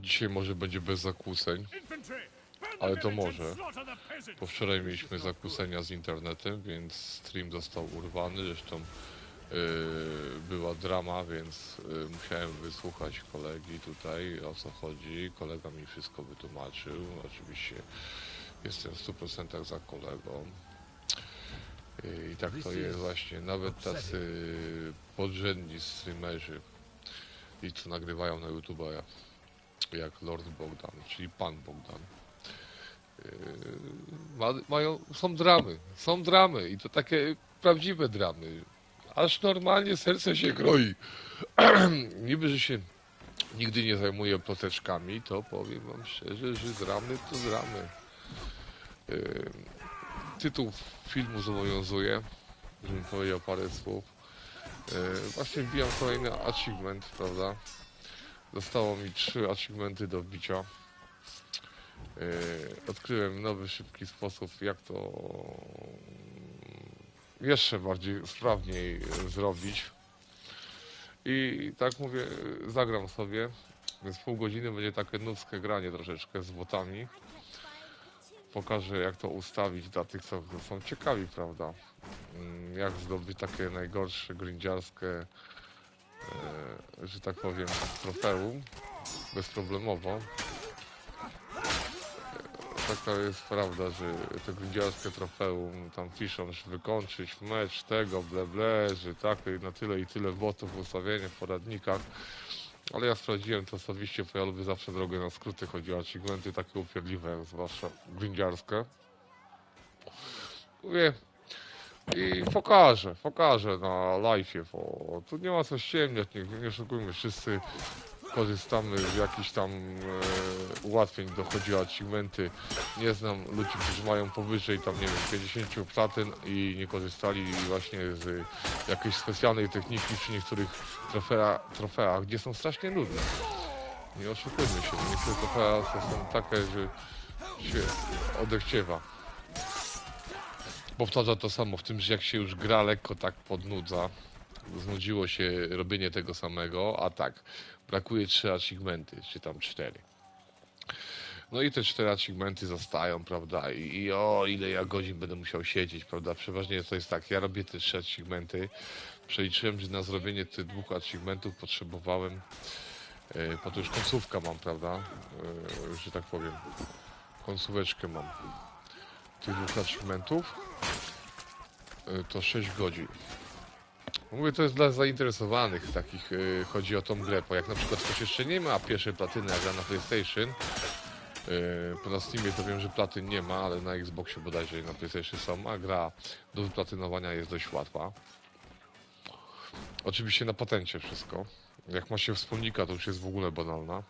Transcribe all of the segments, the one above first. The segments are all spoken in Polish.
Dzisiaj może będzie bez zakłóceń, ale to może. Bo wczoraj mieliśmy zakłócenia z internetem, więc stream został urwany. Zresztą była drama, więc musiałem wysłuchać kolegi tutaj, o co chodzi. Kolega mi wszystko wytłumaczył. Oczywiście jestem w 100% za kolegą. I tak to jest właśnie. Nawet tacy podrzędni streamerzy, i co nagrywają na YouTube, jak Lord Bogdan, czyli Pan Bogdan. Są dramy i to takie prawdziwe dramy. Aż normalnie serce się groi. Niby, że się nigdy nie zajmuję ploteczkami, to powiem wam szczerze, że dramy to dramy. Tytuł filmu zobowiązuje, żebym powiedział parę słów. Właśnie wbijam kolejny achievement, prawda? Zostało mi 3 achievementy do wbicia. Odkryłem nowy, szybki sposób, jak to jeszcze bardziej sprawniej zrobić. I tak mówię, zagram sobie, więc pół godziny będzie takie nubskie granie troszeczkę z botami. Pokażę, jak to ustawić dla tych, co są ciekawi, prawda? Jak zdobyć takie najgorsze, grindziarskie, że tak powiem, trofeum bezproblemowo. Taka jest prawda, że te grindziarskie trofeum tam piszą, że wykończyć mecz tego, ble, że tak, na tyle i tyle botów ustawienie w poradnikach. Ale ja sprawdziłem to osobiście, bo ja lubię zawsze drogę na skróty, chodzi o achievementy takie upierdliwe, jak zwłaszcza grindziarskie. Mówię, i pokażę na live'ie, bo tu nie ma co ściemniać, nie oszukujmy, wszyscy korzystamy z jakichś tam ułatwień, dochodzi o achievementy. Nie znam ludzi, którzy mają powyżej tam, nie wiem, 50 platyn i nie korzystali właśnie z jakiejś specjalnej techniki przy niektórych trofeach, gdzie są strasznie nudne. Nie oszukujmy się, niektóre trofea są takie, że się odechciewa. Powtarza to samo w tym, że jak się już gra lekko tak podnudza, znudziło się robienie tego samego, a tak, brakuje 3 achievementy, czy tam 4. No i te 4 achievementy zostają, prawda, i o ile ja godzin będę musiał siedzieć, prawda, przeważnie to jest tak, ja robię te 3 achievementy, przeliczyłem, że na zrobienie tych 2 achievementów potrzebowałem, po to już końcówka mam, prawda, że tak powiem, końcóweczkę mam tych 2 achievementów, to 6 godzin. Mówię, to jest dla zainteresowanych takich, chodzi o tą grę, bo jak na przykład ktoś jeszcze nie ma pierwszej platyny, a gra na PlayStation, bo na Steamie to wiem, że platyn nie ma, ale na Xboxie bodajże na PlayStation są, a gra do wyplatynowania jest dość łatwa. Oczywiście na patencie wszystko. Jak ma się wspólnika, to już jest w ogóle banalna.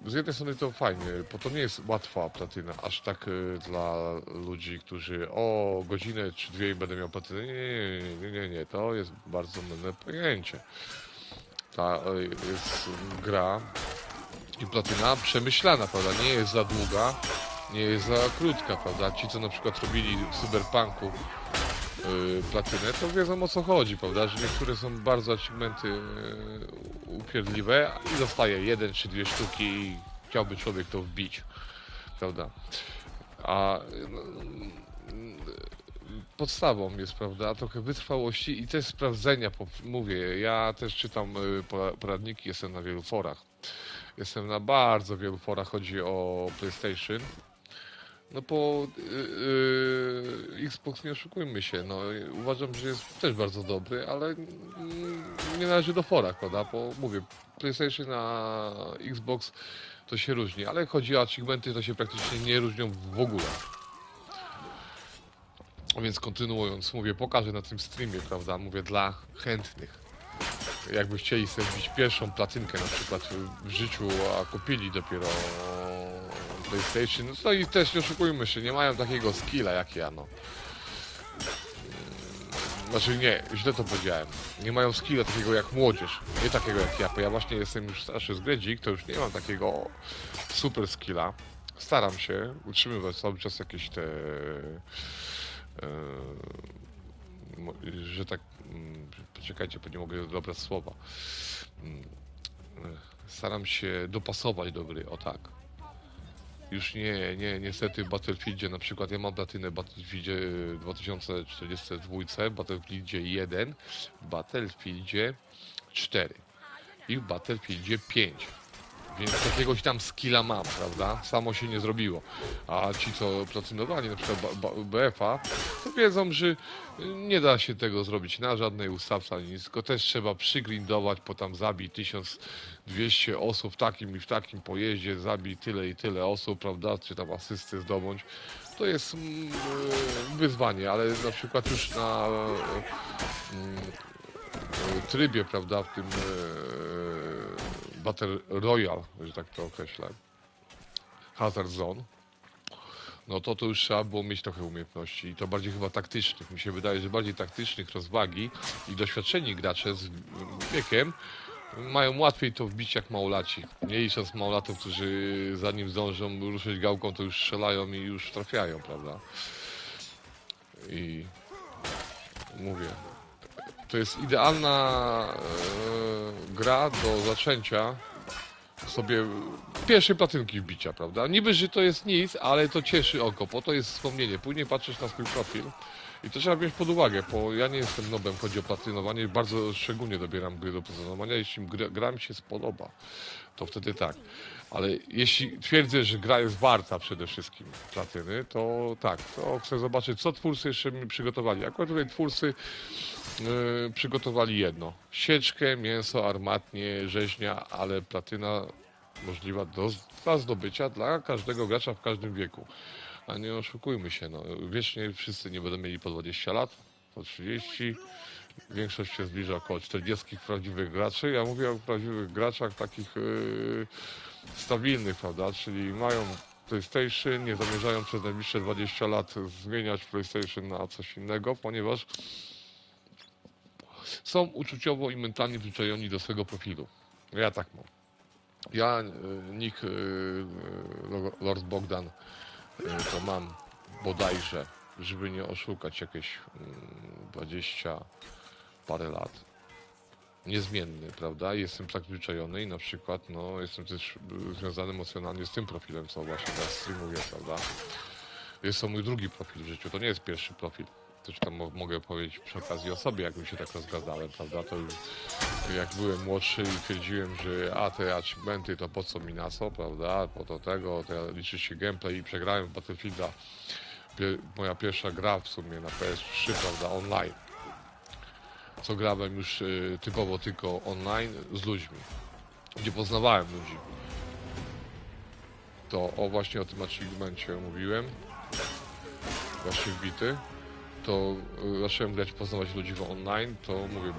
Z jednej strony to fajnie, bo to nie jest łatwa platyna, aż tak dla ludzi, którzy o godzinę czy 2 będę miał platynę. Nie, to jest bardzo mylne pojęcie. Ta jest gra i platyna przemyślana, prawda, nie jest za długa, nie jest za krótka, prawda. Ci, co na przykład robili w Cyberpunku platynę, to wiedzą, o co chodzi, prawda, że niektóre są bardzo achievementy upierdliwe i zostaje 1 czy 2 sztuki i chciałby człowiek to wbić, prawda. A podstawą jest, prawda, trochę wytrwałości i też sprawdzenia, mówię, ja też czytam poradniki, jestem na wielu forach. Jestem na bardzo wielu forach, chodzi o PlayStation. No po Xbox, nie oszukujmy się, no uważam, że jest też bardzo dobry, ale nie należy do fora, prawda, bo mówię, PlayStation na Xbox to się różni, ale jak chodzi o achievementy, to się praktycznie nie różnią w ogóle. A więc kontynuując, mówię, pokażę na tym streamie, prawda, mówię dla chętnych. Jakby chcieli sobie wbić pierwszą platynkę na przykład w życiu, a kupili dopiero PlayStation, no i też nie oszukujmy się, nie mają takiego skilla jak ja, no. Znaczy nie, źle to powiedziałem. Nie mają skilla takiego jak młodzież, nie takiego jak ja, bo ja właśnie jestem już starszy z gredzik, to już nie mam takiego super skilla. Staram się utrzymywać cały czas jakieś te że tak, poczekajcie, bo nie mogę dobrać słowa. staram się dopasować do gry, o tak. Już niestety w Battlefieldzie, na przykład ja mam platynę w Battlefieldzie 2042, w Battlefieldzie 1, w Battlefieldzie 4 i w Battlefieldzie 5. Więc jakiegoś tam skilla mam, prawda? Samo się nie zrobiło. A ci, co platynowali, na przykład BF-a, to wiedzą, że nie da się tego zrobić na żadnej ustawce ani nic, tylko też trzeba przygrindować, po tam zabij 1200 osób w takim i w takim pojeździe, zabij tyle i tyle osób, prawda? Czy tam asystę zdobądź. To jest wyzwanie, ale na przykład już na trybie, prawda, w tym Battle Royale, że tak to określę, Hazard Zone, no to już trzeba było mieć trochę umiejętności i to bardziej chyba taktycznych. Mi się wydaje, że bardziej taktycznych, rozwagi i doświadczeni gracze z wiekiem mają łatwiej to wbić jak małolaci. Nie licząc małolatów, którzy zanim zdążą ruszyć gałką, to już strzelają i już trafiają, prawda? I mówię, to jest idealna gra do zaczęcia sobie pierwszej platynki wbicia, prawda? Niby, że to jest nic, ale to cieszy oko, bo to jest wspomnienie. Później patrzysz na swój profil i to trzeba wziąć pod uwagę, bo ja nie jestem nobem, chodzi o platynowanie, bardzo szczególnie dobieram gry do platynowania. Jeśli gra mi się spodoba, to wtedy tak. Ale jeśli twierdzę, że gra jest warta przede wszystkim platyny, to tak, to chcę zobaczyć, co twórcy jeszcze mi przygotowali. Akurat tutaj twórcy przygotowali jedno. Sieczkę, mięso, armatnie, rzeźnia, ale platyna możliwa do zdobycia dla każdego gracza w każdym wieku. A nie oszukujmy się, no, wiecznie wszyscy nie będą mieli po 20 lat, po 30. Większość się zbliża około 40 prawdziwych graczy. Ja mówię o prawdziwych graczach takich stabilnych, prawda, czyli mają PlayStation, nie zamierzają przez najbliższe 20 lat zmieniać PlayStation na coś innego, ponieważ są uczuciowo i mentalnie przyzwyczajeni do swego profilu. Ja tak mam. Ja, nick Lord Bogdan, to mam bodajże, żeby nie oszukać, jakieś 20 parę lat. Niezmienny, prawda? Jestem tak przyzwyczajony i na przykład, no, jestem też związany emocjonalnie z tym profilem, co właśnie teraz streamuję, prawda? Jest to mój drugi profil w życiu, to nie jest pierwszy profil. Też tam mogę powiedzieć przy okazji o sobie, jakbym się tak rozgadałem, prawda? To już jak byłem młodszy i twierdziłem, że te achievementy to po co mi na co, prawda? Po to tego, to liczy się gameplay i przegrałem w Battlefielda. Moja pierwsza gra w sumie na PS3, prawda? Online. Co grałem już typowo tylko online z ludźmi, gdzie poznawałem ludzi. To właśnie o tym achievemencie mówiłem, właśnie wbity. To zacząłem grać, poznawać ludzi w online, to mówię,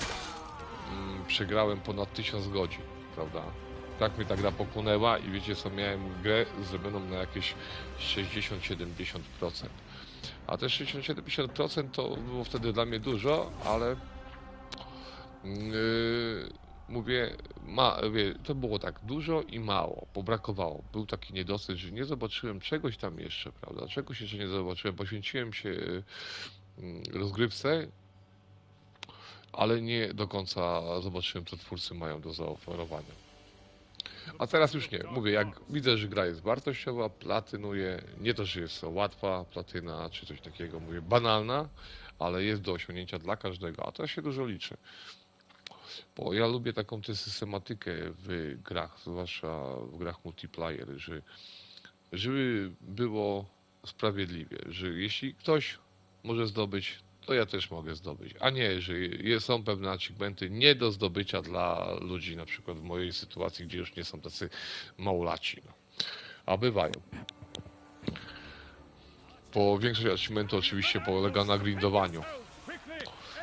przegrałem ponad 1000 godzin, prawda? Tak mnie ta gra pochłonęła i wiecie co, miałem grę zrobioną na jakieś 60-70%. A te 60-70% to było wtedy dla mnie dużo, ale mówię, to było tak dużo i mało, bo brakowało. Był taki niedosyt, że nie zobaczyłem czegoś tam jeszcze, prawda? Czegoś jeszcze nie zobaczyłem, poświęciłem się rozgrywce, ale nie do końca zobaczyłem, co twórcy mają do zaoferowania. A teraz już nie. Mówię, jak widzę, że gra jest wartościowa, platynuję. Nie to, że jest to łatwa platyna, czy coś takiego, mówię, banalna, ale jest do osiągnięcia dla każdego, a to się dużo liczy. Bo ja lubię taką tę systematykę w grach, zwłaszcza w grach multiplayer, żeby było sprawiedliwie, że jeśli ktoś może zdobyć, to ja też mogę zdobyć, a nie, że są pewne achievementy nie do zdobycia dla ludzi, na przykład w mojej sytuacji, gdzie już nie są tacy małolaci, no. A bywają. Bo większość achievementu oczywiście polega na grindowaniu.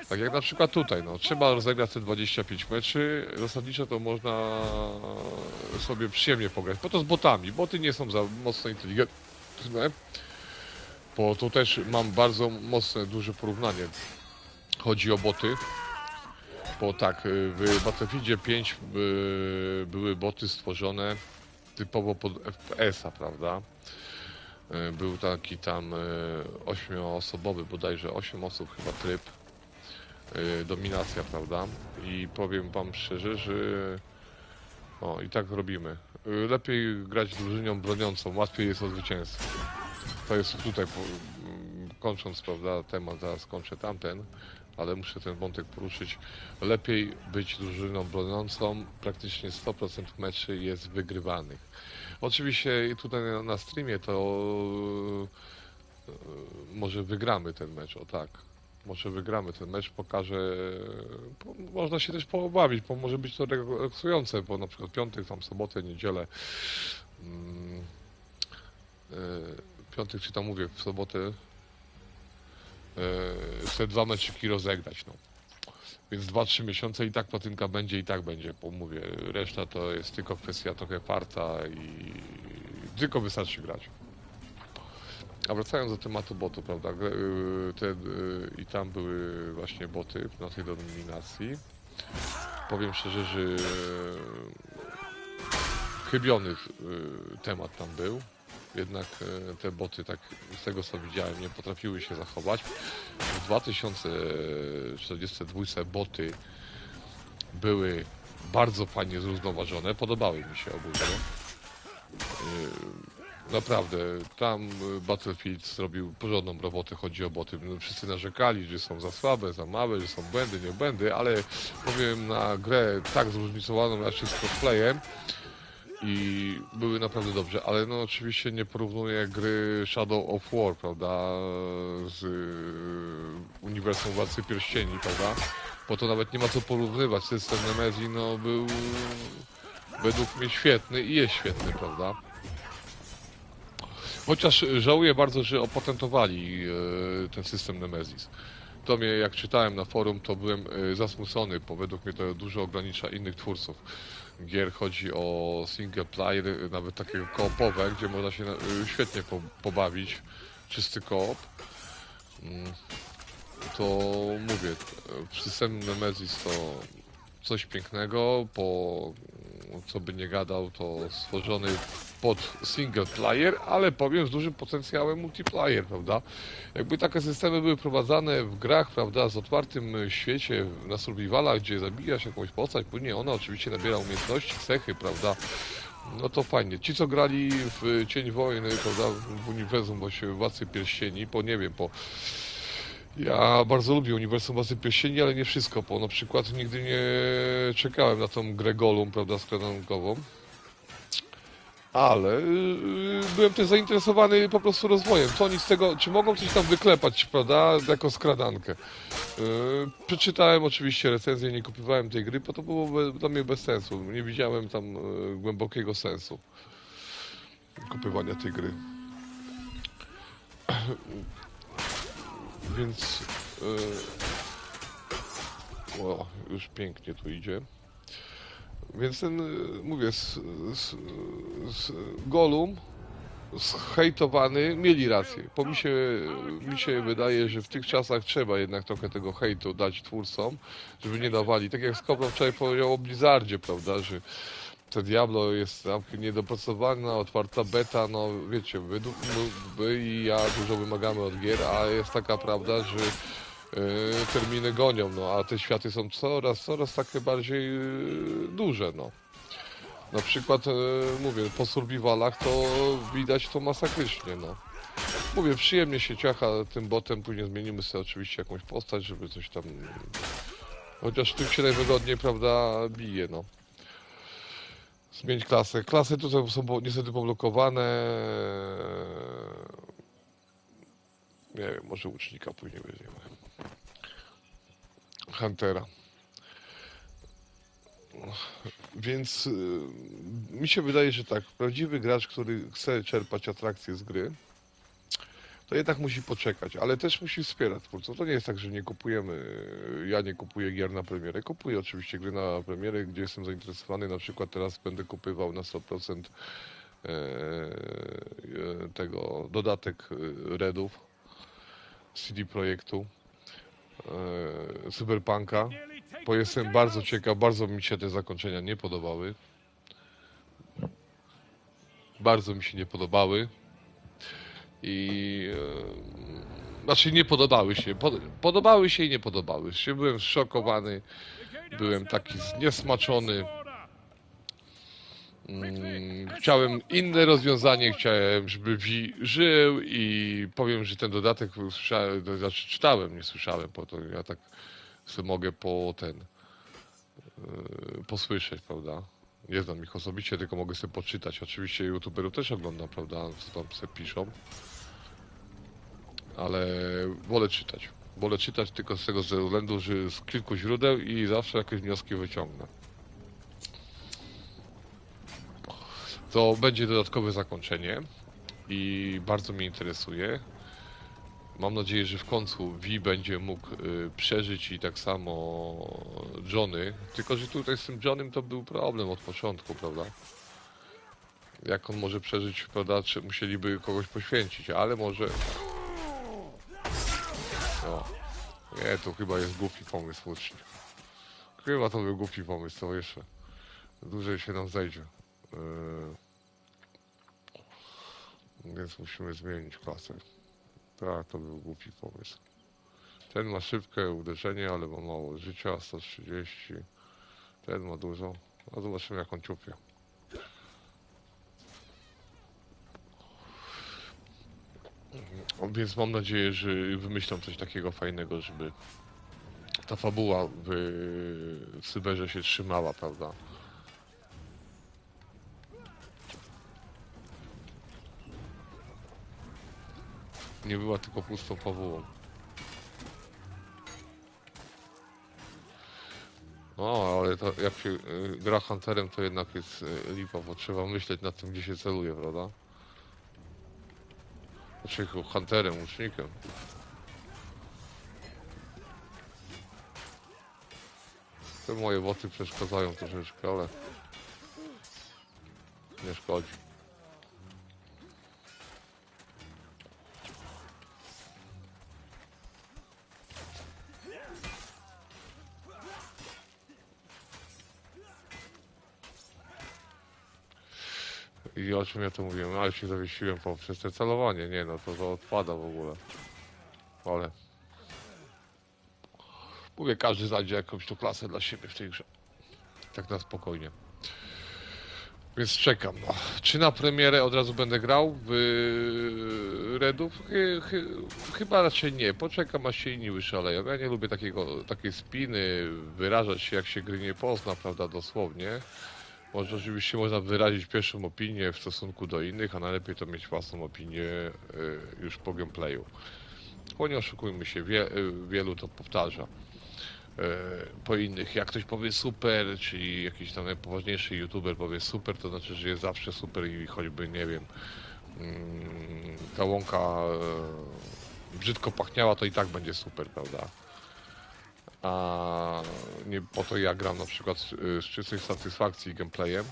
Tak jak na przykład tutaj, no, trzeba rozegrać te 25 meczy, zasadniczo to można sobie przyjemnie pograć, bo to z botami, boty nie są za mocno inteligentne, bo tu też mam bardzo mocne, duże porównanie, chodzi o boty, bo tak, w Battlefieldzie 5 były boty stworzone typowo pod FPS-a, prawda? Był taki tam 8-osobowy, bodajże 8 osób chyba tryb, dominacja, prawda? I powiem wam szczerze, że O, i tak robimy. Lepiej grać drużyną broniącą, łatwiej jest o zwycięstwo. To jest tutaj, kończąc, prawda, temat, zaraz kończę tamten, ale muszę ten wątek poruszyć. Lepiej być drużyną broniącą, praktycznie 100% meczy jest wygrywanych. Oczywiście tutaj na streamie to może wygramy ten mecz, o tak. Może wygramy ten mecz, pokażę. Można się też pobawić, bo może być to relaksujące, bo na przykład piątek, tam sobotę, niedzielę. mm, Piątek, czy tam mówię, w sobotę te dwa meczyki rozegrać, no. Więc 2-3 miesiące i tak platynka będzie, i tak będzie, bo mówię, reszta to jest tylko kwestia trochę farta i tylko wystarczy grać. A wracając do tematu botu, prawda, i tam były właśnie boty na tej denominacji. Powiem szczerze, że chybiony temat tam był. Jednak te boty, tak z tego co widziałem, nie potrafiły się zachować. W 2042 boty były bardzo fajnie zrównoważone, podobały mi się ogólnie. Naprawdę, tam Battlefield zrobił porządną robotę, chodzi o boty. Wszyscy narzekali, że są za słabe, za małe, że są błędy, nie błędy, ale powiem, na grę tak zróżnicowaną, raczej z cosplayem, i były naprawdę dobrze, ale no oczywiście nie porównuję gry Shadow of War, prawda, z uniwersum Władcy Pierścieni, prawda, bo to nawet nie ma co porównywać. System Nemesis no był według mnie świetny i jest świetny, prawda. Chociaż żałuję bardzo, że opatentowali ten system Nemesis. To mnie, jak czytałem na forum, to byłem zasmucony, bo według mnie to dużo ogranicza innych twórców gier. Chodzi o single player, nawet takie koopowe, gdzie można się świetnie pobawić, czysty koop. To mówię, system Nemesis to coś pięknego, po co by nie gadał, to stworzony pod single player, ale powiem z dużym potencjałem multiplayer, prawda? Jakby takie systemy były prowadzone w grach, prawda, z otwartym świecie, na survivalach, gdzie zabijasz jakąś postać, później ona oczywiście nabiera umiejętności, cechy, prawda? No to fajnie. Ci, co grali w Cień Wojny, prawda, w uniwersum właśnie Władcy Pierścieni, po nie wiem, po... Ja bardzo lubię uniwersum Władcy Pierścieni, ale nie wszystko, bo na przykład nigdy nie czekałem na tą grę Gollum, prawda, skradankową. Ale byłem też zainteresowany po prostu rozwojem. Co oni z tego, czy mogą coś tam wyklepać, prawda, jako skradankę. Przeczytałem oczywiście recenzję, nie kupowałem tej gry, bo to było dla mnie bez sensu. Nie widziałem tam głębokiego sensu kupywania tej gry. Więc o, już pięknie tu idzie. Więc ten, mówię, Gollum zhejtowany mieli rację. Bo mi się wydaje, że w tych czasach trzeba jednak trochę tego hejtu dać twórcom, żeby nie dawali. Tak jak Skopro wczoraj powiedział o Blizzardzie, prawda, że to Diablo jest całkiem niedopracowana, otwarta beta, no wiecie, wy i ja dużo wymagamy od gier, a jest taka prawda, że terminy gonią, no a te światy są coraz takie bardziej duże, no. Na przykład, mówię, po survivalach to widać to masakrycznie, no. Mówię, przyjemnie się ciacha tym botem, później zmienimy sobie oczywiście jakąś postać, żeby coś tam... Chociaż tym się najwygodniej, prawda, bije, no. Zmienić klasę. Klasy tutaj są niestety poblokowane. Nie wiem, może łucznika później weźmiemy. Huntera. Więc mi się wydaje, że tak, prawdziwy gracz, który chce czerpać atrakcję z gry, to jednak musi poczekać, ale też musi wspierać twórców. To nie jest tak, że nie kupujemy, ja nie kupuję gier na premierę. Kupuję oczywiście gry na premierę, gdzie jestem zainteresowany. Na przykład teraz będę kupywał na 100% tego dodatek Redów CD Projektu, Cyberpunka, bo jestem bardzo ciekaw, bardzo mi się te zakończenia nie podobały. Bardzo mi się nie podobały. I znaczy nie podobały się. Podobały się i nie podobały się. Byłem zszokowany, byłem taki zniesmaczony. Chciałem inne rozwiązanie, chciałem, żeby Vi żył i powiem, że ten dodatek usłyszałem, to znaczy czytałem, nie słyszałem, bo to ja tak sobie mogę posłyszeć, prawda? Nie znam ich osobiście, tylko mogę sobie poczytać. Oczywiście youtuberów też oglądam, prawda, co tam sobie piszą, ale wolę czytać. Wolę czytać tylko z tego względu, że z kilku źródeł i zawsze jakieś wnioski wyciągnę. To będzie dodatkowe zakończenie i bardzo mnie interesuje. Mam nadzieję, że w końcu Vi będzie mógł przeżyć i tak samo Johnny. Tylko, że tutaj z tym Johnnym to był problem od początku, prawda? Jak on może przeżyć, prawda? Czy musieliby kogoś poświęcić, ale może... No. Nie, to chyba jest głupi pomysł, łucznik. Chyba to był głupi pomysł, to jeszcze dłużej się nam zejdzie. Więc musimy zmienić klasę. Tak, to był głupi pomysł. Ten ma szybkie uderzenie, ale ma mało życia, 130. Ten ma dużo. No zobaczymy jak on ciupie. Więc mam nadzieję, że wymyślą coś takiego fajnego, żeby ta fabuła w Cyberze się trzymała, prawda? Nie była tylko pustą fabułą. No, ale to jak się gra Hunterem, to jednak jest lipa, bo trzeba myśleć nad tym, gdzie się celuje, prawda? Znaczy Hunterem, łucznikiem. Te moje boty przeszkadzają troszeczkę, ale nie szkodzi. I o czym ja to mówiłem? Ale się zawiesiłem poprzez te celowanie. Nie no, to odpada w ogóle. Ale mówię, każdy znajdzie jakąś tu klasę dla siebie w tej grze. Tak na spokojnie. Więc czekam. No. Czy na premierę od razu będę grał w Redów? Chyba raczej nie. Poczekam aż się inni wyszaleją. Ja nie lubię takiej spiny, wyrażać się jak się gry nie pozna, prawda, dosłownie. Może oczywiście można wyrazić pierwszą opinię w stosunku do innych, a najlepiej to mieć własną opinię już po gameplayu. Bo nie oszukujmy się, wielu to powtarza. Po innych, jak ktoś powie super, czyli jakiś tam najpoważniejszy youtuber powie super, to znaczy, że jest zawsze super i choćby, nie wiem, ta łąka brzydko pachniała, to i tak będzie super, prawda? A nie po to ja gram na przykład z czystej satysfakcji gameplayem,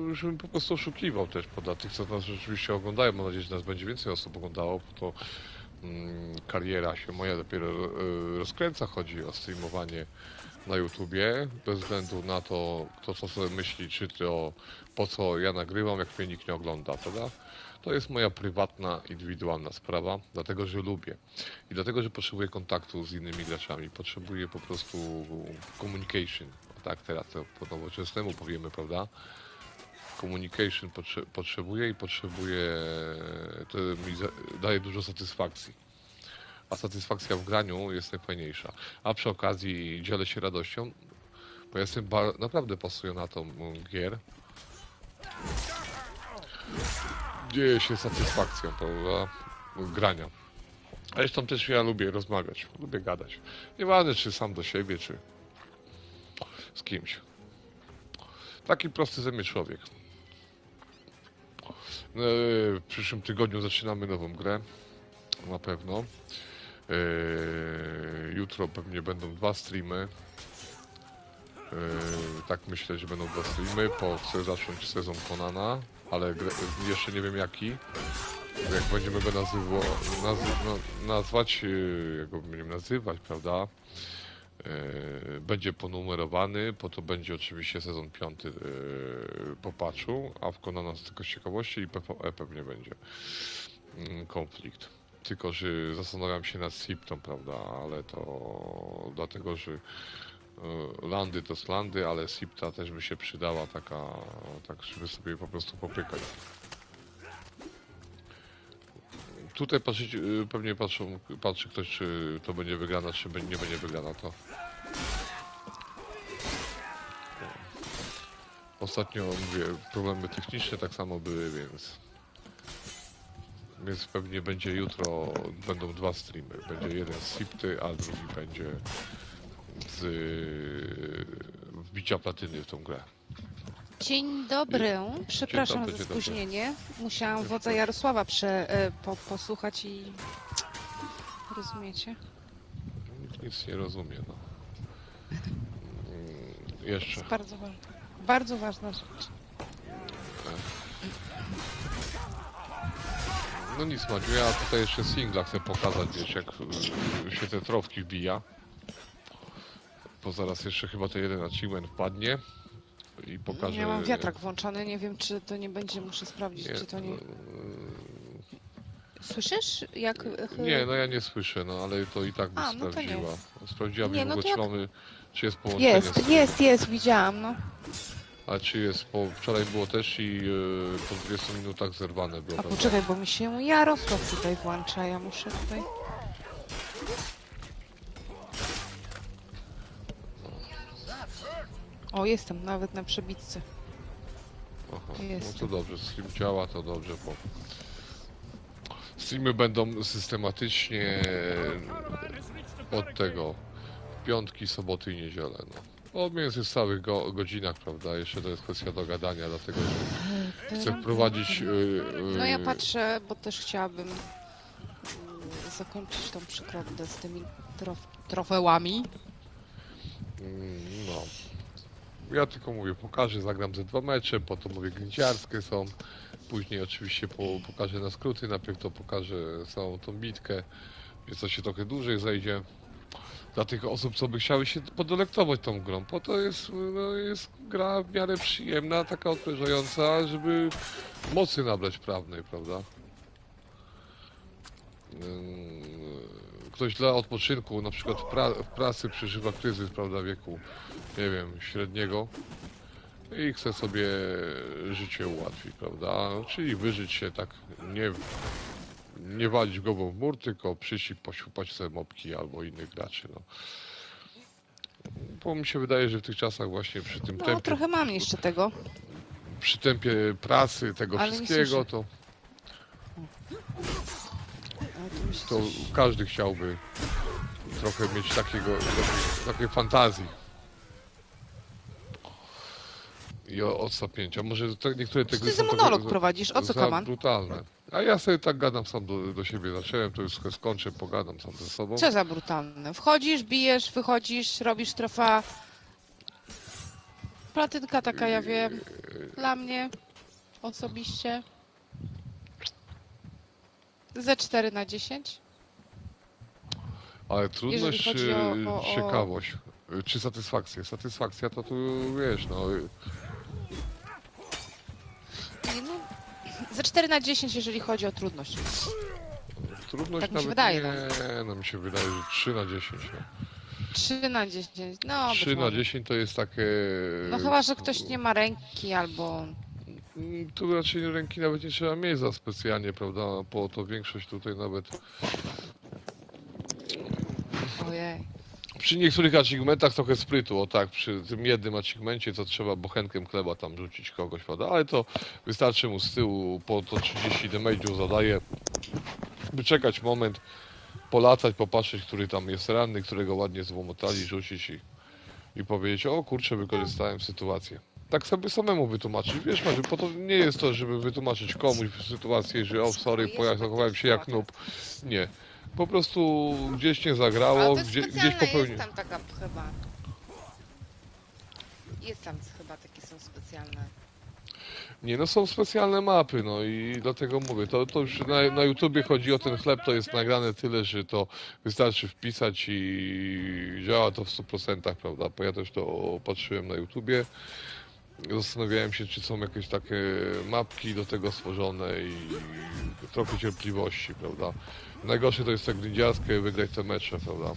żebym po prostu oszukiwał też poda tych, co nas rzeczywiście oglądają. Mam nadzieję, że nas będzie więcej osób oglądało, bo to kariera się moja dopiero rozkręca, chodzi o streamowanie na YouTubie, bez względu na to, kto co sobie myśli, czy to po co ja nagrywam, jak mnie nikt nie ogląda, prawda? To jest moja prywatna, indywidualna sprawa, dlatego, że lubię i dlatego, że potrzebuję kontaktu z innymi graczami, potrzebuję po prostu communication, tak teraz to po nowoczesnemu powiemy, prawda? Communication potrzebuję i potrzebuję, to mi daje dużo satysfakcji. A satysfakcja w graniu jest najfajniejsza. A przy okazji dzielę się radością, bo ja jestem naprawdę pasjonatą gier. Dzieje się satysfakcją, prawda? Grania. A zresztą też ja lubię rozmawiać, lubię gadać. Nieważne czy sam do siebie, czy z kimś. Taki prosty ze mnie człowiek. W przyszłym tygodniu zaczynamy nową grę. Na pewno. Jutro pewnie będą 2 streamy. Tak myślę, że będą 2 streamy. Chcę zacząć sezon Conana, ale jeszcze nie wiem jaki. Jak będziemy go nazwać, jak go będziemy nazywać, prawda? Będzie ponumerowany, po to będzie oczywiście sezon 5 po patchu, a w Conana tylko z ciekawości i PvE pewnie będzie konflikt. Tylko, że zastanawiam się nad Siptą, prawda, ale to dlatego, że Landy to slandy, ale Sipta też by się przydała taka, tak żeby sobie po prostu popykać. Tutaj patrzeć, pewnie patrzy ktoś, czy to będzie wygrana, czy nie będzie wygrana to. Ostatnio, mówię, problemy techniczne tak samo były, więc pewnie będzie jutro, będą dwa streamy. Będzie jeden z Sipty, a drugi będzie z wbicia platyny w tą grę. Dzień dobry, przepraszam Dzień za dobry. spóźnienie. Musiałam wodza Jarosława posłuchać i... Rozumiecie? Nic nie rozumiem, no. Jeszcze. To jest bardzo ważna rzecz. No nic, Madziu, ja tutaj jeszcze singla chcę pokazać, wiesz, jak się te trofki wbija. Bo zaraz jeszcze chyba ten jeden achievement wpadnie i pokażę... Ja mam wiatrak włączony, nie wiem, czy to nie będzie, muszę sprawdzić, czy to nie... Słyszysz? Jak... Nie, no ja nie słyszę, no ale to i tak by A, no to sprawdziła. nie. Sprawdziła Nie, w no ogóle, to jak... czy jest połączenie z... Jest, widziałam, no. A czy jest, bo wczoraj było też i po 20 minutach zerwane było. A prawda? poczekaj, bo mi się Jarosław tutaj włącza, ja muszę tutaj... O, jestem nawet na przebitce. Aha, no Jest. to dobrze, stream działa, to dobrze, bo streamy będą systematycznie od tego piątki, soboty i niedzielę, no. O mniej więcej w stałych godzinach, prawda, jeszcze to jest kwestia dogadania, dlatego że chcę wprowadzić... No ja patrzę, bo też chciałabym zakończyć tą przygodę z tymi trofełami. No. Ja tylko mówię, pokażę, zagram ze 2 mecze, potem mówię, grinciarskie są, później oczywiście pokażę na skróty, najpierw to pokażę całą tą bitkę, więc to się trochę dłużej zejdzie. Dla tych osób, co by chciały się podelektować tą grą, po to jest, no, jest gra w miarę przyjemna, taka odprężająca, żeby mocy nabrać prawnej, prawda? Ktoś dla odpoczynku, na przykład w pracy przeżywa kryzys, prawda, wieku, nie wiem, średniego i chce sobie życie ułatwić, prawda? Czyli wyżyć się tak, nie walić głową w mur, tylko przyjść i posiłpać sobie mopki albo innych graczy, no. Bo mi się wydaje, że w tych czasach właśnie przy tym No tempie, trochę mam jeszcze tego. przy tempie pracy, tego Ale nie wszystkiego, słyszę. to każdy chciałby trochę mieć takiej fantazji i odsapnięcia. Może niektóre te Ty gry za są monolog prowadzisz, o co za kaman? brutalne. A ja sobie tak gadam sam do siebie. Zacząłem, to już skończę, pogadam sam ze sobą. Co za brutalne? Wchodzisz, bijesz, wychodzisz, robisz trofa. Platynka taka, ja wiem. Dla mnie osobiście. Ze 4 na 10. Ale trudność Jeżeli chodzi czy o ciekawość? Czy satysfakcja? Satysfakcja to tu wiesz, no. Nie, no, ze 4 na 10, jeżeli chodzi o trudność. Trudność Tak mi się nawet wydaje, nie, no mi się wydaje, że 3 na 10. No. 3 na 10. No, 3 być na może. 10 to jest takie... No chyba, że ktoś nie ma ręki albo... Tu raczej ręki nawet nie trzeba mieć za specjalnie, prawda? Po to większość tutaj nawet... Ojej. Przy niektórych achievementach trochę sprytu, o tak, przy tym jednym achievemencie to trzeba bochenkiem chleba tam rzucić kogoś, prawda? Ale to wystarczy mu z tyłu, po to 30 damage'u zadaje, by czekać moment, polatać, popatrzeć, który tam jest ranny, którego ładnie złomotali, rzucić i powiedzieć, o kurczę, wykorzystałem sytuację. Tak sobie samemu wytłumaczyć, wiesz, Maciu, po to nie jest to, żeby wytłumaczyć komuś sytuację, że o, sorry, zachowałem się jak noob. Nie. Po prostu gdzieś nie zagrało, Ale to jest gdzieś specjalne, popełnił. jest tam taka chyba. Jest tam chyba takie są specjalne. Nie, no są specjalne mapy, no i dlatego mówię, to już na YouTubie chodzi o ten chleb, to jest nagrane tyle, że to wystarczy wpisać i działa to w 100%, prawda? Bo ja też to patrzyłem na YouTubie, zastanawiałem się, czy są jakieś takie mapki do tego stworzone i trochę cierpliwości, prawda? Najgorsze to jest tak grindziarskie, wygrać te mecze, prawda?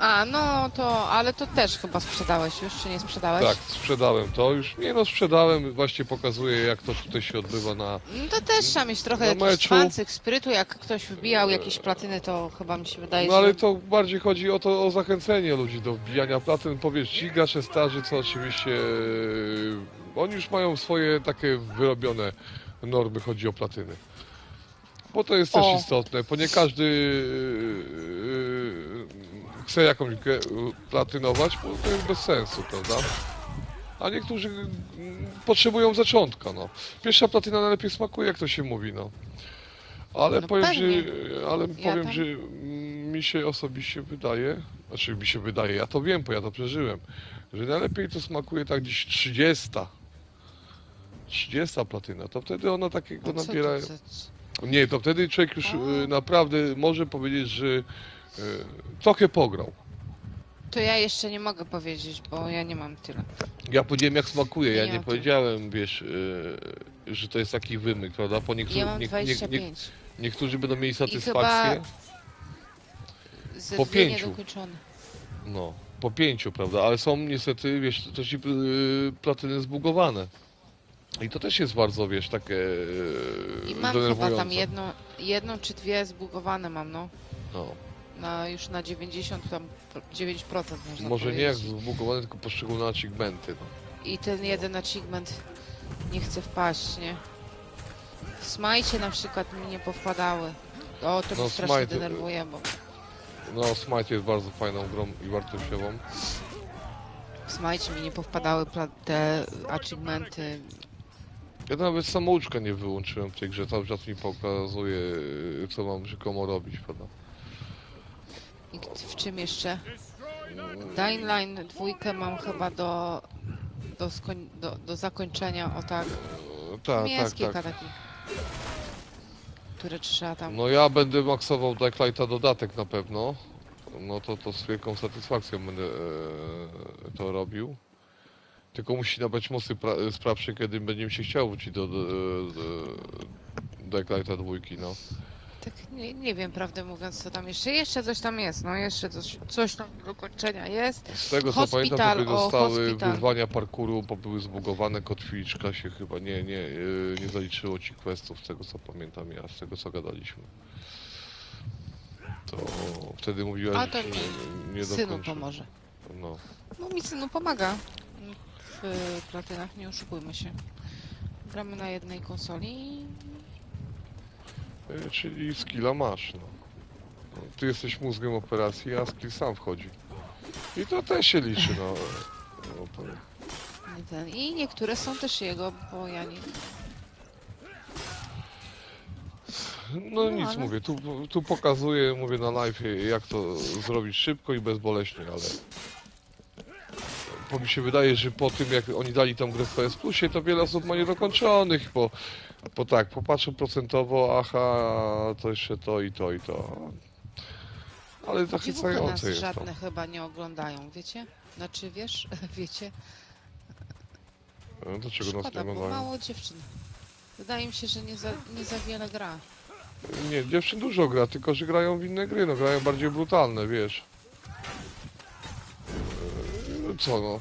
A, no to, ale to też chyba sprzedałeś już, czy nie sprzedałeś? Tak, sprzedałem to już. Nie no, sprzedałem, właśnie pokazuję jak to tutaj się odbywa No to też trzeba mieć trochę na jakiś meczu. cwancyk, sprytu, jak ktoś wbijał jakieś platyny, to chyba mi się wydaje, No ale że... to bardziej chodzi o to, o zachęcenie ludzi do wbijania platyn. Powiesz, ci gracze starzy, co oczywiście oni już mają swoje takie wyrobione normy, chodzi o platyny. Bo to jest też O. istotne, bo nie każdy chce jakąś grę platynować, bo to jest bez sensu, prawda? A niektórzy potrzebują zaczątka, no. Pierwsza platyna najlepiej smakuje, jak to się mówi, no. Ale No powiem, że, pewnie. ale Ja powiem, tam- że mi się osobiście wydaje, znaczy mi się wydaje, ja to wiem, bo ja to przeżyłem, że najlepiej to smakuje tak gdzieś 30 platyna, to wtedy ona takiego No co nabiera... to? Nie, to wtedy człowiek już O. naprawdę może powiedzieć, że trochę pograł. To ja jeszcze nie mogę powiedzieć, bo ja nie mam tyle. Ja powiedziałem jak smakuje, ja Nie nie ma tu. powiedziałem, wiesz, że to jest taki wymyk, prawda? Po Ja mam 25. niektórzy będą mieli chyba- satysfakcję, Ze po dwie 5. niedokończone. No, po 5, prawda? Ale są niestety, wiesz, to ci platyny zbugowane. I to też jest bardzo, wiesz, takie I mam chyba denerwujące. tam jedną czy dwie zbugowane mam, no. No. Już na 90 tam 9% można Może nie jak powiedzieć. zbugowane, tylko poszczególne achievementy, no. I ten jeden achievement nie chce wpaść, nie? W Smajcie na przykład mi nie powpadały. O, to No, mnie strasznie Smite, denerwuje, bo No, Smite jest bardzo fajną grą i wartościową. w Smajcie mi nie powpadały te achievementy. Ja nawet samouczka nie wyłączyłem w tej grze, cały czas mi pokazuje, co mam rzekomo robić, prawda? I w czym jeszcze? Dying Line 2 mam chyba do zakończenia, o tak. Tak, Jest tak, kilka tak. takich, które trzeba tam... No ja będę maksował Dark Lighta dodatek na pewno. No to z wielką satysfakcją będę to robił. Tylko musi nabrać mocy sprawczej, kiedy będzie mi się chciało wrócić do Dark Lighta 2, no. Tak nie wiem, prawdę mówiąc, co tam jeszcze. Jeszcze coś tam jest, no jeszcze coś tam do kończenia jest. Z tego co pamiętam, to by o, dostały Hospital. wyzwania parkouru, bo były zbugowane, kotwiczka się chyba nie zaliczyło ci questów, z tego co pamiętam ja, z tego co gadaliśmy. To wtedy mówiłaś, A to że mi nie synu dokończy. pomoże. No. No mi synu pomaga w platynach, nie oszukujmy się. Gramy na jednej konsoli. Czyli skilla masz, no. No, ty jesteś mózgiem operacji, a skill sam wchodzi. I to też się liczy, no. No, to... I niektóre są też jego, bo ja nie... No nic, ale- mówię, tu pokazuję, mówię na live, jak to zrobić szybko i bezboleśnie, ale... Bo mi się wydaje, że po tym jak oni dali tą grę w PS Plusie, to wiele osób ma niedokończonych, bo tak, popatrzą procentowo, aha, to jeszcze to i to i to. Ale Dziewuchy nas zachęcające jest to. żadne chyba nie oglądają, wiecie? Znaczy, wiesz, wiecie? Dlaczego nas nie Szkoda, bo oglądają? mało dziewczyn. Wydaje mi się, że nie za wiele gra. Nie, dziewczyn dużo gra, tylko że grają w inne gry, no grają bardziej brutalne, wiesz. Co no?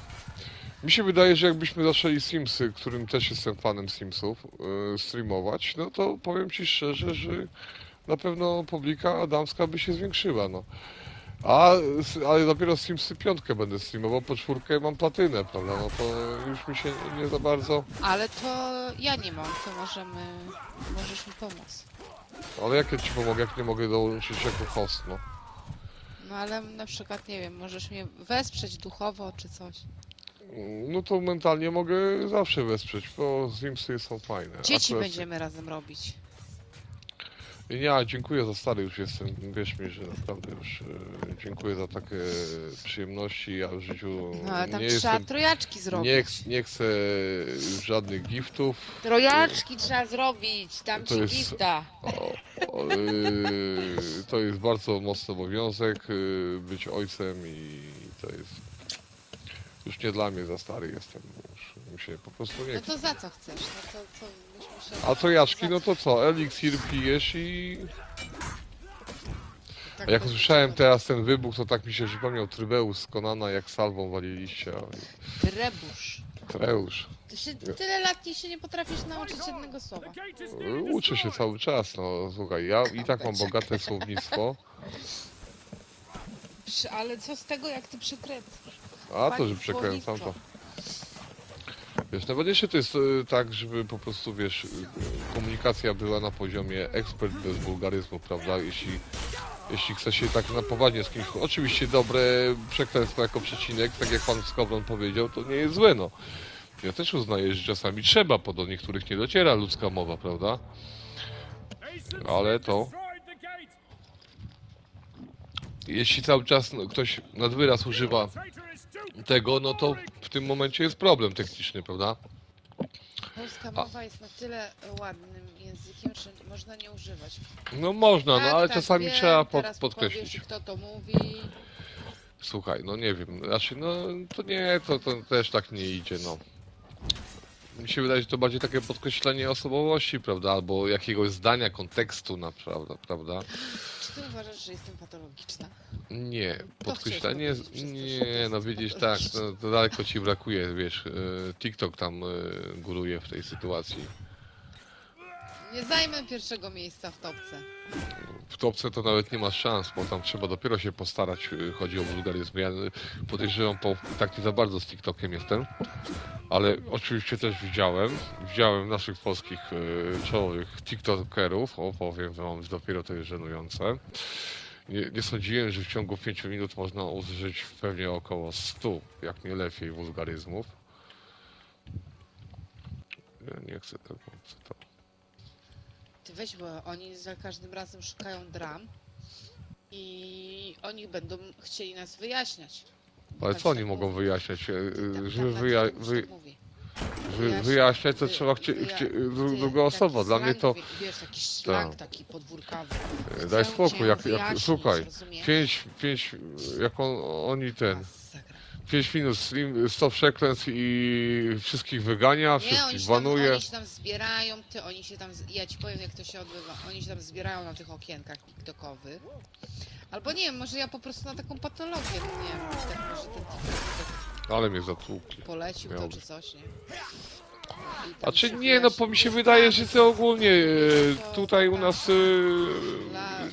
Mi się wydaje, że jakbyśmy zaczęli Simsy, którym też jestem fanem Simsów, streamować, no to powiem ci szczerze, że na pewno publika damska by się zwiększyła, no. Ale dopiero Simsy 5 będę streamował, po 4 mam platynę, prawda, no to już mi się nie za bardzo... Ale to ja nie mam, to możesz mi pomóc. Ale jak ja ci pomogę, jak nie mogę dołączyć jako host, no? No ale na przykład, nie wiem, możesz mnie wesprzeć duchowo czy coś. No to mentalnie mogę zawsze wesprzeć, bo Simsy są fajne. Dzieci Akurat- będziemy razem robić. Ja dziękuję, za stary już jestem, wierz mi, że naprawdę już dziękuję za takie przyjemności, ja w życiu No ale tam nie trzeba jestem, trojaczki zrobić. nie chcę żadnych giftów, Trojaczki trzeba zrobić, tam To ci jest- gifta. to jest bardzo mocny obowiązek, być ojcem i to jest, już nie dla mnie, za stary jestem, już mi się po prostu nie No chce. to za co chcesz? No to co byśmy się... A to Jaczki, za no to co, eliksir pijesz i Tak A jak bez usłyszałem przykładu. teraz ten wybuch, to tak mi się przypomniał Trybeus z Konana, jak salwą waliliście. Trebusz. Treusz. Ty się tyle lat i się nie potrafisz nauczyć jednego słowa. Uczę się cały czas, no słuchaj, ja i tak mam bogate słownictwo, Ale co z tego, jak ty przekręcasz? a to, Pani że przekręcam to. słownictwo. Wiesz, najważniejsze to jest tak, żeby po prostu, wiesz, komunikacja była na poziomie ekspert bez wulgaryzmu, prawda? Jeśli chce się tak na poważnie z kimś... Oczywiście dobre przekleństwo jako przecinek, tak jak pan Skowron powiedział, to nie jest złe, no. Ja też uznaję, że czasami trzeba, bo do niektórych nie dociera ludzka mowa, prawda? Ale to... Jeśli cały czas ktoś nad wyraz używa tego, no to w tym momencie jest problem techniczny, prawda? Polska mowa jest na tyle ładnym językiem, że można nie używać. No można, no Tak, ale tak, czasami wiem, trzeba teraz podkreślić. powiesz, kto to mówi. Słuchaj, no nie wiem, znaczy no to nie, to też tak nie idzie, no. Mi się wydaje, że to bardziej takie podkreślenie osobowości, prawda, albo jakiegoś zdania, kontekstu, naprawdę, prawda? Czy ty uważasz, że jestem patologiczna? Nie, podkreślenie, chciałeś powiedzieć przez to, że nie, jestem no widzisz, tak, patologiczna? to daleko ci brakuje, wiesz, TikTok tam góruje w tej sytuacji. Nie zajmę pierwszego miejsca w topce. W topce to nawet nie ma szans, bo tam trzeba dopiero się postarać, chodzi o wulgaryzm. Ja podejrzewam, tak nie za bardzo z TikTokiem jestem, ale oczywiście też widziałem naszych polskich czołowych TikTokerów, powiem wam, że dopiero to jest żenujące. Nie sądziłem, że w ciągu 5 minut można użyć pewnie około 100, jak nie lepiej, wulgaryzmów. Nie chcę tego, chcę to. Ty weź, bo oni za każdym razem szukają dram i oni będą chcieli nas wyjaśniać. Ale Tak co się oni tak mogą mówi. wyjaśniać? Tak, Żeby tak się mówi. wyjaśniać, to trzeba druga osoba. Dla mnie to... Wiesz, taki slang taki podwórkowy. Daj Chcę spokój, cię jak wyjaśnić, słuchaj, rozumiesz? 5, jak oni ten, Masakra. 5 minut 100 przekleństw i wszystkich wygania, Nie, wszystkich banuje. oni się tam zbierają, oni się tam, ja ci powiem jak to się odbywa, oni się tam zbierają na tych okienkach tiktokowych. Albo nie wiem, może ja po prostu na taką patologię, no nie wiem, czy tak może ten TikTok Ale mnie zatłukli. polecił to Miałby. czy coś, nie? I tam A czy się nie, no bo mi się wydaje, że to ogólnie tutaj u nas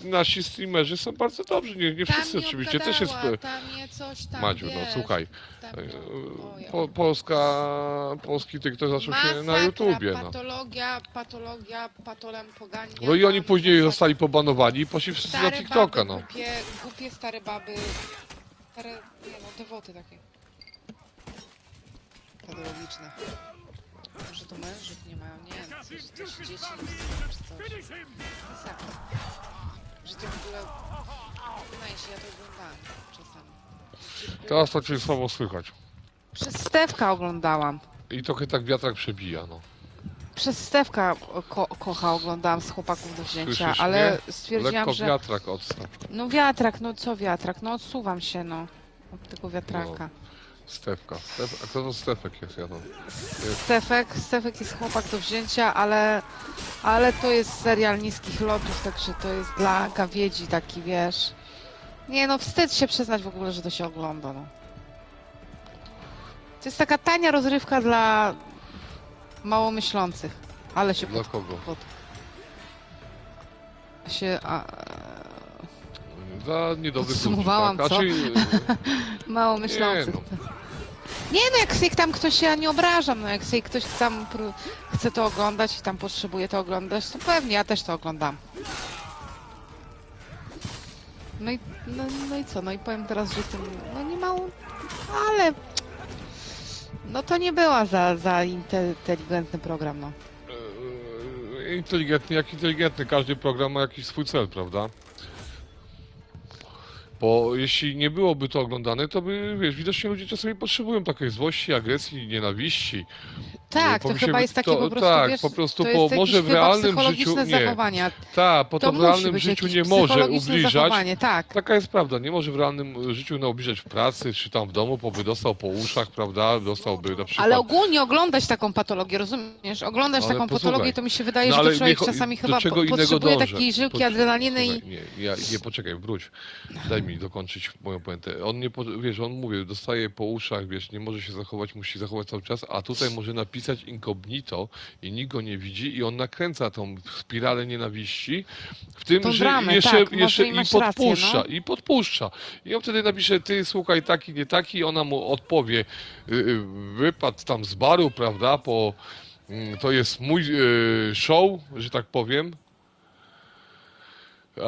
nasi streamerzy są bardzo dobrzy, nie tam wszyscy mnie oczywiście, też jest... obgadała, tam mnie coś tam, Madziu, no wiesz, słuchaj, tam mnie- polski TikTok zaczął się na Masakra, YouTubie, no. patologia, patolem pogania. No i oni tam później masakra. zostali pobanowani i poszli wszyscy na Stare TikToka, baby, no. głupie stare baby, stare, nie no, dewoty takie. Patologiczne. Może to mężów nie mają, nie wiem, że też dzieci nie chcą, czy coś. Masakra. Że to w ogóle, wydaje się, ja to oglądałam czasami. Teraz to cię słabo słychać. Przez Stefka oglądałam. I trochę tak wiatrak przebija, no. Przez Stefka kocha oglądałam z chłopaków do wzięcia, Słyszysz ale mnie? stwierdziłam, Lekko że... wiatrak odstaw. No wiatrak, no co wiatrak? No odsuwam się, no. Od tego wiatraka. Stefka. A kto to Stefek jest? Ja to... Stefek jest chłopak do wzięcia, ale to jest serial niskich lotów, także to jest dla gawiedzi taki, wiesz. Nie no, wstyd się przyznać w ogóle, że to się ogląda, no. To jest taka tania rozrywka dla mało myślących, ale się Dla kogo? się Dla niedobrych ludzi, Podsumowałam, tak? co? mało myślących. Nie, Nie no, jak sobie tam ktoś, ja nie obrażam, no jak sobie ktoś tam chce to oglądać i tam potrzebuje to oglądać, to pewnie, ja też to oglądam. No i co, no i powiem teraz, że tym, no nie mało, ale no to nie była za inteligentny program, no. Inteligentny jak inteligentny. Każdy program ma jakiś swój cel, prawda? Bo jeśli nie byłoby to oglądane, to by, wiesz, widocznie ludzie czasami potrzebują takiej złości, agresji, nienawiści. Tak, to chyba jest takie po prostu, tak, wiesz, po prostu to jest może jakieś w realnym chyba psychologiczne życiu nie. zachowania. Tak, po To to w musi realnym być życiu jakieś nie może psychologiczne ubliżać. zachowanie, tak. Taka jest prawda, nie może w realnym życiu ubliżać w pracy, czy tam w domu, bo by dostał po uszach, prawda, dostałby na przykład... Ale ogólnie oglądać taką patologię, rozumiesz? Oglądać Ale taką posłuchaj, patologię, to mi się wydaje, no że ale to człowiek nie cho- czasami do chyba czego innego potrzebuje dążę? takiej żyłki adrenaliny i... Słuchaj, nie, poczekaj, wróć. Daj mi dokończyć moją puentę. On nie, wiesz, on mówię, dostaje po uszach, wiesz, nie może się zachować, musi zachować cały czas, a tutaj może napisać incognito i nikt go nie widzi i on nakręca tą spiralę nienawiści w tym, Tą że dramę, jeszcze, tak, może jeszcze i i masz podpuszcza, rację, no. i podpuszcza. I on wtedy napisze, ty słuchaj, taki, nie taki, ona mu odpowie, wypadł tam z baru, prawda, to jest mój show, że tak powiem.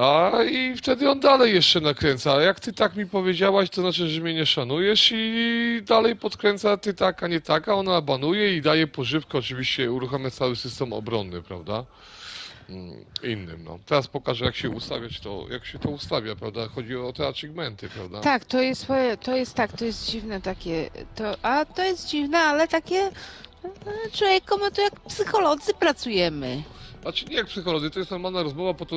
A i wtedy on dalej jeszcze nakręca. A jak ty tak mi powiedziałaś, to znaczy, że mnie nie szanujesz i dalej podkręca ty tak, a nie tak, a ona banuje i daje pożywkę, oczywiście uruchamia cały system obronny, prawda? Innym, no. Teraz pokażę, jak się ustawiać to, jak się to ustawia, prawda? Chodzi o te achievementy, prawda? Tak, to jest dziwne takie, to jest dziwne, ale takie, człowieku, my tu jak psycholodzy pracujemy. Znaczy nie jak psycholodzy, to jest normalna rozmowa, po to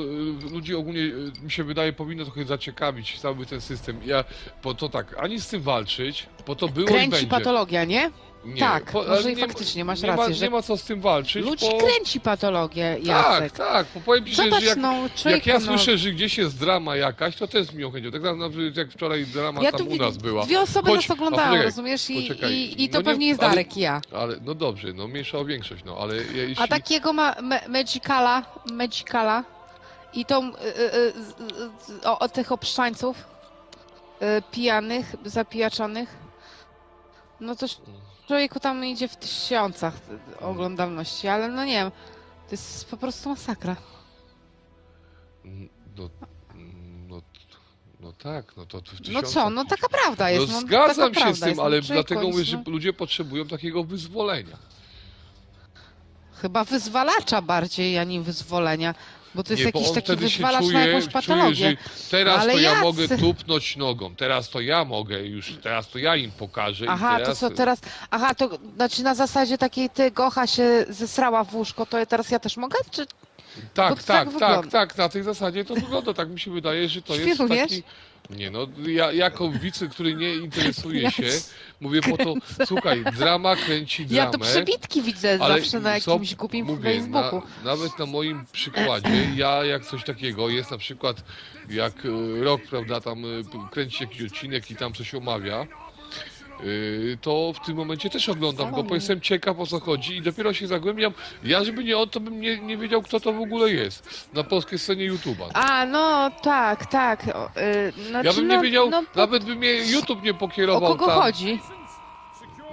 ludzi ogólnie, mi się wydaje, powinno trochę zaciekawić cały ten system. Po to tak, ani z tym walczyć, po to było i Kręci będzie. patologia, nie? Nie, Tak, może ale i faktycznie masz nie ma, rację, że nie ma co z tym walczyć, ludzi bo... kręci patologię, Tak, Jacek. tak, bo powiem ci, Zobacz, że jak, no, jak człowieku, ja no. słyszę, że gdzieś jest drama jakaś, to też z miłą chęcią. Tak samo jak wczoraj drama Ja tam tu u nas była. dwie osoby Choć- nas a oglądają, poczekaj, rozumiesz? poczekaj, I to no nie- pewnie jest ale- Darek i ja. Ale, no dobrze, no mniejsza o większość, no, ale jeśli... A takiego ma Magicala i tą o tych obszczańców pijanych, zapijaczonych, no to człowieku tam idzie w tysiącach oglądalności, ale no nie wiem, to jest po prostu masakra. No, no, no tak, no to w No tysiącach co, no idzie. taka prawda No jest. No, zgadzam taka się prawda z tym, jest. No, ale człowieku, dlatego mówię, no, że ludzie potrzebują takiego wyzwolenia. chyba wyzwalacza bardziej, a nie wyzwolenia, bo to jest Nie, bo jakiś on taki wtedy się wyzwalacz na jakąś czuje, patologię. że teraz Ale to ja jacy? mogę tupnąć nogą, teraz to ja mogę już, teraz to ja im pokażę Aha, i teraz... to co teraz? Aha, to znaczy na zasadzie takiej ty Gocha się zesrała w łóżko, to teraz ja też mogę? Czy bo Tak, to tak, wygląda. tak, na tej zasadzie to wygląda, tak mi się wydaje, że to jest Świrujesz? taki... Nie no, ja jako widz, który nie interesuje Ja się, mówię po to, słuchaj, drama kręci dramę. Ja to przebitki widzę Ale zawsze na są- jakimś głupim mówię, Facebooku. nawet na moim przykładzie, ja jak coś takiego jest, na przykład jak Rok, prawda, tam kręci jakiś odcinek i tam coś omawia, to w tym momencie też oglądam go, bo jestem ciekaw, o co chodzi i dopiero się zagłębiam. Ja, żeby nie on, to bym nie wiedział, kto to w ogóle jest na polskiej scenie YouTube'a. A, no tak, tak. Znaczy, Ja bym nie wiedział, no, nawet by mnie YouTube nie o pokierował kogo tam. chodzi?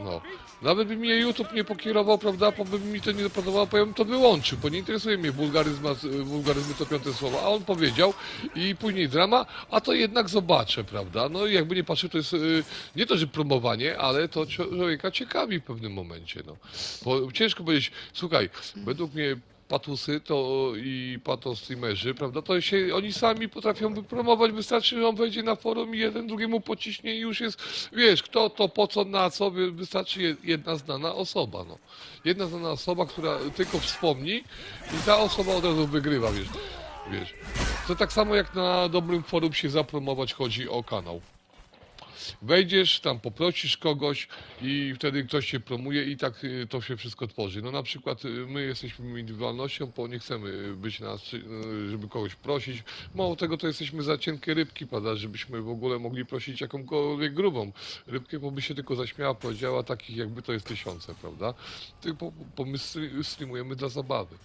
No. Nawet by mnie YouTube nie pokierował, prawda, bo by mi to nie podobało, bo ja bym to wyłączył, bo nie interesuje mnie wulgaryzmy to piąte słowa, a on powiedział i później drama, a to jednak zobaczę, prawda, no i jakby nie patrzę, to jest nie to, że promowanie, ale to człowieka ciekawi w pewnym momencie, no. Bo ciężko powiedzieć, słuchaj, według mnie patusy to i patostreamerzy, prawda, to się oni sami potrafią wypromować, wystarczy, że on wejdzie na forum i jeden drugiemu pociśnie i już jest, wiesz, kto to, po co, na co, wystarczy jedna znana osoba, no. Jedna znana osoba, która tylko wspomni i ta osoba od razu wygrywa, wiesz. To tak samo jak na dobrym forum się zapromować chodzi o kanał. Wejdziesz, tam poprosisz kogoś i wtedy ktoś cię promuje i tak to się wszystko tworzy. No na przykład my jesteśmy indywidualnością, bo nie chcemy być żeby kogoś prosić. Mało tego, to jesteśmy za cienkie rybki, prawda, żebyśmy w ogóle mogli prosić jakąkolwiek grubą rybkę, bo by się tylko zaśmiała, powiedziała takich jakby to jest tysiące, prawda. Bo my streamujemy dla zabawy,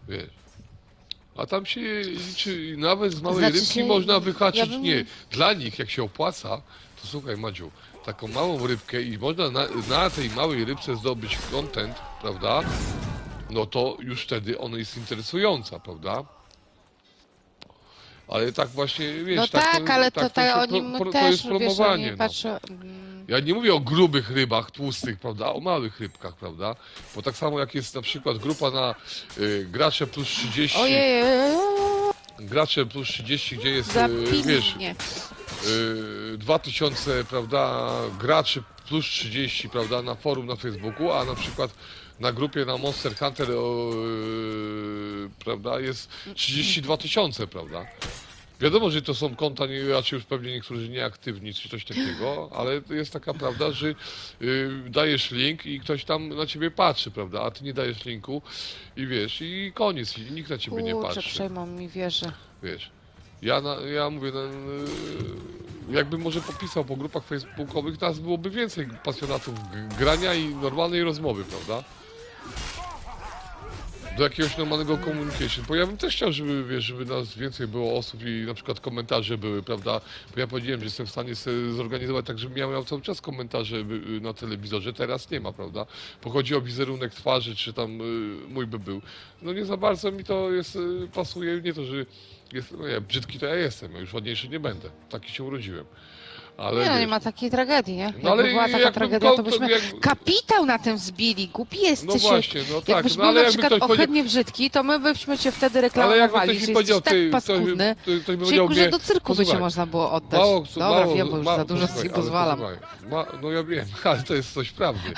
wiesz. A tam się liczy, nawet z małej Znaczy rybki się, można wyhaczyć, ja bym- nie, dla nich jak się opłaca, to słuchaj Madziu, taką małą rybkę i można na tej małej rybce zdobyć content, prawda, no to już wtedy ona jest interesująca, prawda? Ale tak właśnie, wiesz, No tak, ale to się oni to też, jest wiesz, promowanie, oni no. patrzą... Ja nie mówię o grubych rybach, tłustych, prawda, o małych rybkach, prawda? Bo tak samo jak jest na przykład grupa na gracze plus 30, Ojej, gracze plus 30, gdzie jest, zapili wiesz, mnie. 2000, prawda, graczy plus 30, prawda, na forum na Facebooku, a na przykład na grupie na Monster Hunter, prawda, jest 32 000, prawda. Wiadomo, że to są konta raczej już pewnie niektórzy nieaktywni czy coś takiego, ale jest taka prawda, że dajesz link i ktoś tam na ciebie patrzy, prawda, a ty nie dajesz linku i wiesz, i koniec, i nikt na ciebie nie Kurczę, patrzy. przejmą mi wieżę. Wiesz, ja mówię, jakbym może popisał po grupach facebookowych, nas byłoby więcej pasjonatów grania i normalnej rozmowy, prawda? Do jakiegoś normalnego communication, bo ja bym też chciał, żeby, wiesz, żeby nas więcej było osób i na przykład komentarze były, prawda? Bo ja powiedziałem, że jestem w stanie sobie zorganizować tak, żebym ja miał cały czas komentarze na telewizorze, teraz nie ma, prawda? Bo chodzi o wizerunek twarzy, czy tam mój by był. No nie za bardzo mi to jest, pasuje, nie to, że jest, no ja brzydki to ja jestem, ja już ładniejszy nie będę, taki się urodziłem. Ale Nie, no nie wiesz, ma takiej tragedii, nie? no ale Jakby była taka jakby tragedia, to byśmy jak- kapitał na tym wzbili. Głupi no jesteś. właśnie, no tak, Jakbyś no był ale na jakby przykład ktoś powiedział, ohydnie brzydki, to my byśmy cię wtedy ale jakby reklamowali, ktoś że mi powiedział, jesteś tak paskudny, ktoś by powiedział Człowieku, że mnie, do cyrku by cię posłuchaj, można było oddać. mało, Dobra, wiem, bo już za dużo posłuchaj, sobie ale pozwalam. posłuchaj, no ja wiem, ale to jest coś prawdy.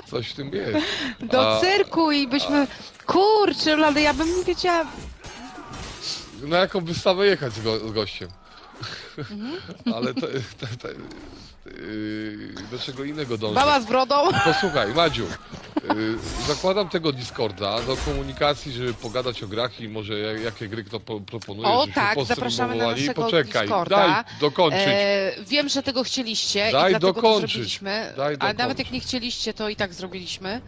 Coś w tym jest. Do cyrku i byśmy... Kurczę, ale ja bym nie wiedziała... Na jaką wystawę jechać z gościem? Mhm. Ale do czego innego dążę. Baba z brodą. Posłuchaj, Madziu, zakładam tego Discorda do komunikacji, żeby pogadać o grach i może jakie gry kto proponuje, O żebyśmy tak, zapraszamy na postreamowali. naszego Poczekaj, Discorda. daj dokończyć. Wiem, że tego chcieliście Daj i dlatego to dokończyć. zrobiliśmy, Daj ale nawet dokończyć. jak nie chcieliście, to i tak zrobiliśmy,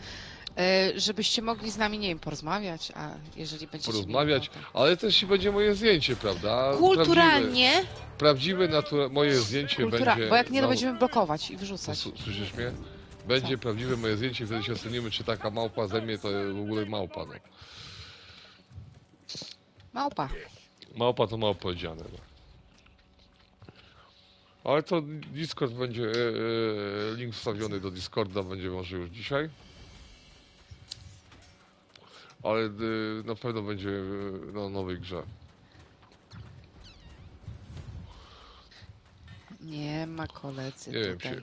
żebyście mogli z nami, nie wiem, porozmawiać, a jeżeli będziecie Porozmawiać, mieli ale też i będzie moje zdjęcie, prawda? ochotę. Kulturalnie, Prawdziwe moje zdjęcie będzie... bo jak nie, to na- będziemy blokować i wyrzucać. Słyszysz mnie? Będzie Co? prawdziwe moje zdjęcie, wtedy się ocenimy, czy taka małpa ze mnie to w ogóle małpa. No. Małpa. Małpa to mało powiedziane. No. Ale to Discord będzie, link wstawiony do Discorda będzie może już dzisiaj. Ale na pewno będzie na nowej grze. Nie ma koledzy Nie wiem, tutaj.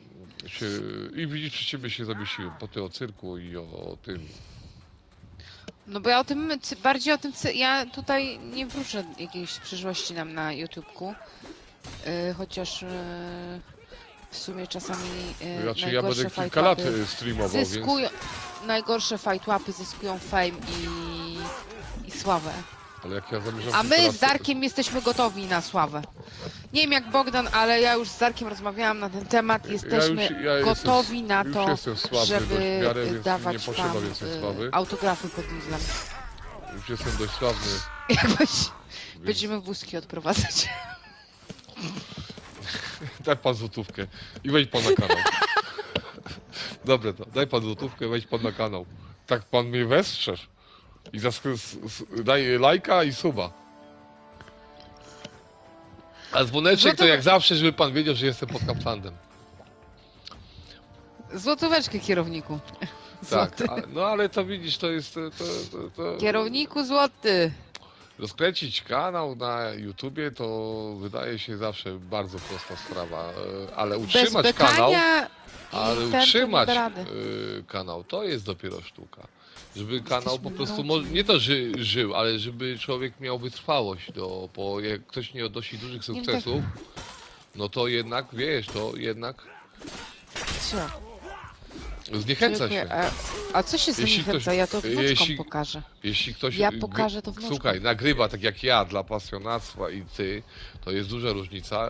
i widzisz, przy ciebie się zawiesiłem po tym o cyrku i o tym. No bo ja o tym, bardziej o tym, ja tutaj nie wróżę jakiejś przyszłości nam na YouTubeku, chociaż w sumie czasami Raczej ja najgorsze będę kilka lat fajtłapy streamował, zyskują, najgorsze fajtłapy zyskują fame i sławę. ale jak ja zamierzam A kilka my lat- z Darkiem jesteśmy gotowi na sławę. Nie wiem jak Bogdan, ale ja już z Darkiem rozmawiałam na ten temat, jesteśmy gotowi na już to, jestem sławny żeby dość w miarę, więc dawać nie potrzeba wam więcej sławy. autografy pod nizem. Już jestem dość sławny. Jakoś będziemy wózki odprowadzać. Daj pan złotówkę i wejdź pan na kanał. Dobre to, daj pan złotówkę, wejdź pan na kanał. Tak pan mnie westrzesz. I daj lajka i suba. A dzwoneczek to jak zawsze, żeby pan wiedział, że jestem pod Kaplandem. Złotóweczkę kierowniku. Tak, Złoty. no ale to widzisz, to jest... To Kierowniku złoty. rozkręcić kanał na YouTubie to wydaje się zawsze bardzo prosta sprawa, ale Bez utrzymać kanał, bekania ale i ten, to nie utrzymać da rady. kanał to jest dopiero sztuka. Żeby kanał po Jesteśmy prostu, młodzi. nie to, że żył, ale żeby człowiek miał wytrwałość, bo jak ktoś nie odnosi dużych Nie, sukcesów, no to jednak, wiesz, to jednak Co? zniechęca się. A co się Jeśli zniechęca? ktoś- Ja to wnuczkom jeśli- pokażę. Jeśli ktoś Ja pokażę to wnuczkom. słuchaj, nagrywa tak jak ja dla pasjonactwa i ty, to jest duża różnica.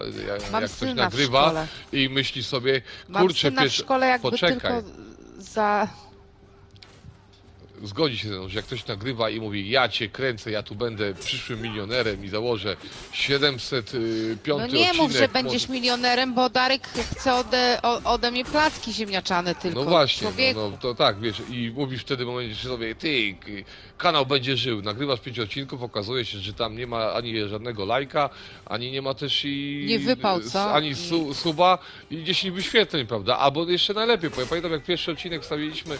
Mam Jak ktoś syna w nagrywa szkole. i myśli sobie, Mam kurczę, syna w szkole jakby poczekaj. tylko za... Zgodzi się ze mną, że jak ktoś nagrywa i mówi, ja cię kręcę, ja tu będę przyszłym milionerem i założę 705 No nie odcinek. mów, że będziesz milionerem, bo Darek chce ode mnie placki ziemniaczane tylko. No właśnie, Człowieku. no to tak, wiesz, i mówisz wtedy w momencie sobie, ty, kanał będzie żył, nagrywasz 5 odcinków, okazuje się, że tam nie ma ani żadnego lajka, ani nie ma też i... Nie wypał, co? Ani I- suba i 10 wyświetleń, prawda? Albo jeszcze najlepiej, bo ja pamiętam jak pierwszy odcinek wstawiliśmy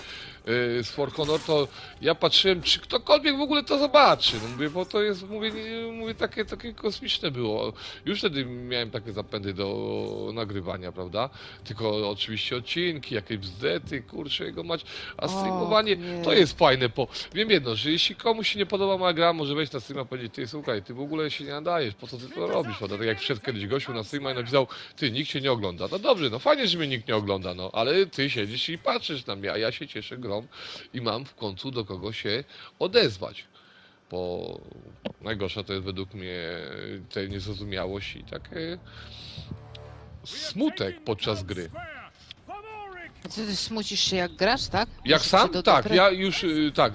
z For Honor, to ja patrzyłem, czy ktokolwiek w ogóle to zobaczy. No mówię, bo to jest, mówię takie kosmiczne było. Już wtedy miałem takie zapędy do nagrywania, prawda? Tylko oczywiście odcinki, jakieś bzdety, kurczę, jego mać. A streamowanie to jest fajne, wiem jedno, że jeśli komuś się nie podoba moja gra, może wejść na streama i powiedzieć, ty słuchaj, ty w ogóle się nie nadajesz, po co ty to robisz, prawda? Tak jak wszedł kiedyś gościu na streama i napisał, ty, nikt cię nie ogląda. No dobrze, no fajnie, że mnie nikt nie ogląda, no, ale ty siedzisz i patrzysz na mnie, a ja się cieszę grą i mam w końcu do kogo się odezwać. Bo najgorsza to jest według mnie ta niezrozumiałość i takie smutek podczas gry. A ty smucisz się jak grasz, tak? Jak Musisz sam? się do Tak, depre- ja już, tak,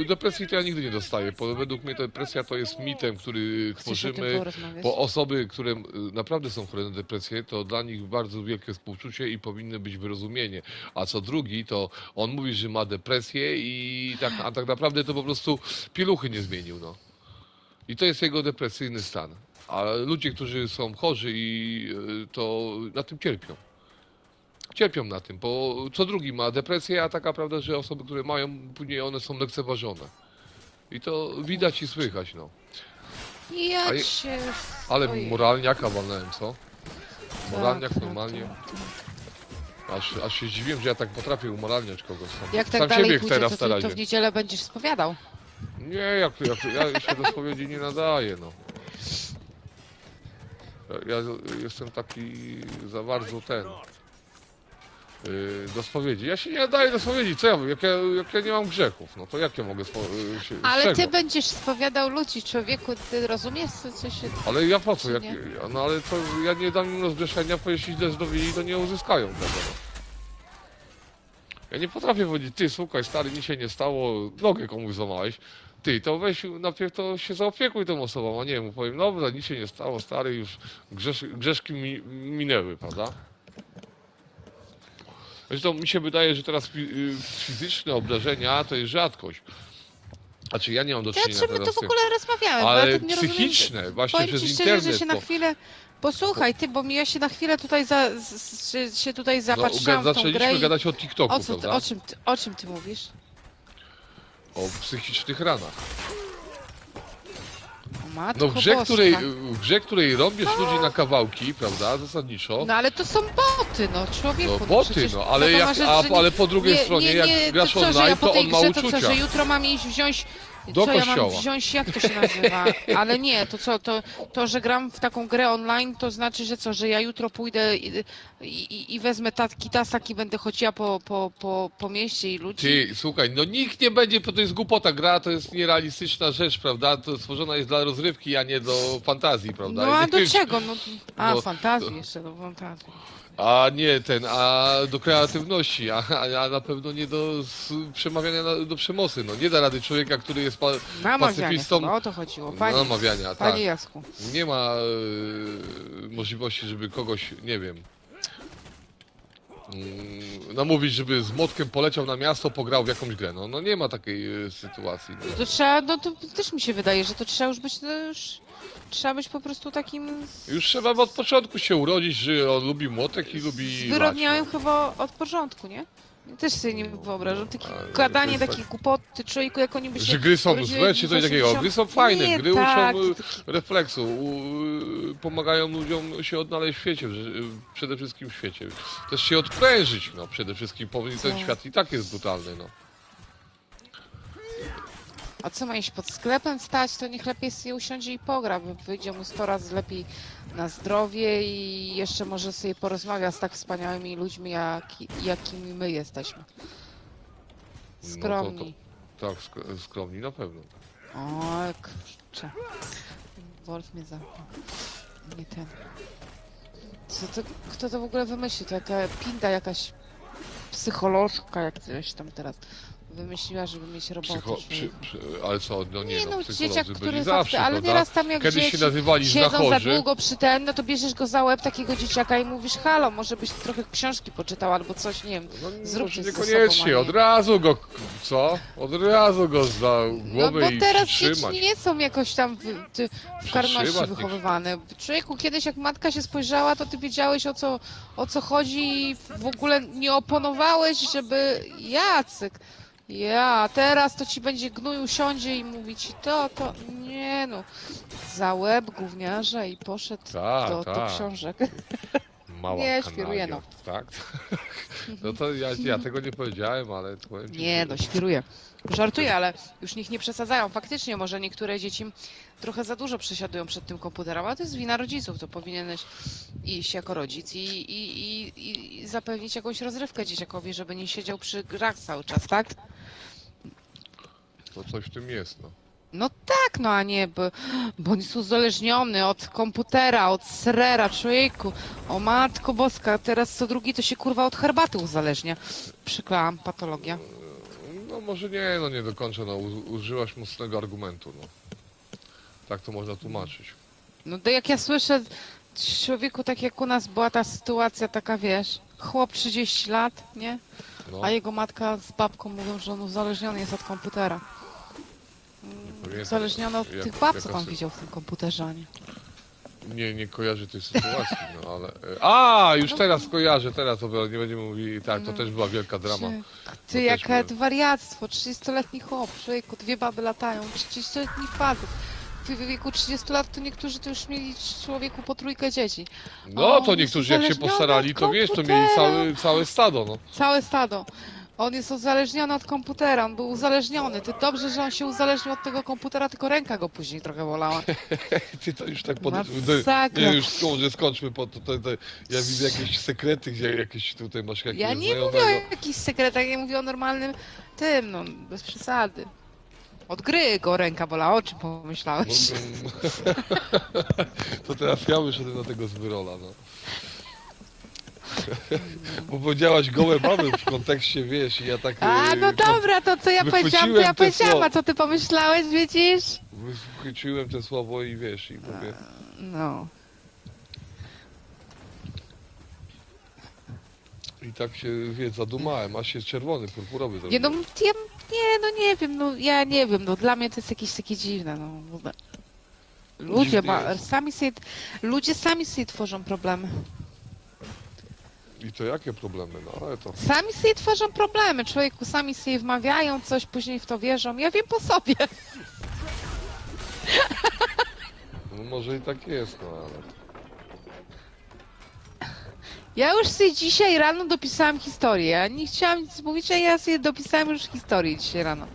depresji to ja nigdy nie dostaję, bo według mnie depresja to jest mitem, który Chcesz o tym tworzymy, porozmawiać? bo osoby, które naprawdę są chore na depresję, to dla nich bardzo wielkie współczucie i powinno być wyrozumienie, a co drugi, to on mówi, że ma depresję a tak naprawdę to po prostu pieluchy nie zmienił, no. I to jest jego depresyjny stan, a ludzie, którzy są chorzy to na tym cierpią. Cierpią na tym, bo co drugi ma depresję, a taka prawda, że osoby, które mają, później one są lekceważone. I to widać i słychać, no. Ja A je- cię... Ale Ojej. moralniaka walnąłem, co? Moralniak Tak, normalnie. tak. Aż się zdziwiłem, że ja tak potrafię umoralniać kogoś. Jak tak Sam dalej siebie pójdzie, teraz to, na to razie. w niedzielę będziesz spowiadał. Nie, ja się do spowiedzi nie nadaję, no. Ja jestem taki za bardzo do spowiedzi. Ja się nie nadaję do spowiedzi, co ja wiem, jak ja nie mam grzechów, no to jak ja mogę się Ale z ty czego? będziesz spowiadał ludzi, człowieku, ty rozumiesz, co się... Ale ja po co? Czy nie? No ale to ja nie dam im rozgrzeszenia, bo jeśli źle zrobili, to nie uzyskają tego. No. Ja nie potrafię powiedzieć, ty słuchaj, stary, mi się nie stało, nogę komuś złamałeś. Ty, to weź najpierw to się zaopiekuj tą osobą, a nie mu powiem, dobra, nic się nie stało, stary, już grzeszki minęły, prawda? Zresztą mi się wydaje, że teraz fizyczne obrażenia to jest rzadkość. Znaczy ja nie mam do Ja czynienia czym my teraz tu w z tym. ogóle rozmawiamy? Bo Ale ja tak nie rozumiem, psychiczne, właśnie powiem przez ci szczerze, internet. że się na chwilę... Posłuchaj, ty, bo ja się na chwilę tutaj się tutaj No, zapatrzyłam w tą grę zaczęliśmy i... gadać o TikToku, O, co, prawda? o czym ty mówisz? O psychicznych ranach. O matko No boska. w grze, której robisz ludzi na kawałki, prawda, zasadniczo. No ale to są boty, no człowieku. No boty, przecież no, ale wiadomo, jak, że ale po drugiej stronie, jak grasz to co, że online, ja po to tej on ma grze, to co, uczucia. że jutro mam iść wziąć... Do co ja kościoła. mam wziąć, jak to się nazywa? Ale nie, to co, to, że gram w taką grę online, to znaczy, że co, że ja jutro pójdę i wezmę tasaki i będę chodziła po mieście i ludzi. Ty, słuchaj, no nikt nie będzie, bo to jest głupota, gra to jest nierealistyczna rzecz, prawda, to stworzona jest dla rozrywki, a nie do fantazji, prawda. No a I do nie- czego? No, No, fantazji jeszcze, do fantazji. A nie a do kreatywności, a na pewno nie do przemawiania do przemocy. No nie da rady człowieka, który jest Namawianie pacyfistą. chyba, o to chodziło. Panie, Namawiania, tak. panie Jasku. Nie ma możliwości, żeby kogoś, nie wiem, namówić, żeby z młotkiem poleciał na miasto, pograł w jakąś grę. No nie ma takiej sytuacji. No. To trzeba, no to też mi się wydaje, że to trzeba już być, no już... Trzeba być po prostu takim Już trzeba od początku się urodzić, że on lubi młotek i lubi zwyrodniałym lać, no. chyba od początku, nie? Ja też sobie nie wyobrażam. Takie Ale gadanie, to jest takie głupoty, człowieku, jak oni by się... Że gry są urodzili złe czy coś w takiego. 80. Gry są fajne, Nie, gry tak, uczą to taki- refleksu, pomagają ludziom się odnaleźć w świecie, przede wszystkim w świecie. Też się odprężyć, no przede wszystkim, bo ten Co? świat i tak jest brutalny, no. A co ma iść pod sklepem stać, to niech lepiej sobie usiądzie i pogra, bo wyjdzie mu 100 razy lepiej na zdrowie i jeszcze może sobie porozmawia z tak wspaniałymi ludźmi, jakimi my jesteśmy. Skromni. Tak, skromni na pewno. O, kurczę. Wolf mnie zamknął. Nie ten. Kto to w ogóle wymyślił? To jaka pinda, jakaś psycholożka, jak coś tam teraz wymyśliła, żeby mieć robotę. Ale co, no nie, no, dzieciak, psycholodzy który byli zawsze, ale prawda? nieraz tam jak Kiedyś dzieci się nazywali siedzą za znachorzy. długo przy ten, no to bierzesz go za łeb takiego dzieciaka i mówisz, halo, może byś trochę książki poczytał albo coś, nie wiem, No, zrób może się ze niekoniecznie, sobą, a nie. od razu go, co? Od razu go za No głowę bo i teraz dzieci przytrzymać. nie są jakoś tam w karności Przytrzymać, wychowywane. Człowieku, kiedyś jak matka się spojrzała, to ty wiedziałeś o co chodzi i w ogóle nie oponowałeś, żeby Jacek, Ja, teraz to ci będzie gnój, usiądzie i mówi ci to, nie no, za łeb gówniarza i poszedł do Tak. książek. Mała Nie, świruję, kanalia, no. tak? No to ja tego nie powiedziałem, ale powiem ci, Nie że... no, świruję. Żartuję, ale już niech nie przesadzają. Faktycznie może niektóre dzieci trochę za dużo przesiadują przed tym komputerem, ale to jest wina rodziców, to powinieneś iść jako rodzic i zapewnić jakąś rozrywkę dzieciakowi, żeby nie siedział przy grach cały czas, tak? To coś w tym jest, no. No tak, no a nie, bo on jest uzależniony od komputera, od serera, człowieku. O matko boska, teraz co drugi to się kurwa od herbaty uzależnia. Przyklałam, patologia. No może nie do końca, no. Użyłaś mocnego argumentu, no. Tak to można tłumaczyć. No to jak ja słyszę, człowieku, tak jak u nas była ta sytuacja taka, wiesz, chłop 30 lat, nie? No, A jego matka z babką mówią, że on uzależniony jest od komputera. pamiętam, Uzależniony od jak- tych bab, co jaka tam sy- widział w tym komputerze, a nie? nie kojarzę tej sytuacji, no ale... już teraz kojarzę, teraz to nie będziemy mówili, tak, to No. też była wielka drama. Ty, No jaka też to wariactwo, 30-letni chłop, człowieku, dwie baby latają, 30-letni facet. W wieku 30 lat to niektórzy to już mieli człowieku po trójkę dzieci. No On to jest niektórzy jak się uzależniony postarali, od to wiesz, to mieli całe stado, no. Całe stado. On jest uzależniony od komputera, on był uzależniony. Ty dobrze, że on się uzależnił od tego komputera, tylko ręka go później trochę bolała. Ty to już tak Masakra. Nie, już skończmy, ja widzę jakieś sekrety, gdzie jakieś tutaj masz jakiegoś Ja nie znajomego. mówię o jakichś sekretach, ja mówię o normalnym tym, no, bez przesady. Od gry go ręka bolała, o czym pomyślałeś? To teraz ja wyszedłem na tego Zbyrola, no. Bo powiedziałaś gołe baby w kontekście, wiesz, i ja tak... A, no dobra, to co ja powiedziałam, to ja wychwyciłem te powiedziałam, słowa. a co ty pomyślałeś, widzisz? Wychwyciłem te słowo i wiesz, i mówię... No. I tak się, wiesz, zadumałem, aż się czerwony, purpurowy Nie, zrobił. no, nie wiem, no, ja nie wiem, no, dla mnie to jest jakieś takie dziwne, no. Ludzie, Dziwne jest. ludzie sami sobie tworzą problemy. I to jakie problemy, no ale to... Sami sobie tworzą problemy, człowieku, sami sobie wmawiają coś, później w to wierzą. Ja wiem po sobie. No może i tak jest, no ale... Ja już sobie dzisiaj rano dopisałam historię. Ja nie chciałam nic mówić, a ja sobie dopisałam już historię dzisiaj rano.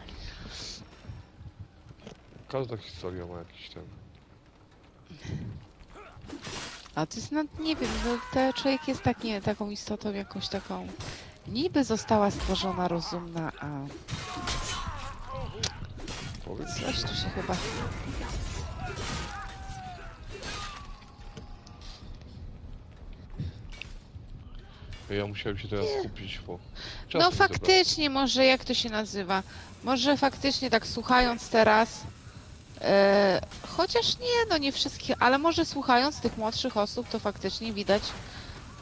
Każda historia ma jakiś ten... A to jest, no nie wiem, no, ten człowiek jest taką istotą jakąś taką... Niby została stworzona rozumna, a Powiedz, coś tu się chyba... ja musiałem się teraz skupić, bo... No czas mi zabrał. faktycznie, może jak to się nazywa? Może faktycznie tak słuchając teraz, chociaż nie, no nie wszystkich, ale może słuchając tych młodszych osób, to faktycznie widać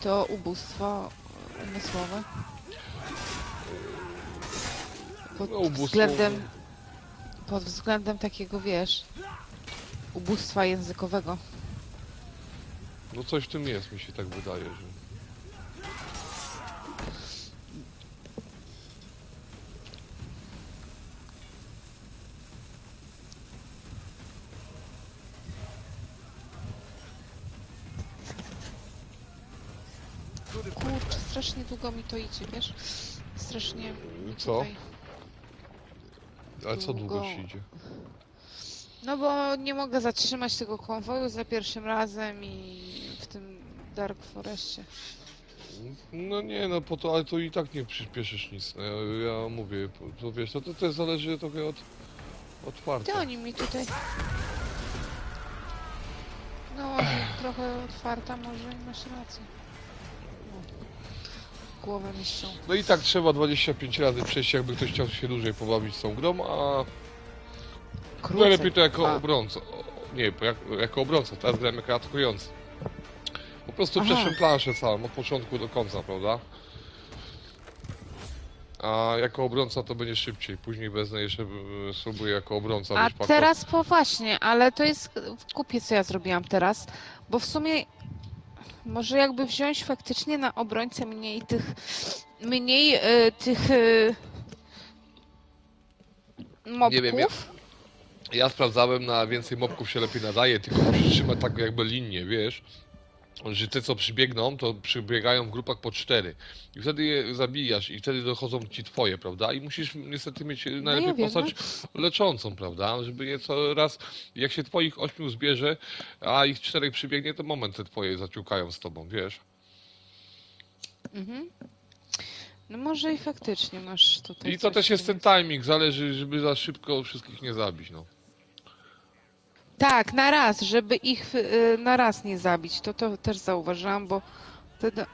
to ubóstwo umysłowe. Pod No, ubóstwo- pod względem takiego, wiesz, ubóstwa językowego. No coś w tym jest, mi się tak wydaje, że... Kurczę, strasznie długo mi to idzie, wiesz? Strasznie Co? tutaj... Ale co długo Długo. ci idzie? No bo nie mogę zatrzymać tego konwoju za pierwszym razem i w tym Dark Forestie. No nie, no po to, ale to i tak nie przyspieszysz nic. No, ja mówię, to wiesz, to zależy trochę od farta. Ty oni mi tutaj... No, trochę otwarta może i masz rację. Głowę mieszczą. No i tak trzeba 25 razy przejść, jakby ktoś chciał się dłużej pobawić z tą grą, a Krócej. najlepiej to jako A. obrońca. Nie, jako obrońca, teraz grałem jako atakujący. Po prostu Aha. przeszłem planszę całą, od początku do końca, prawda? A jako obrońca to będzie szybciej. Później wezmę jeszcze, spróbuję jako obrońca. A wiesz, pakować. teraz właśnie, ale to jest w kupie, co ja zrobiłam teraz, bo w sumie może jakby wziąć faktycznie na obrońcę mniej tych Mobków? Nie wiem, ja sprawdzałem, na więcej mobków się lepiej nadaje, tylko musisz trzymać tak jakby linię, wiesz? Że te co przybiegną, to przybiegają w grupach po 4. I wtedy je zabijasz i wtedy dochodzą ci twoje, prawda? I musisz niestety mieć No najlepiej ja wiem, no. postać leczącą, prawda? Żeby je co raz, jak się twoich 8 zbierze, a ich 4 przybiegnie, to moment te twoje zaciukają z tobą, wiesz? Mhm. No może i faktycznie masz tutaj I to coś też w jest tym. ten timing, zależy, żeby za szybko wszystkich nie zabić, no. Tak, na raz, żeby ich na raz nie zabić. To też zauważyłam, bo wtedy,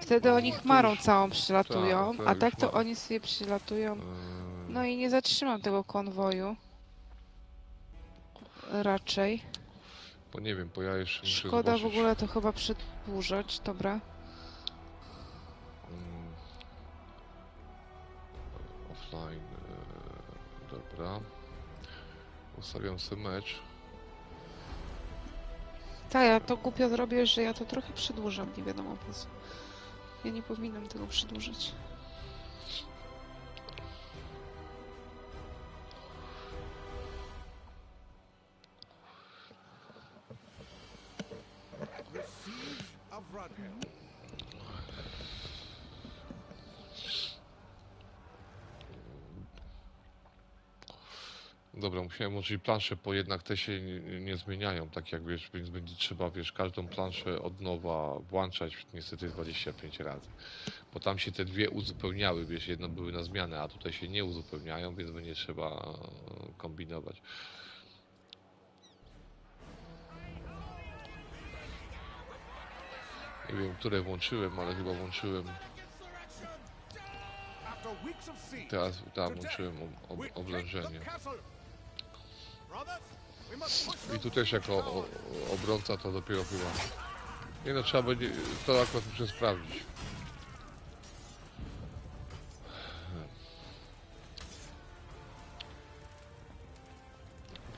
wtedy oni chmarą całą przylatują, tak, a już tak to ma- oni sobie przylatują. Eee, No i nie zatrzymam tego konwoju. Raczej. Bo nie wiem, bo ja jeszcze muszę Szkoda w zobaczyć. ogóle to chyba przedłużać, dobra. Mm, offline. Dobra. Ustawiam sobie mecz. Tak, ja to głupio zrobię, że ja to trochę przedłużam, nie wiadomo po co. Ja nie powinnam tego przedłużać. The siege of Rudhill. Dobra, musiałem włączyć planszę, bo jednak te się nie zmieniają, tak jak wiesz, więc będzie trzeba, wiesz, każdą planszę od nowa włączać niestety 25 razy. Bo tam się te dwie uzupełniały, wiesz, jedno były na zmianę, a tutaj się nie uzupełniają, więc będzie trzeba kombinować. Nie wiem, które włączyłem, ale chyba włączyłem, After weeks of siege, teraz tam włączyłem oblężenie. I tu też jako obrońca to dopiero chyba. Nie no, trzeba będzie, to akurat muszę sprawdzić.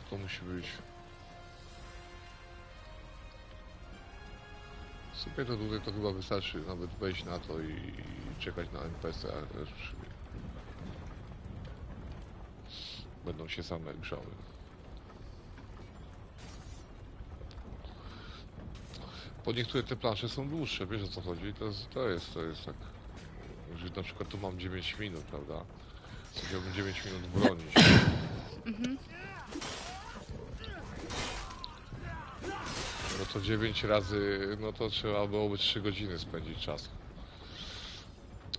To musi być. Sobie to tutaj to chyba wystarczy nawet wejść na to i czekać na NPC, aż będą się same grzały. Bo niektóre te plansze są dłuższe, wiesz o co chodzi? To jest tak, że na przykład tu mam 9 minut, prawda? Chciałbym 9 minut bronić. No to 9 razy, no to trzeba byłoby 3 godziny spędzić czas,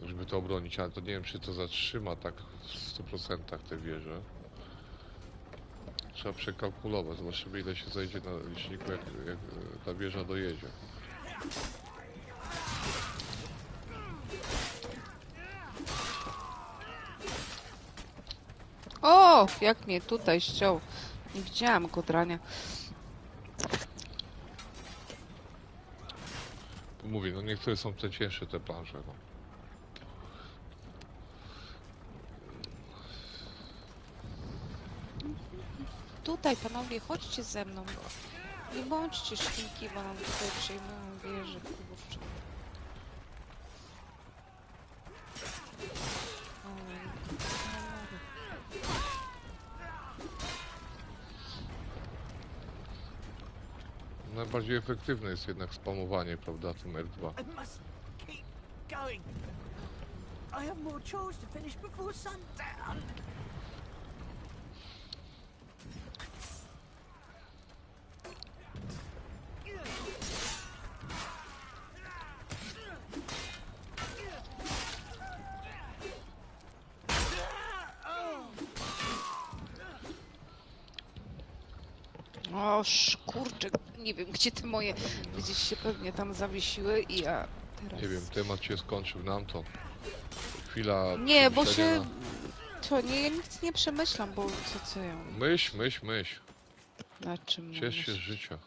żeby to obronić, ale to nie wiem, czy to zatrzyma tak w 100% te wieże. Trzeba przekalkulować, zobaczymy ile się zajdzie na liczniku, jak ta wieża dojedzie. O, jak mnie tutaj ściął. Nie widziałam go drania. Mówię, no niektóre są te cięższe te plansze, no. Tutaj, panowie, chodźcie ze mną. Nie bądźcie świnki, bo nam tutaj przejmują wieże, kurczę. Najbardziej efektywne jest jednak spamowanie, prawda, tym R2. I must keep going. I have more chores to finish before sundown. O, kurczę, nie wiem, gdzie te moje gdzieś się pewnie tam zawiesiły i ja teraz... Nie wiem, temat się skończył nam to. Chwila Nie, bo przemyślenia się... To nie, ja nic nie przemyślam, bo co ja... Myśl. Na czym Ciesz się z myśleć? życia.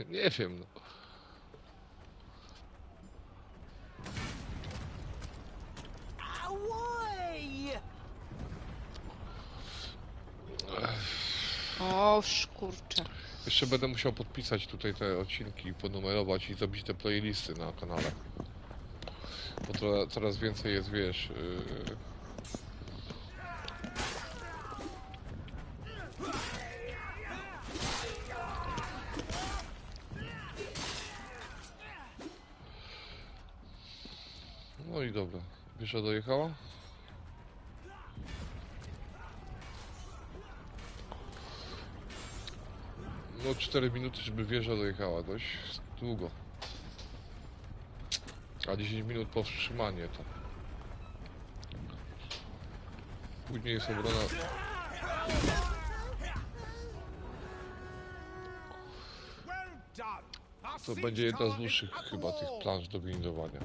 Nie wiem, no. Away! O, kurczę. Jeszcze będę musiał podpisać tutaj te odcinki, ponumerować i zrobić te playlisty na kanale. Bo coraz więcej jest, wiesz... No i dobra. Wiesza dojechała? No 4 minuty, żeby wieża dojechała. Dość długo. A 10 minut powstrzymanie to. Później jest obrona. Well done. Our To siege będzie jedna z tower is dłuższych at the chyba tych wall. planż do windowania.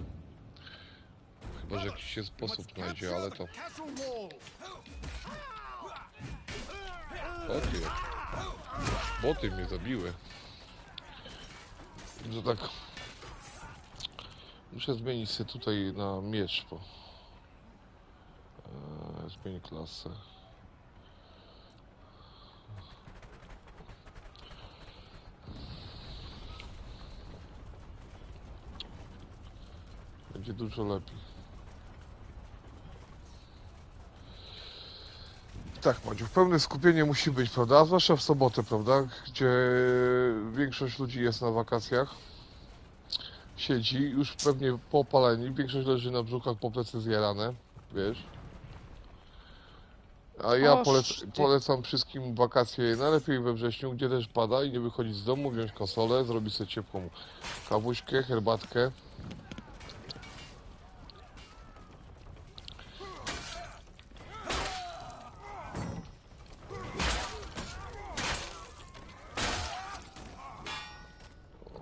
Chyba, że jakiś się You sposób must znajdzie, ale to... capture the castle wall. O ty, boty mnie zabiły. To tak... Muszę zmienić sobie tutaj na miecz, bo... Zmień klasę. Będzie dużo lepiej. Tak, Madziu, pełne skupienie musi być, prawda? A zwłaszcza w sobotę, prawda? Gdzie większość ludzi jest na wakacjach. Siedzi, już pewnie popaleni. Większość leży na brzuchach, po plecy zjarane, wiesz? A ja Oż ty. polecam wszystkim wakacje najlepiej we wrześniu, gdzie też pada i nie wychodzić z domu, wziąć konsolę, zrobić sobie ciepłą kawuśkę, herbatkę.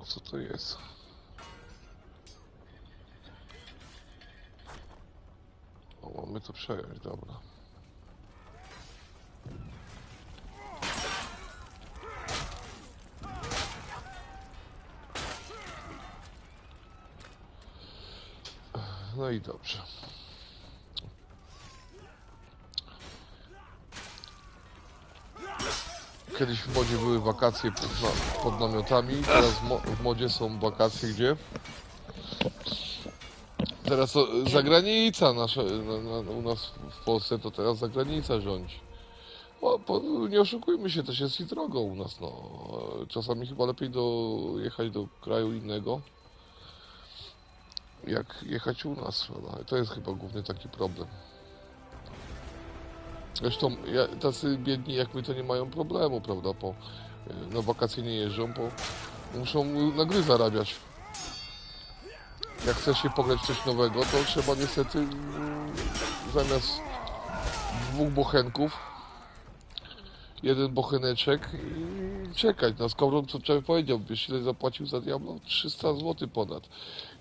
O, co to jest? O, mamy to przejąć, dobra. No i dobrze. Kiedyś w modzie były wakacje pod namiotami, teraz w modzie są wakacje gdzie? Teraz zagranica nasza, u nas w Polsce to teraz zagranica rządzi. Nie oszukujmy się, też jest i drogo u nas, no. Czasami chyba lepiej jechać do kraju innego, jak jechać u nas, prawda? To jest chyba główny taki problem. Zresztą tacy biedni jak my to nie mają problemu, prawda? Na wakacje nie jeżdżą, bo muszą na gry zarabiać. Jak chce się pograć coś nowego, to trzeba niestety zamiast 2 bochenków, 1 bocheneczek i czekać. No Skowron co wczoraj powiedział, wiesz ile zapłacił za Diablo? 300 zł ponad.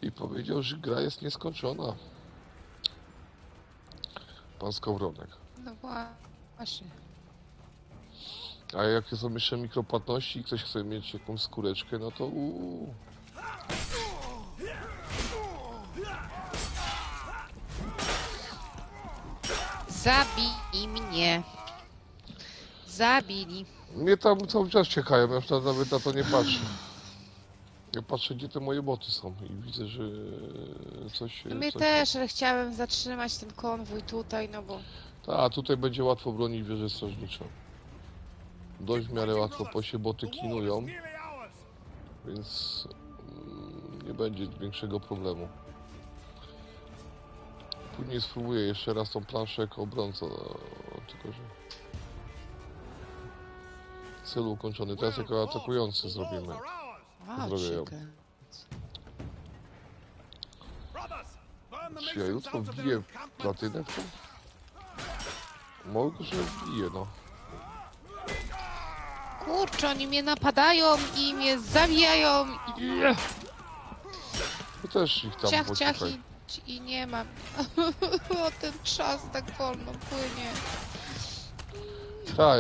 I powiedział, że gra jest nieskończona. Pan Skowronek. No właśnie. A jakie są jeszcze mikropłatności i ktoś chce mieć jakąś skóreczkę, no to Zabij mnie. Zabili. Mnie tam cały czas czekają, ja już nawet na to nie patrzę. Ja patrzę, gdzie te moje boty są i widzę, że coś... No mnie coś... też, ale chciałem zatrzymać ten konwój tutaj, no bo... Tak, tutaj będzie łatwo bronić wieżę strażniczą. Dość w miarę łatwo, bo się boty The wall kinują, is nearly ours. więc nie będzie większego problemu. Później spróbuję jeszcze raz tą planszę jako obrońca, tylko że... Cel ukończony, teraz jako atakujący zrobimy. A, Zrobię ją. ciekawe. Czy ja jutro wbiję platynę w to? Mogę, że wbiję, no. Kurczę, oni mnie napadają i mnie zabijają i... To też ich tam Ciach, ciach pocichaj. i nie mam. O, ten czas tak wolno płynie. Tak,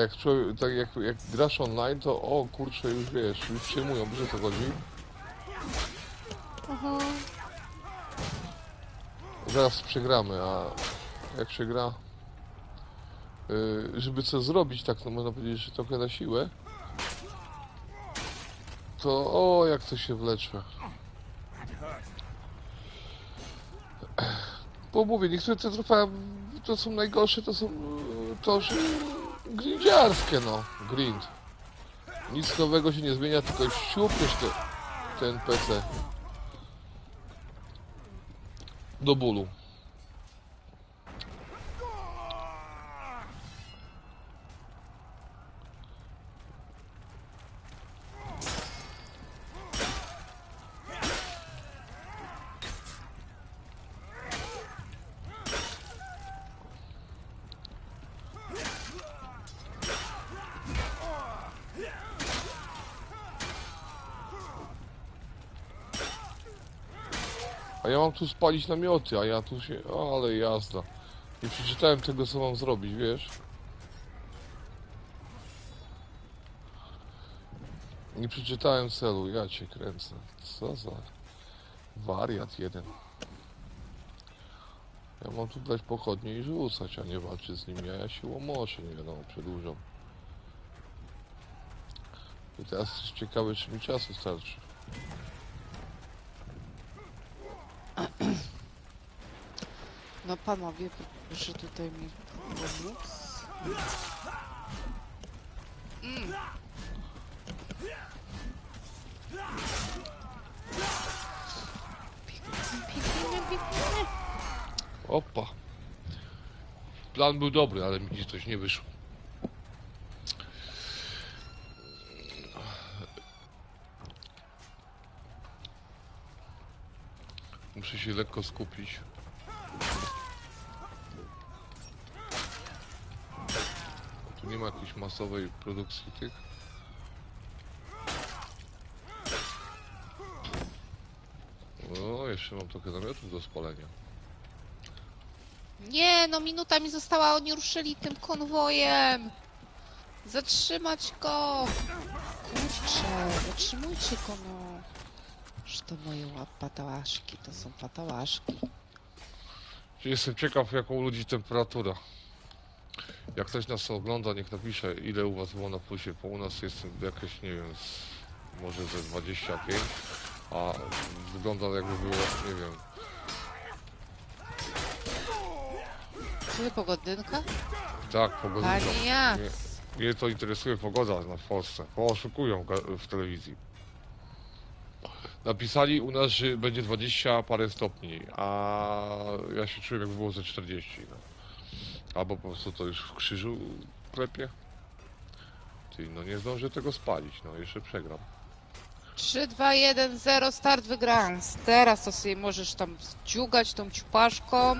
jak grasz online, to o kurczę, już wiesz, już przejmują, wiesz o co chodzi? Aha. Zaraz przegramy, a jak się gra, żeby coś zrobić, tak no można powiedzieć, że trochę na siłę, to o jak to się wlecze. Bo mówię, niektóre te trofea to są najgorsze, to są torze grindziarskie, no. Grind. Nic nowego się nie zmienia, tylko ściupniesz ten PC. Do bólu. A ja mam tu spalić namioty, a ja tu się... O, ale jazda. Nie przeczytałem tego, co mam zrobić, wiesz? Nie przeczytałem celu, ja cię kręcę. Co za... wariat jeden. Ja mam tu dać pochodnie i rzucać, a nie walczyć z nimi, a ja się łomoczę, nie wiadomo, przedłużam. I teraz jest ciekawe, czy mi czasu starczy. No panowie, proszę tutaj mi pomóc. Biegniemy. Opa. Plan był dobry, ale mi coś nie wyszło. Muszę się lekko skupić. Tu nie ma jakiejś masowej produkcji tych. O, jeszcze mam trochę namiotów do spalenia. Nie, no minuta mi została, oni ruszyli tym konwojem. Zatrzymać go. Kurczę, zatrzymujcie go, no. Że to moje patałaszki, to są patałaszki. Jestem ciekaw, jaką u ludzi temperatura. Jak ktoś nas ogląda, niech napisze, ile u was było na plusie, bo u nas jest jakieś, nie wiem, może ze 25, a wygląda jakby było, nie wiem. Czy pogodynka? Tak, pogoda. Panie Jac. Mnie to interesuje pogoda w Polsce, bo oszukują w telewizji. Napisali u nas, że będzie 20 parę stopni, a ja się czułem, jakby było ze 40. No. Albo po prostu to już w krzyżu klepie. Ty, no nie zdążę tego spalić, no jeszcze przegram. 3, 2, 1, 0, start, wygrałem. Teraz to sobie możesz tam dziugać tą ciupaszką.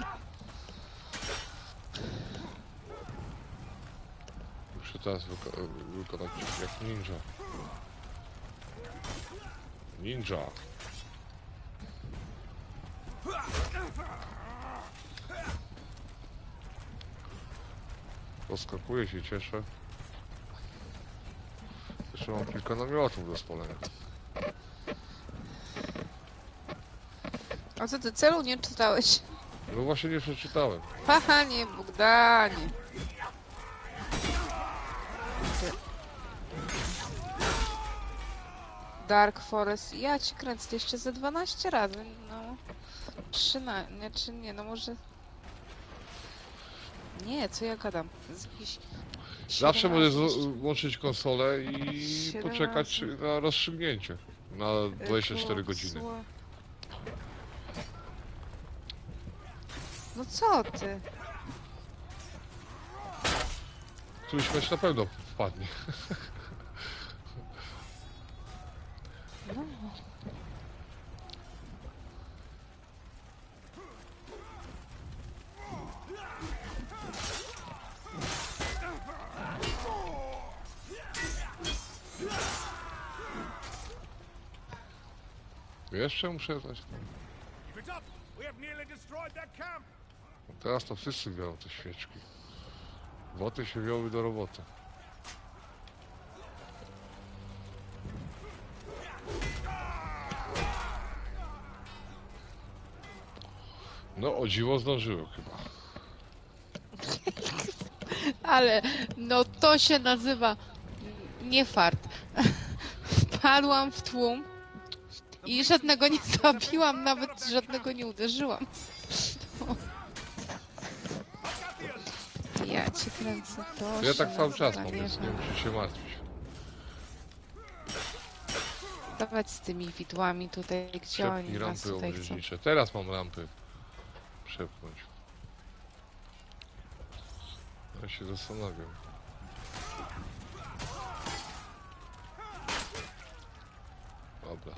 Muszę teraz wykonać jak ninja. Ninja. Poskakuję się, cieszę. Jeszcze mam kilka namiotów do spalenia. A co ty celu nie czytałeś? No właśnie nie przeczytałem. Panie Bogdanie. Dark Forest. Ja ci kręcę jeszcze ze 12 razy. No. 13, nie, czy nie, no może... Nie, co ja gadam? Z jakiś... Zawsze 17. możesz włączyć konsolę i 17. poczekać na rozstrzygnięcie. Na 24 godziny. No co ty? Któryś mecz na pewno wpadnie. No. Jeszcze muszę dać. Keep it up. We have nearly destroyed that camp. Teraz to wszyscy biorą te świeczki. Boty się wzięły do roboty. No, o dziwo zdążyłem chyba. Ale no to się nazywa nie fart. Wpadłam w tłum i żadnego nie zabiłam, nawet żadnego nie uderzyłam. cię kręcę, to Ja się tak cały czas nazywa, mam, nie więc nie wiem. muszę się martwić. Dawać z tymi widłami tutaj, gdzie Przepnij oni nas rampy tutaj chcą. obryżnicze. Teraz mam rampy. Przepchnąć. Ja się zastanawiam. Dobra.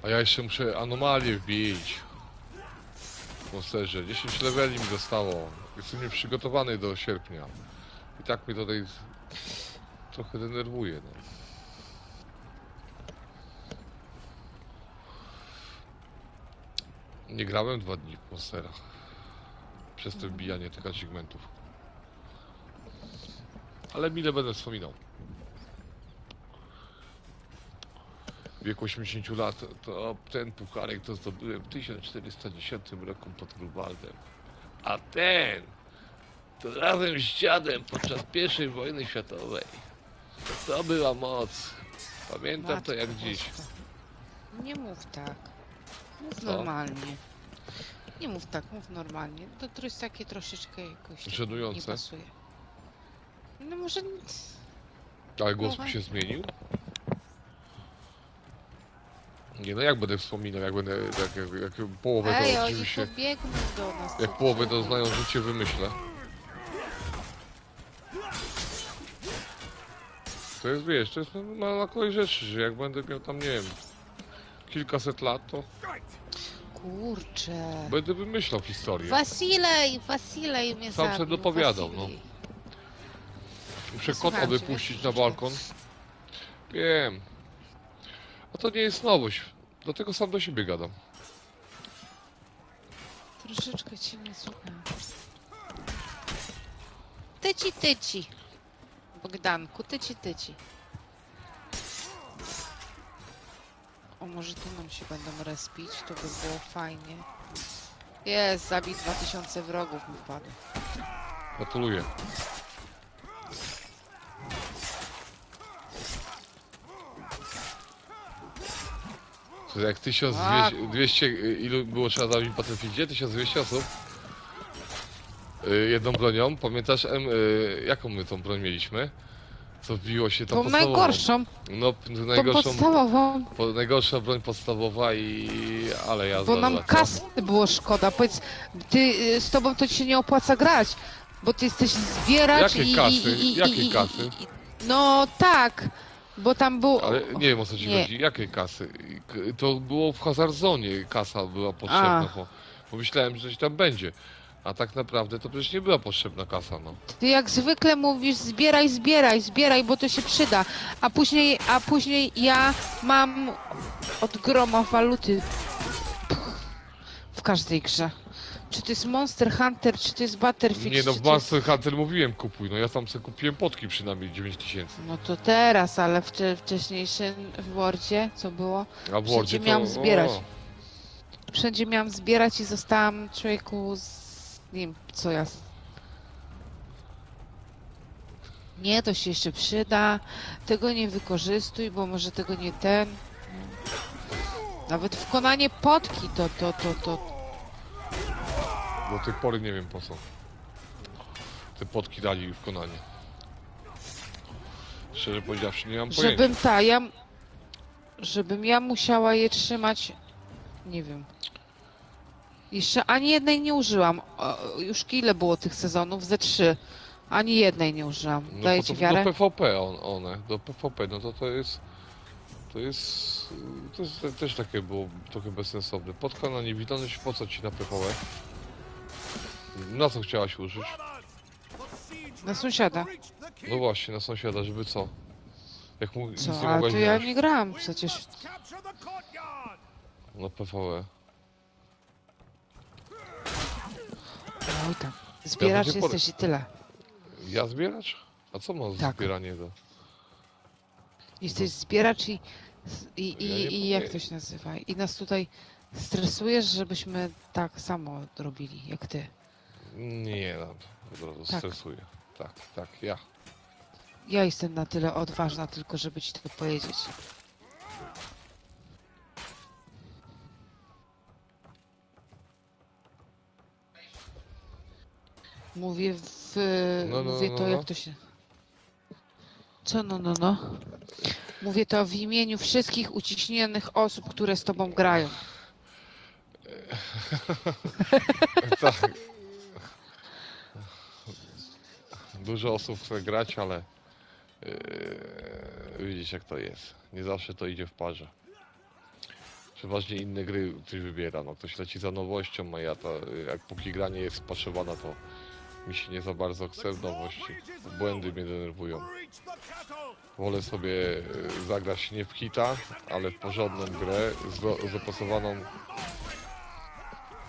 A ja jeszcze muszę anomalię wbić. W monsterze. 10 leveli mi zostało. Jestem nieprzygotowany do sierpnia. I tak mnie tutaj trochę denerwuje. No. Nie grałem 2 dni w monsterach. Przez to wbijanie tych achievementów. Ale mile będę wspominał. W wieku 80 lat to ten pucharek to zdobyłem w 1410 roku pod Grunwaldem. A ten to razem z dziadem podczas I wojny światowej. To była moc. Pamiętam to jak Matko dziś. Boska. Nie mów tak. Mów Co? normalnie. Nie mów tak, mów normalnie. To jest takie troszeczkę jakoś tak Żenujące? nie pasuje. No może nic. Ale głos mi się zmienił? Nie no jak będę wspominał, jak będę jak połowę Ej, to oni oczywiście. pobiegną do nas. Jak co połowę ty? to znają życie wymyślę. To jest wiesz, to jest na kolej rzeczy, że jak będę miał tam nie wiem kilkaset lat to Kurczę. będę wymyślał historię. Wasilej mnie Sam zabił. sobie dopowiadał, no. Wasilej. Muszę Słucham kota cię, wypuścić wiesz, na że- balkon. Wiem. A to nie jest nowość. Dlatego sam do siebie gadam. Troszeczkę cię nie słucham. Tyci. Bogdanku, tyci. O, może tu nam się będą respić, to by było fajnie. Jest, zabij 2000 wrogów mi wpadło. Gratuluję. To jak 1200, ilu było trzeba zabić w Battlefieldzie? 1200 osób? Jedną bronią, pamiętasz jaką my tą broń mieliśmy? Co wbiło się tam Tą podstawową. najgorszą, No, tą najgorszą, podstawową, najgorsza broń podstawowa ale jazda bo nam była, co? kasy było szkoda. Powiedz, z tobą to ci się nie opłaca grać, bo ty jesteś zbieracz Jakie kasy? Jakie kasy? No tak, bo tam było... Ale nie wiem o co ci Nie. chodzi, jakiej kasy? To było w Hazardzone, kasa była potrzebna, bo myślałem, że coś tam będzie. A tak naprawdę to przecież nie była potrzebna kasa, no. Ty jak zwykle mówisz zbieraj, bo to się przyda. A później ja mam od groma waluty w każdej grze. Czy to jest Monster Hunter, czy to jest Battlefield, Nie no, czy w to jest... Monster Hunter mówiłem kupuj, no ja tam sobie kupiłem potki przynajmniej 9000. No to teraz, ale w wcześniejszym w Wordzie co było? A w Wszędzie Wordzie to... miałam zbierać. O, Wszędzie miałam zbierać i zostałam człowieku nie wiem co ja... Nie, to się jeszcze przyda. Tego nie wykorzystuj, bo może tego nie ten. Nawet wkonanie potki to. do tej pory nie wiem po co. Te potki dali w Konanie. Szczerze powiedziawszy, nie mam pojęcia. Żebym ja musiała je trzymać, nie wiem. Jeszcze ani jednej nie użyłam. Już ile było tych sezonów? Ze 3. Ani jednej nie użyłam. No Daję po ci to wiarę? do PvP one, do PvP, no to jest też takie było trochę bezsensowne. Potka na niewidolność, po co ci na PvE? Na co chciałaś użyć? Na sąsiada. No właśnie, na sąsiada, żeby co? Jak mu nic Co? nie Ale mogłaś to ja wziąć? nie grałam przecież. Capture the courtyard! No PvE. Oj tam. Zbieracz do tej pory- jesteś i tyle. Ja zbieracz? A co ma Tak. zbieranie do... Jesteś zbieracz i Ja nie jak powiem. to się nazywa? I nas tutaj stresujesz, żebyśmy tak samo robili jak ty. Nie, no, od razu Tak. stresuję. tak, ja. Ja jestem na tyle odważna tylko, żeby ci to powiedzieć. Mówię No, mówię to, no. jak to się... Co no? Mówię to w imieniu wszystkich uciśnionych osób, które z tobą grają. Tak. Dużo osób chce grać, ale widzisz jak to jest. Nie zawsze to idzie w parze. Przeważnie inne gry ktoś wybiera. No, ktoś leci za nowością, a ja to, jak póki gra nie jest spaszowana, to mi się nie za bardzo chce w nowości. Błędy mnie denerwują. Reach the cattle! Wolę sobie zagrać nie w hita, ale w porządną grę z dopasowaną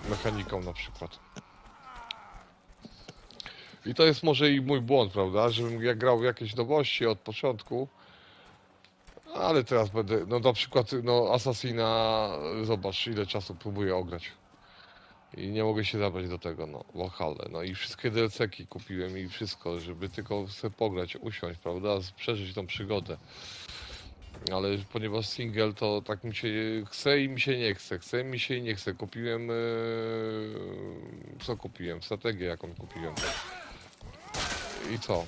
mechaniką na przykład. I to jest może i mój błąd, prawda, żebym ja grał w jakieś nowości od początku, ale teraz będę, no na przykład, no Assassina, zobacz ile czasu próbuję ograć. I nie mogę się zabrać do tego, no, Valhalla. No i wszystkie DLC-ki kupiłem i wszystko, żeby tylko sobie pograć, usiąść, prawda, przeżyć tą przygodę. Ale ponieważ single to tak mi się chce i mi się nie chce, chce mi się i nie chce. Kupiłem, co kupiłem? Strategię jaką kupiłem. I co?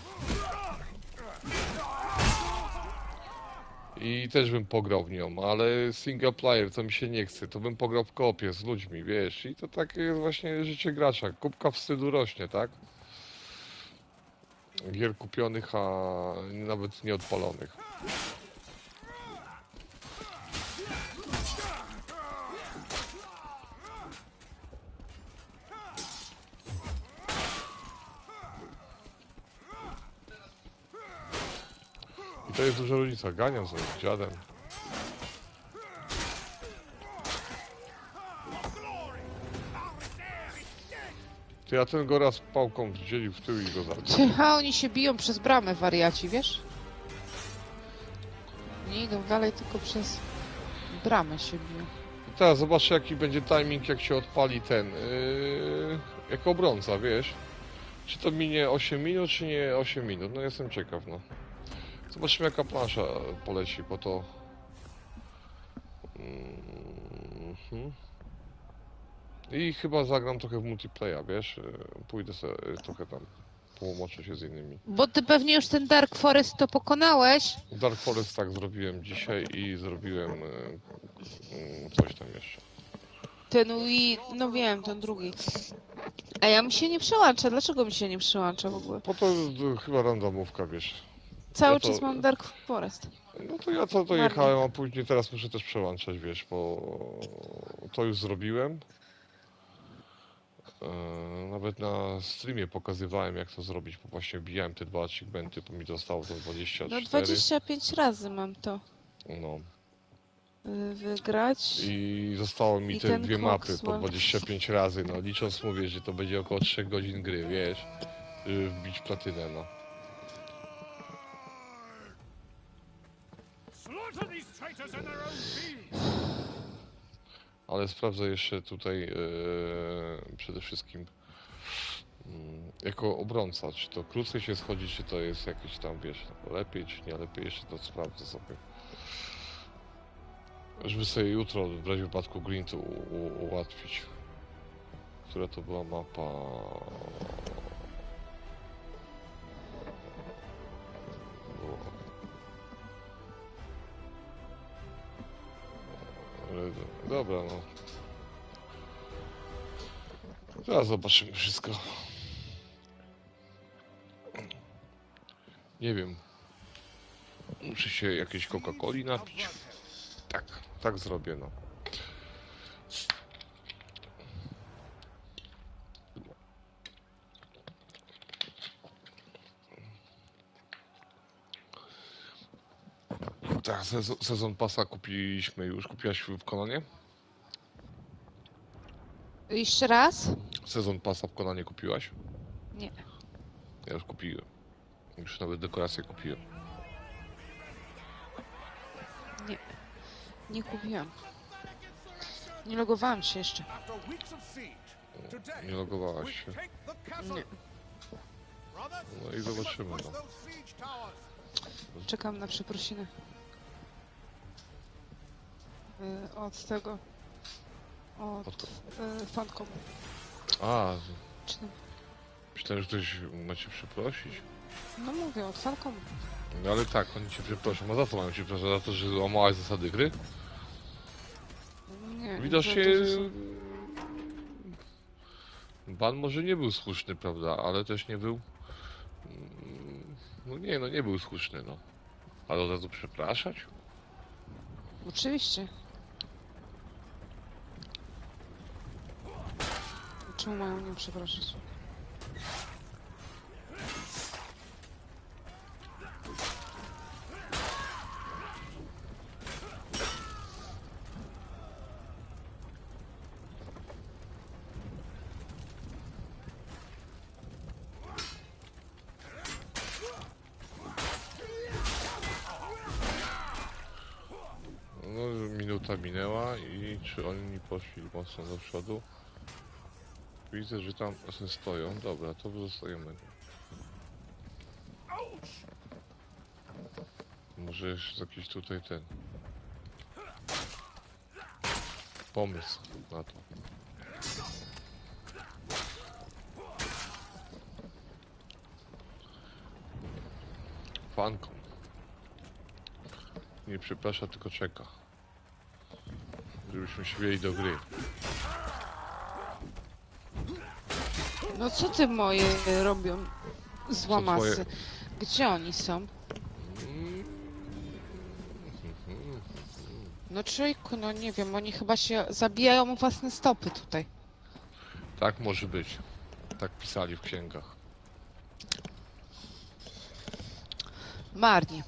I też bym pograł w nią, ale single player to mi się nie chce, to bym pograł w koopie z ludźmi, wiesz, i to takie jest właśnie życie gracza, kubka wstydu rośnie, tak? Gier kupionych, a nawet nie odpalonych. I to jest duża różnica, ganiam z moim dziadem. To ja ten go raz pałką wdzielił w tył i go zabił. A oni się biją przez bramę, wariaci, wiesz? Nie idą dalej, tylko przez bramę się biją. I teraz zobaczę jaki będzie timing jak się odpali ten, jako obrońca, wiesz? Czy to minie 8 minut, czy nie 8 minut? No jestem ciekaw, no. Zobaczymy jaka plansza poleci, bo to... I chyba zagram trochę w multiplayer, wiesz? Pójdę sobie trochę tam, połomoczę się z innymi. Bo ty pewnie już ten Dark Forest to pokonałeś. Dark Forest tak zrobiłem dzisiaj i zrobiłem coś tam jeszcze. Ten Wii, no wiem, ten drugi. A ja mi się nie przełącza. Dlaczego mi się nie przełącza w ogóle? Po to chyba randomówka, wiesz. Cały Ja to- czas mam Dark Forest. No to ja to Marnie. jechałem, a później teraz muszę też przełączać, wiesz, bo to już zrobiłem. Nawet na streamie pokazywałem jak to zrobić, bo właśnie wbijałem te 2 achievementy, bo mi zostało to 24. No 25 razy mam to No. wygrać. I zostało mi I te ten 2 mapy po Coxwell. 25 razy, no licząc mówię, że to będzie około 3 godzin gry, wiesz, żeby wbić platynę, no. Slaughter these traitors in their own field! Ale sprawdzę jeszcze tutaj przede wszystkim jako obrońca, czy to krócej się schodzi, czy to jest jakieś tam, wiesz, lepiej, czy nie lepiej, jeszcze to sprawdzę sobie. Żeby sobie jutro w razie wypadku Green to ułatwić. Która to była mapa? Dobra, no. Teraz zobaczymy wszystko. Nie wiem. Muszę się jakiejś Coca-Coli napić. Tak zrobię, no. Tak, sezon pasa kupiliśmy już. Kupiłaś w Konanie? Jeszcze raz? Sezon pasa w Konanie kupiłaś? Nie. Ja już kupiłem. Już nawet dekorację kupiłem. Nie. Nie kupiłam. Nie logowałam się jeszcze. After weeks of siege, today Nie logowałaś we się. take the castle. Nie. No i zobaczymy, no. Those siege towers. Czekam na przeprosiny. Od tego. Od fankom. A, Czy tam- myślałem, że ktoś ma cię przeprosić. No mówię, od fankom. No ale tak, oni cię przeproszą. A za co mają cię przepraszać? Za to, że łamałaś zasady gry? Nie, Widocznie... to są- Ban może nie był słuszny, prawda? Ale też nie był... No nie, no nie był słuszny, no. Ale od razu przepraszać? Oczywiście. Czemu mają mnie przepraszać? No, minuta minęła i czy oni poszli mocno do przodu? Widzę, że tam stoją. Dobra, to zostajemy. Może jest jakiś tutaj ten... pomysł na to. Fanką. Nie przeprasza, tylko czeka. Żebyśmy się wzięli do gry. No co ty moje robią? Złamasy. twoje? Gdzie oni są? No człowieku, no nie wiem, oni chyba się zabijają o własne stopy tutaj. Tak może być. Tak pisali w księgach. Marnie.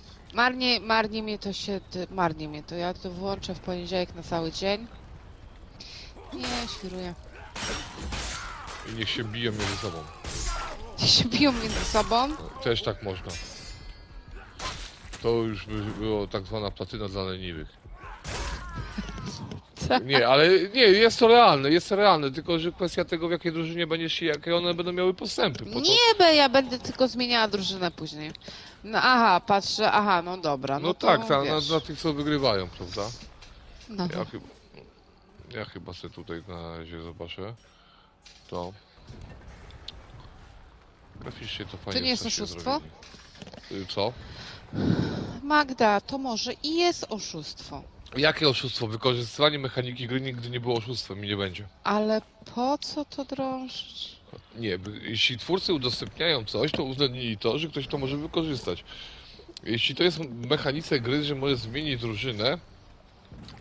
Marnie mnie to się... Marnie mnie to. Ja to włączę w poniedziałek na cały dzień. Nie, świruję. I niech się biją między sobą. Ci się biją między sobą. Też tak można. To już by było tak zwana platyna dla leniwych. Nie, ale nie, jest to realne, tylko że kwestia tego, w jakiej drużynie będziesz i jakie one będą miały postępy. Po to... Nie, ja będę tylko zmieniała drużynę później. No aha, patrzę, aha, no dobra. No to tak, wiesz. na tych co wygrywają, prawda? No, Ja chyba sobie tutaj na razie zobaczę. To... Graficznie to fajnie nie jest coś się oszustwo? zrobili. Co? Magda, to może i jest oszustwo. Jakie oszustwo? Wykorzystywanie mechaniki gry nigdy nie było oszustwem i nie będzie. Ale po co to drążyć? Nie, jeśli twórcy udostępniają coś, to uwzględnili to, że ktoś to może wykorzystać. Jeśli to jest w mechanice gry, że możesz zmienić drużynę,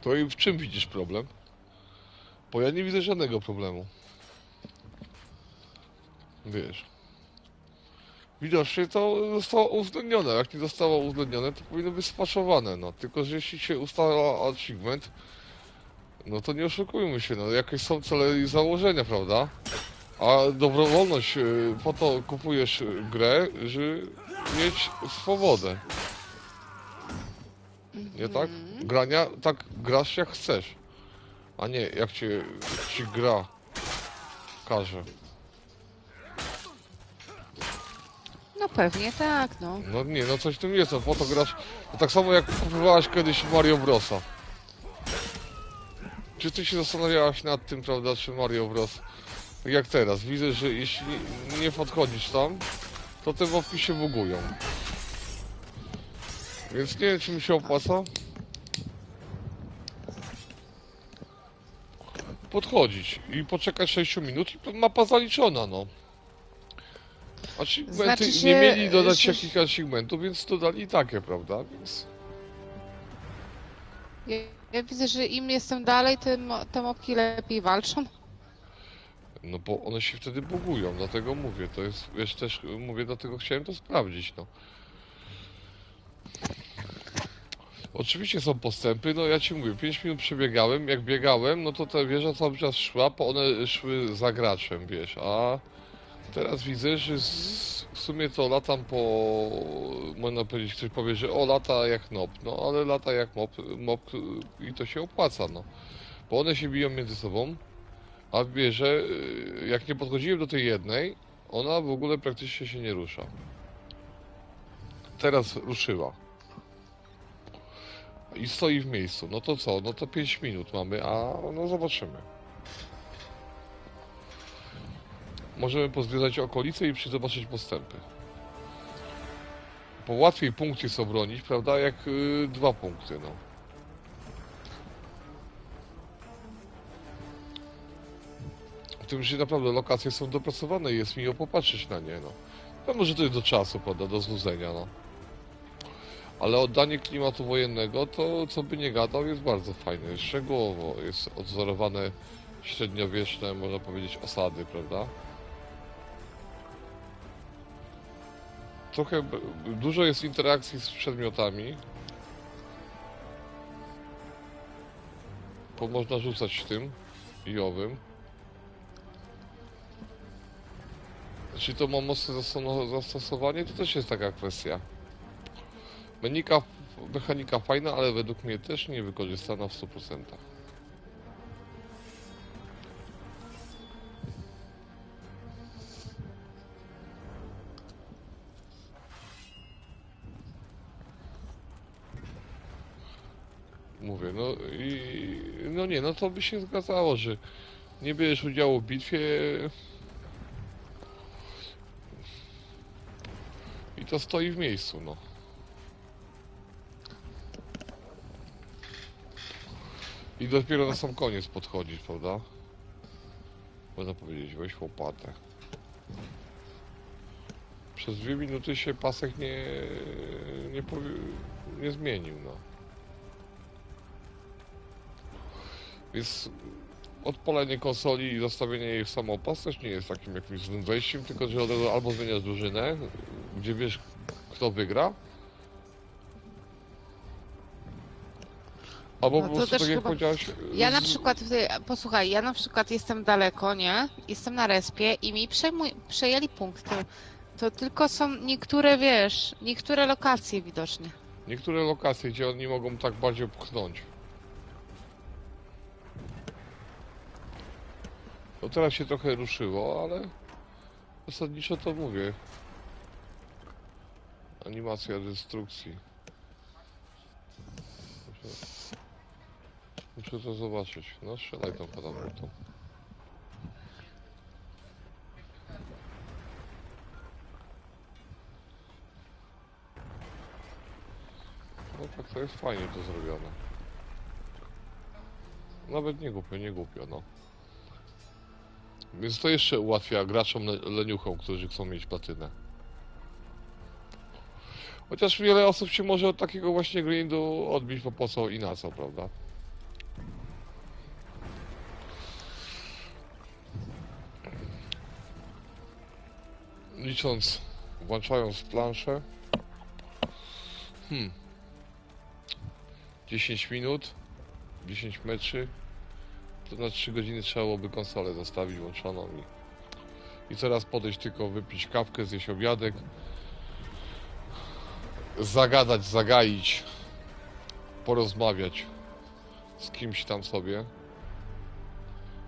to i w czym widzisz problem? Bo ja nie widzę żadnego problemu. Wiesz. Widocznie to zostało uwzględnione. Jak nie zostało uwzględnione, to powinno być spaszowane. No. Tylko, że jeśli się ustala achievement, no to nie oszukujmy się, no jakieś są cele i założenia, prawda? A dobrowolność, po to kupujesz grę, żeby mieć swobodę. Nie tak? Grania, tak grasz jak chcesz. A nie jak ci gra każe. No pewnie tak, no. No nie, no coś w tym jest, no po to grasz. No tak samo jak kupowałeś kiedyś Mario Brosa. Czy ty się zastanawiałaś nad tym, prawda, czy Mario Bros? Tak jak teraz, widzę, że jeśli nie podchodzisz tam, to te mopki się bugują. Więc nie wiem, czy mi się opłaca podchodzić i poczekać 6 minut i mapa zaliczona, no. Achievementy Znaczy nie się, mieli dodać że- jakich achievementów, więc dodali takie, prawda, więc... Ja widzę, że im jestem dalej, tym te mopki lepiej walczą. No bo one się wtedy bugują, dlatego mówię, to jest, wiesz, też mówię, dlatego chciałem to sprawdzić, no. Oczywiście są postępy, no ja ci mówię, 5 minut przebiegałem, jak biegałem, no to ta wieża cały czas szła, bo one szły za graczem, wiesz, a teraz widzę, że w sumie to latam po, można powiedzieć, ktoś powie, że o, lata jak nop, no ale lata jak mop i to się opłaca, no. Bo one się biją między sobą, a w wieży, jak nie podchodziłem do tej jednej, Ona w ogóle praktycznie się nie rusza. Teraz ruszyła. I stoi w miejscu. No to co? No to 5 minut mamy, a no zobaczymy. Możemy pozwiedzać okolice i zobaczyć postępy. Bo łatwiej punkt jest obronić, prawda, jak 2 punkty, no. W tym, że naprawdę lokacje są dopracowane i jest miło popatrzeć na nie, no. No może to jest do czasu, prawda, do znudzenia, no. Ale oddanie klimatu wojennego, to co by nie gadał, jest bardzo fajne. Szczegółowo jest odzorowane średniowieczne, można powiedzieć, osady, prawda? Trochę dużo jest interakcji z przedmiotami. Bo można rzucać tym i owym. Czy to ma mocne zastosowanie? To też jest taka kwestia. Mechanika fajna, ale według mnie też nie wykorzystana w 100%. Mówię, no i no nie, no to by się zgadzało, że nie bierzesz udziału w bitwie i to stoi w miejscu, no. I dopiero na sam koniec podchodzisz, prawda? Można powiedzieć, weź łopatę. Przez 2 minuty się pasek nie zmienił, no. Więc odpalenie konsoli i zostawienie jej w samopas też nie jest takim jakimś złym wejściem, tylko że od razu albo zmieniasz drużynę, gdzie wiesz, kto wygra, albo No po to prostu, też tak jak chyba- powiedziałeś... Ja na przykład, posłuchaj, ja na przykład jestem daleko, nie? Jestem na respie i mi przejęli punkty. To tylko są niektóre, wiesz, niektóre lokacje widocznie. Niektóre lokacje, gdzie oni mogą tak bardziej pchnąć. No teraz się trochę ruszyło, ale zasadniczo to mówię. Animacja destrukcji. Muszę to zobaczyć. No strzelaj tą katapultą. No tak, to jest fajnie to zrobione. Nawet nie głupio, nie głupio, no. Więc to jeszcze ułatwia graczom leniuchom, którzy chcą mieć platynę. Chociaż wiele osób się może od takiego właśnie grindu odbić, bo po co i na co, prawda? Licząc, włączając planszę. 10 minut, 10 meczy, to na 3 godziny trzeba byłoby konsolę zostawić włączoną i teraz podejść tylko wypić kawkę, zjeść obiadek, zagadać, zagaić, porozmawiać z kimś tam sobie,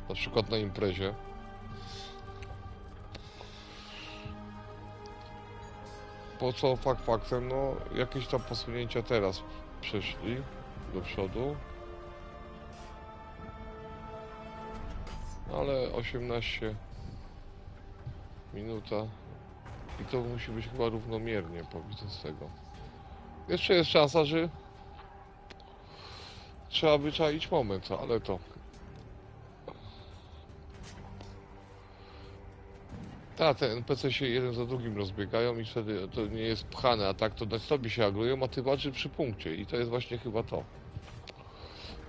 na przykład na imprezie. Po co fakt faktem, no jakieś tam posunięcia teraz przeszli do przodu, ale 18 minuta i to musi być chyba równomiernie, powiedzmy z tego. Jeszcze jest szansa, że trzeba wyczaić moment, ale to tak, te NPC się jeden za drugim rozbiegają i wtedy to nie jest pchane, a tak to na sobie się agrują, a ty walczy przy punkcie i to jest właśnie chyba to.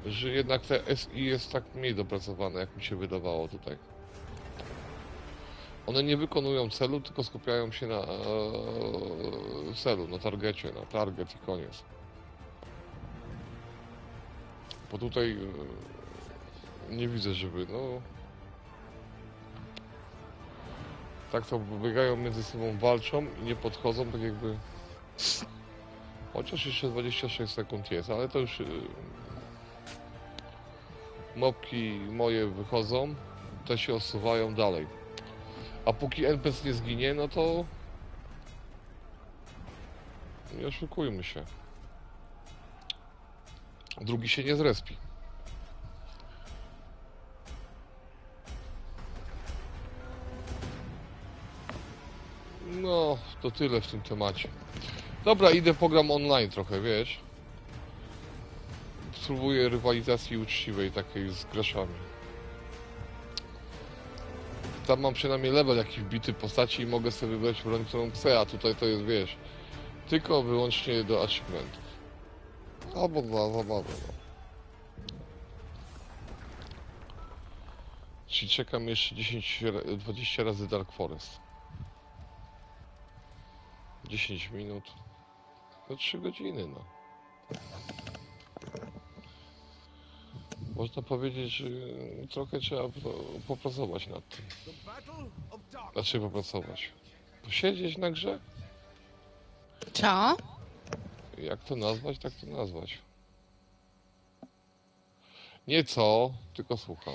Że jednak te SI jest tak mniej dopracowane, jak mi się wydawało tutaj. One nie wykonują celu, tylko skupiają się na celu, na targecie, na target i koniec. Bo tutaj nie widzę, żeby, no... Tak to biegają między sobą, walczą i nie podchodzą, tak jakby... Chociaż jeszcze 26 sekund jest, ale to już... Mopki moje wychodzą, te się osuwają dalej. A póki NPC nie zginie, no to... Nie oszukujmy się. Drugi się nie zrespi. No, to tyle w tym temacie. Dobra, idę pogram online trochę, wiesz? Spróbuję rywalizacji uczciwej, takiej z graszami. Tam mam przynajmniej level jakiś wbity postaci i mogę sobie wybrać broń, którą chcę, a tutaj to jest, wiesz, tylko wyłącznie do achievementów. Albo dla zabawy, no. Czyli czekam jeszcze 20 razy Dark Forest. 10 minut. No 3 godziny, no. Można powiedzieć, że trochę trzeba popracować nad tym. The Battle of Dark. Znaczy popracować. Posiedzieć na grze? Co? Jak to nazwać, tak to nazwać. Nie co, tylko słucham.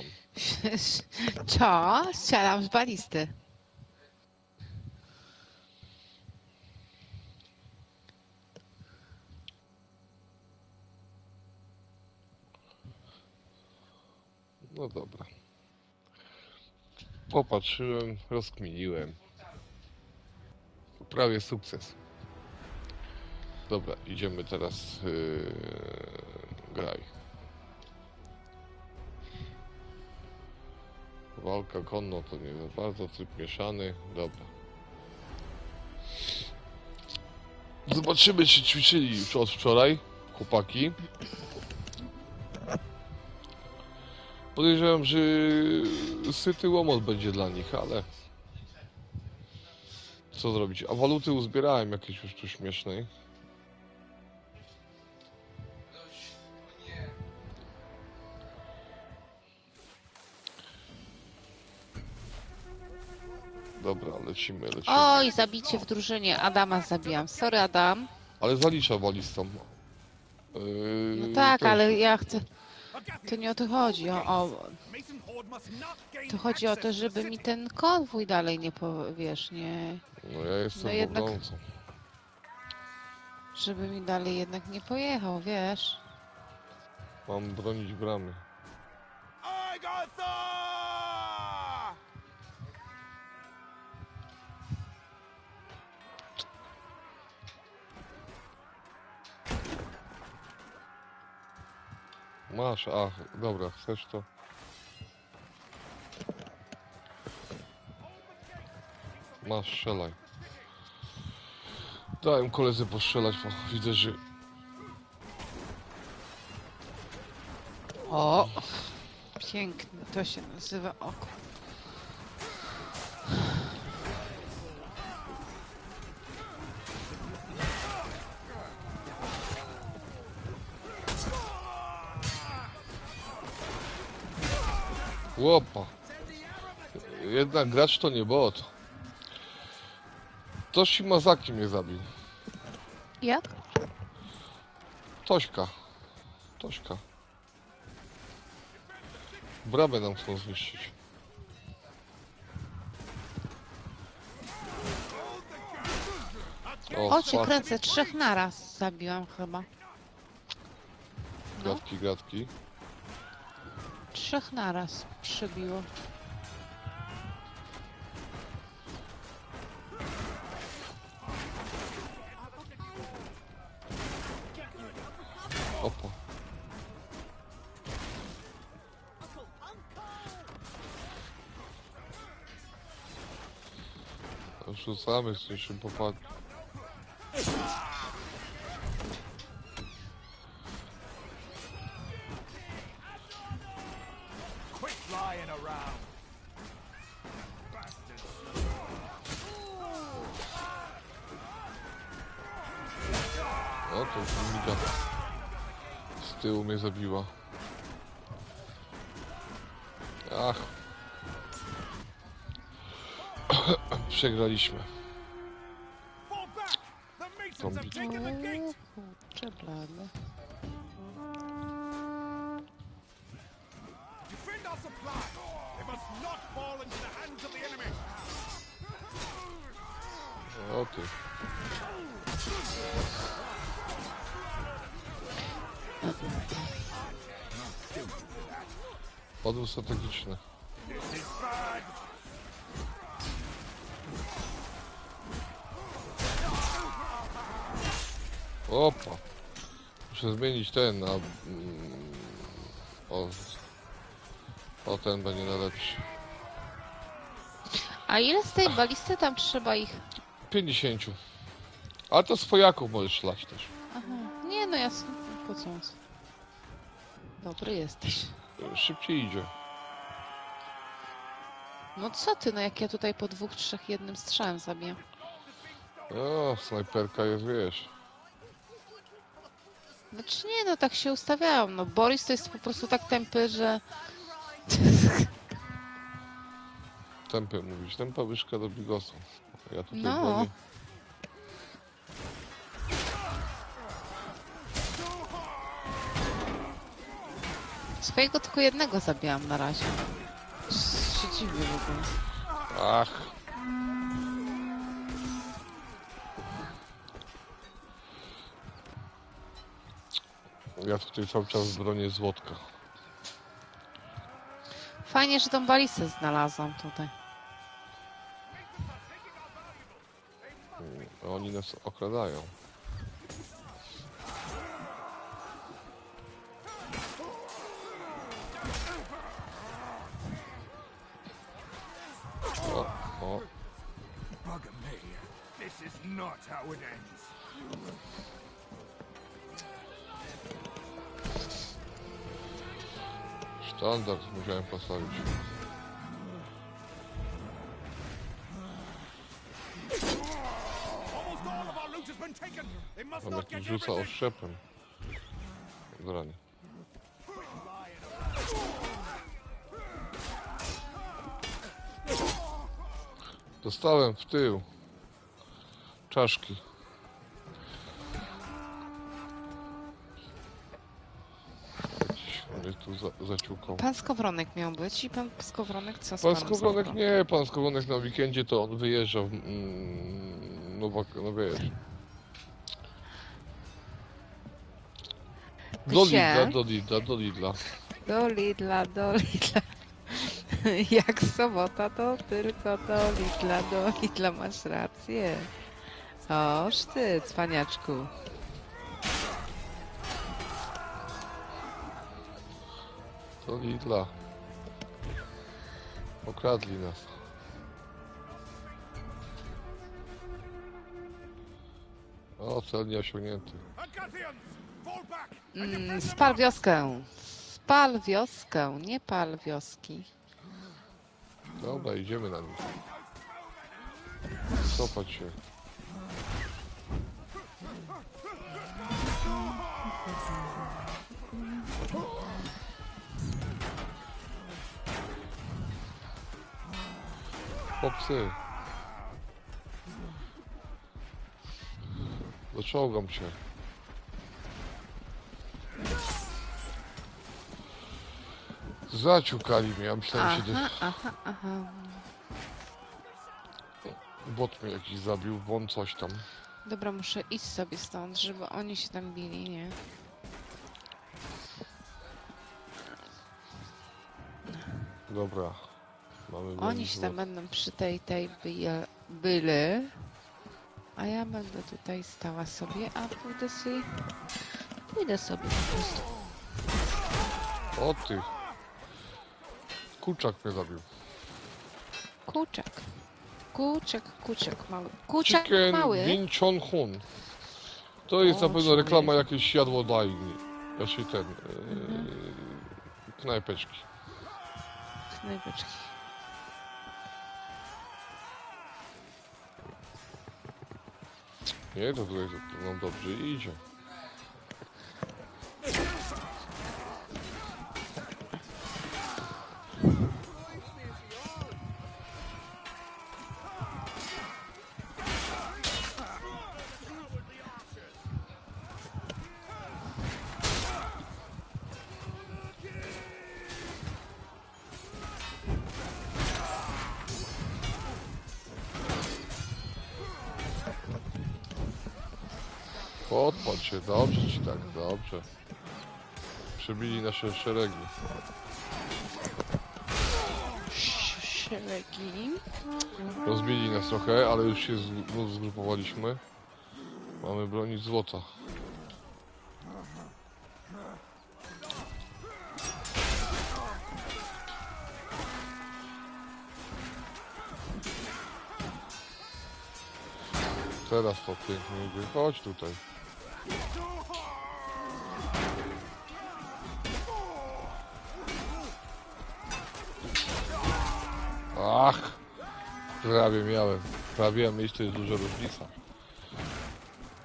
Co? Strzelam z balisty. No dobra. Popatrzyłem, rozkminiłem. Prawie sukces. Dobra, idziemy teraz graj. Walka konno to nie za bardzo, tryb mieszany. Dobra. Zobaczymy, czy ćwiczyli już od wczoraj chłopaki. Podejrzewam, że syty łomot będzie dla nich, ale co zrobić? A waluty uzbierałem jakieś już tu śmiesznej. Dobra, lecimy. Oj, zabicie w drużynie. Adama zabijam. Sorry, Adam. Ale zalicza balistą. No tak, też. ale ja chcę... To nie o to chodzi. Mason Horde must not gain To chodzi o to, access to the żeby mi city. ten konwój dalej nie wiesz, nie... No ja jestem No jednak- obrońcą. Żeby mi dalej jednak nie pojechał, wiesz. Mam bronić bramy. Agatha! Masz, ach, dobra, chcesz to? Masz, strzelaj. Dałem koledze postrzelać, bo widzę, że... O! Piękne, to się nazywa oko. Łopa. Jednak gracz to nie bot. To Shimazaki mnie zabił. Jak? Tośka. Bramę nam chcą zniszczyć. O, cię spadł. kręcę, 3 naraz zabiłam chyba. No, Gratki. 3 naraz przybiło. Opa. Rzucamy z tym się popadnie. Quit flying around. Bastards. O, to Miga z tyłu mnie zabiła. Ach. Przegraliśmy. Fall back. The Masons have Zombie. taken the gate. Kurczę, blady. Defend our supply. They must not fall into the hands of the enemy. ty. Odwód strategiczny. Opa. Muszę zmienić ten na... O, ten będzie najlepszy. A ile z tej balisty tam trzeba ich? 50. Ale to swojaków możesz szlać też. Aha. Nie no jasno, płacąc. Dobry jesteś. Szybciej idzie. No co ty, no jak ja tutaj po 2, 3 jednym strzałem zabiję. O, snajperka jest, wiesz. Znaczy nie, no tak się ustawiałam. No Boris to jest po prostu tak tępy, że... Tempy mówisz. Tempa łyżka do bigosu. Ja tutaj No. bronię. Swojego tylko jednego zabijam na razie. Się dziwię w ogóle. Ach. Ja tutaj cały czas bronię złotka. Fajnie, że tą balisę znalazłam tutaj. Oni nas okradają. O. Bugger me. This is not how it ends. Sztandar musiałem postawić. Almost all of our loot has been taken. They must On not jakiś get rzuca everything. oszczepem. Branie. Dostałem w tył. Czaszki. Mnie tu zaciukał. Pan Skowronek miał być i pan Skowronek co z Pan panem Skowronek Skowronek? nie, pan Skowronek na weekendzie to on wyjeżdżał. No wiesz. Do Gdzie? Lidla, do Lidla, do Lidla. Do Lidla, do Lidla. Jak sobota, to tylko do Lidla, do Lidla, masz rację. Oż ty, cwaniaczku. Do Lidla. Okradli nas. O, cel nie osiągnięty. Agathians, fall back. Spal wioskę. Spal wioskę, nie pal wioski. Dobra, idziemy na nich. Cofać się. O psy. Doczołgam się. Zaciukali mnie, ja myślałem, że Aha. bot mnie jakiś zabił, won coś tam. Dobra, muszę iść sobie stąd, żeby oni się tam bili, nie? Dobra. Mamy Oni się tam będą przy tej byli. A ja będę tutaj stała sobie, a pójdę sobie po prostu. O ty. Kurczak mnie zabił. Kuciak mały. Kuciak Chicken mały. Win Chon Hun. To jest O, na pewno reklama człowiek. jakiejś jadłodajni. Znaczy ten... knajpeczki. Knajpeczki. Nie, to tutaj nam dobrze idzie. Podpadł się, dobrze ci tak, dobrze. Przebili nasze szeregi. Szeregi. Rozbili nas trochę, ale już się zgrupowaliśmy. Mamy bronić złota. Teraz to pięknie idzie. Chodź tutaj. Ach! Prawie miałem. Prawie mieć to jest duża różnica.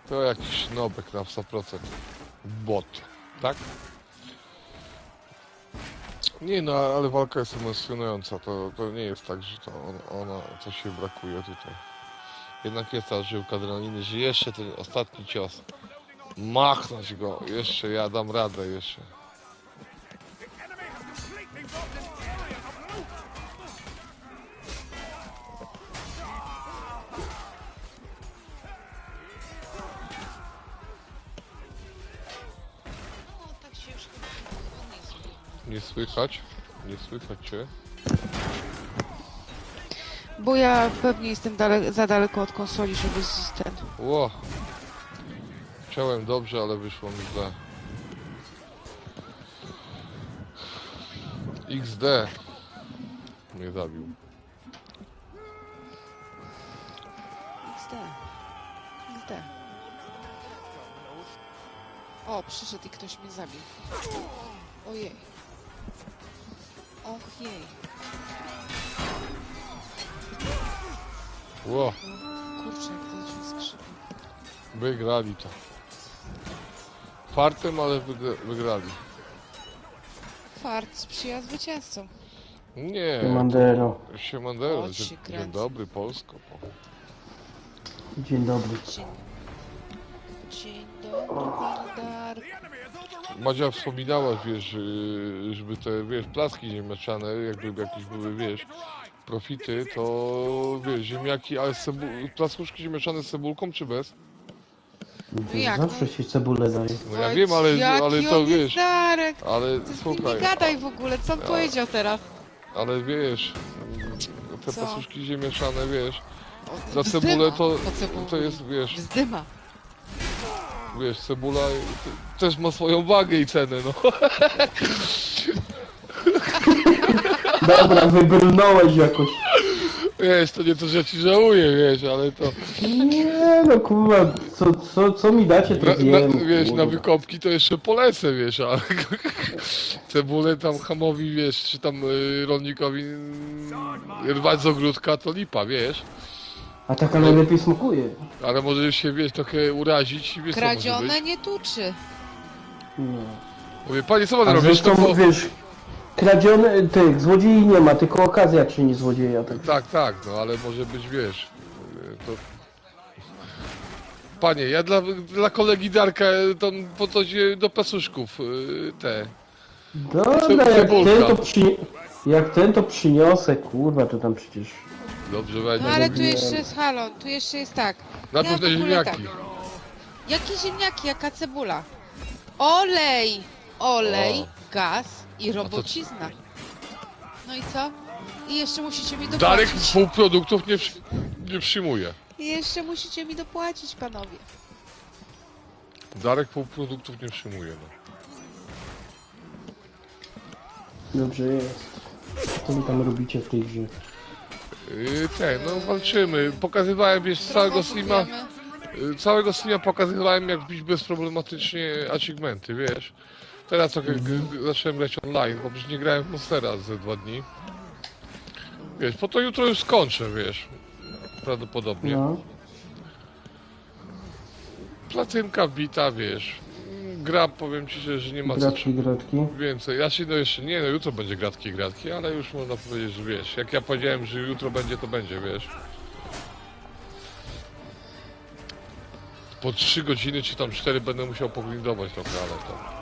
To jakiś nobek na 100%. Bot. Tak? Nie no, ale walka jest emocjonująca. To nie jest tak, że to ona coś się brakuje tutaj. Jednak jest ta żyłka adrenaliny, że jeszcze ten ostatni cios. Machnąć go. Jeszcze ja dam radę jeszcze. The enemy has completely robbed this area of loot. No, tak się już chyba chłodniej zrobiło. Nie słychać. Nie słychać cię. Bo ja pewnie jestem za daleko od konsoli, żeby ten... Ło. Chciałem dobrze, ale wyszło mi źle. XD mnie zabił. XD. XD. O, przyszedł i ktoś mnie zabił. Ojej. Och jej. Ło. Kurczę, jak to się skrzypi. Wygrali to. Fartem, ale wygrali. Fart sprzyja zwycięzcom. Nie. Siemandero. Siemandero. O, się Dzień kręci. dobry, Polsko. Dzień dobry. Dzień dobry, Bardar. The enemy has overrun. Madzia wspominała, wiesz, żeby te, wiesz, placki ziemniaczane, jakby jakieś były, wiesz, profity, to, wiesz, ziemniaki, ale placuszki ziemniaczane z cebulką, czy bez? Jak, Zawsze no? się cebulę daje. No ja wiem, ale to, wiesz, Darek, ale ty z nim słuchaj, nie gadaj w ogóle, co on powiedział teraz? ale wiesz, te Co? placuszki ziemniaczane, wiesz, O, za bzdyma, cebulę po cebuli. to jest, wiesz, Bzdyma. cebula też ma swoją wagę i cenę, no. Dobra, wybrnąłeś jakoś. Wiesz, to nie to, że ci żałuję, wiesz, ale to... Nie no kurwa, co mi dacie, to zjem. Wiesz, kurwa. na wykopki to jeszcze polecę, wiesz, ale cebulę tam hamowi, wiesz, czy tam rolnikowi rwać z ogródka, to lipa, wiesz. A taka najlepiej smakuje. Ale może się, wiesz, trochę urazić i wiesz, co może Kradzione być. nie tuczy. Nie. Mówię, panie, co pan A robisz? zresztą, No, bo... wiesz, kradzione, tych złodziei nie ma, tylko okazja czyni złodzieja. Tak. Tak, no ale może być, wiesz, to... Panie, ja dla kolegi Darka tam po to się do pasuszków te... Dobra, Cebulka. jak ten to przyniosę, kurwa, to tam przecież... Dobrze No będzie. ale tu jeszcze jest halo, tu jeszcze jest tak. Najpierw ja te w ogóle ziemniaki. Jakie ziemniaki, jaka cebula? Olej, olej, O. gaz i robocizna. No i co? I jeszcze musicie mi Darek dopłacić. półproduktów nie przyjmuje. I jeszcze musicie mi dopłacić, panowie. Darek półproduktów nie przyjmuje, no. Dobrze jest. Co wy tam robicie w tej grze? No walczymy. Pokazywałem, wiesz, całego streama pokazywałem, jak bić bezproblematycznie achievementy, wiesz. Teraz trochę zacząłem grać online, bo przecież nie grałem w Monstera ze 2 dni. Wiesz, po to jutro już skończę, wiesz. Prawdopodobnie. No. Placynka wbita, wiesz. Gra, powiem ci, że nie ma co Gratki. więcej. Ja się no jeszcze nie, no jutro będzie gratki, ale już można powiedzieć, że wiesz, jak ja powiedziałem, że jutro będzie, to będzie, wiesz. Po 3 godziny czy tam 4 będę musiał pogrindować trochę, ale to...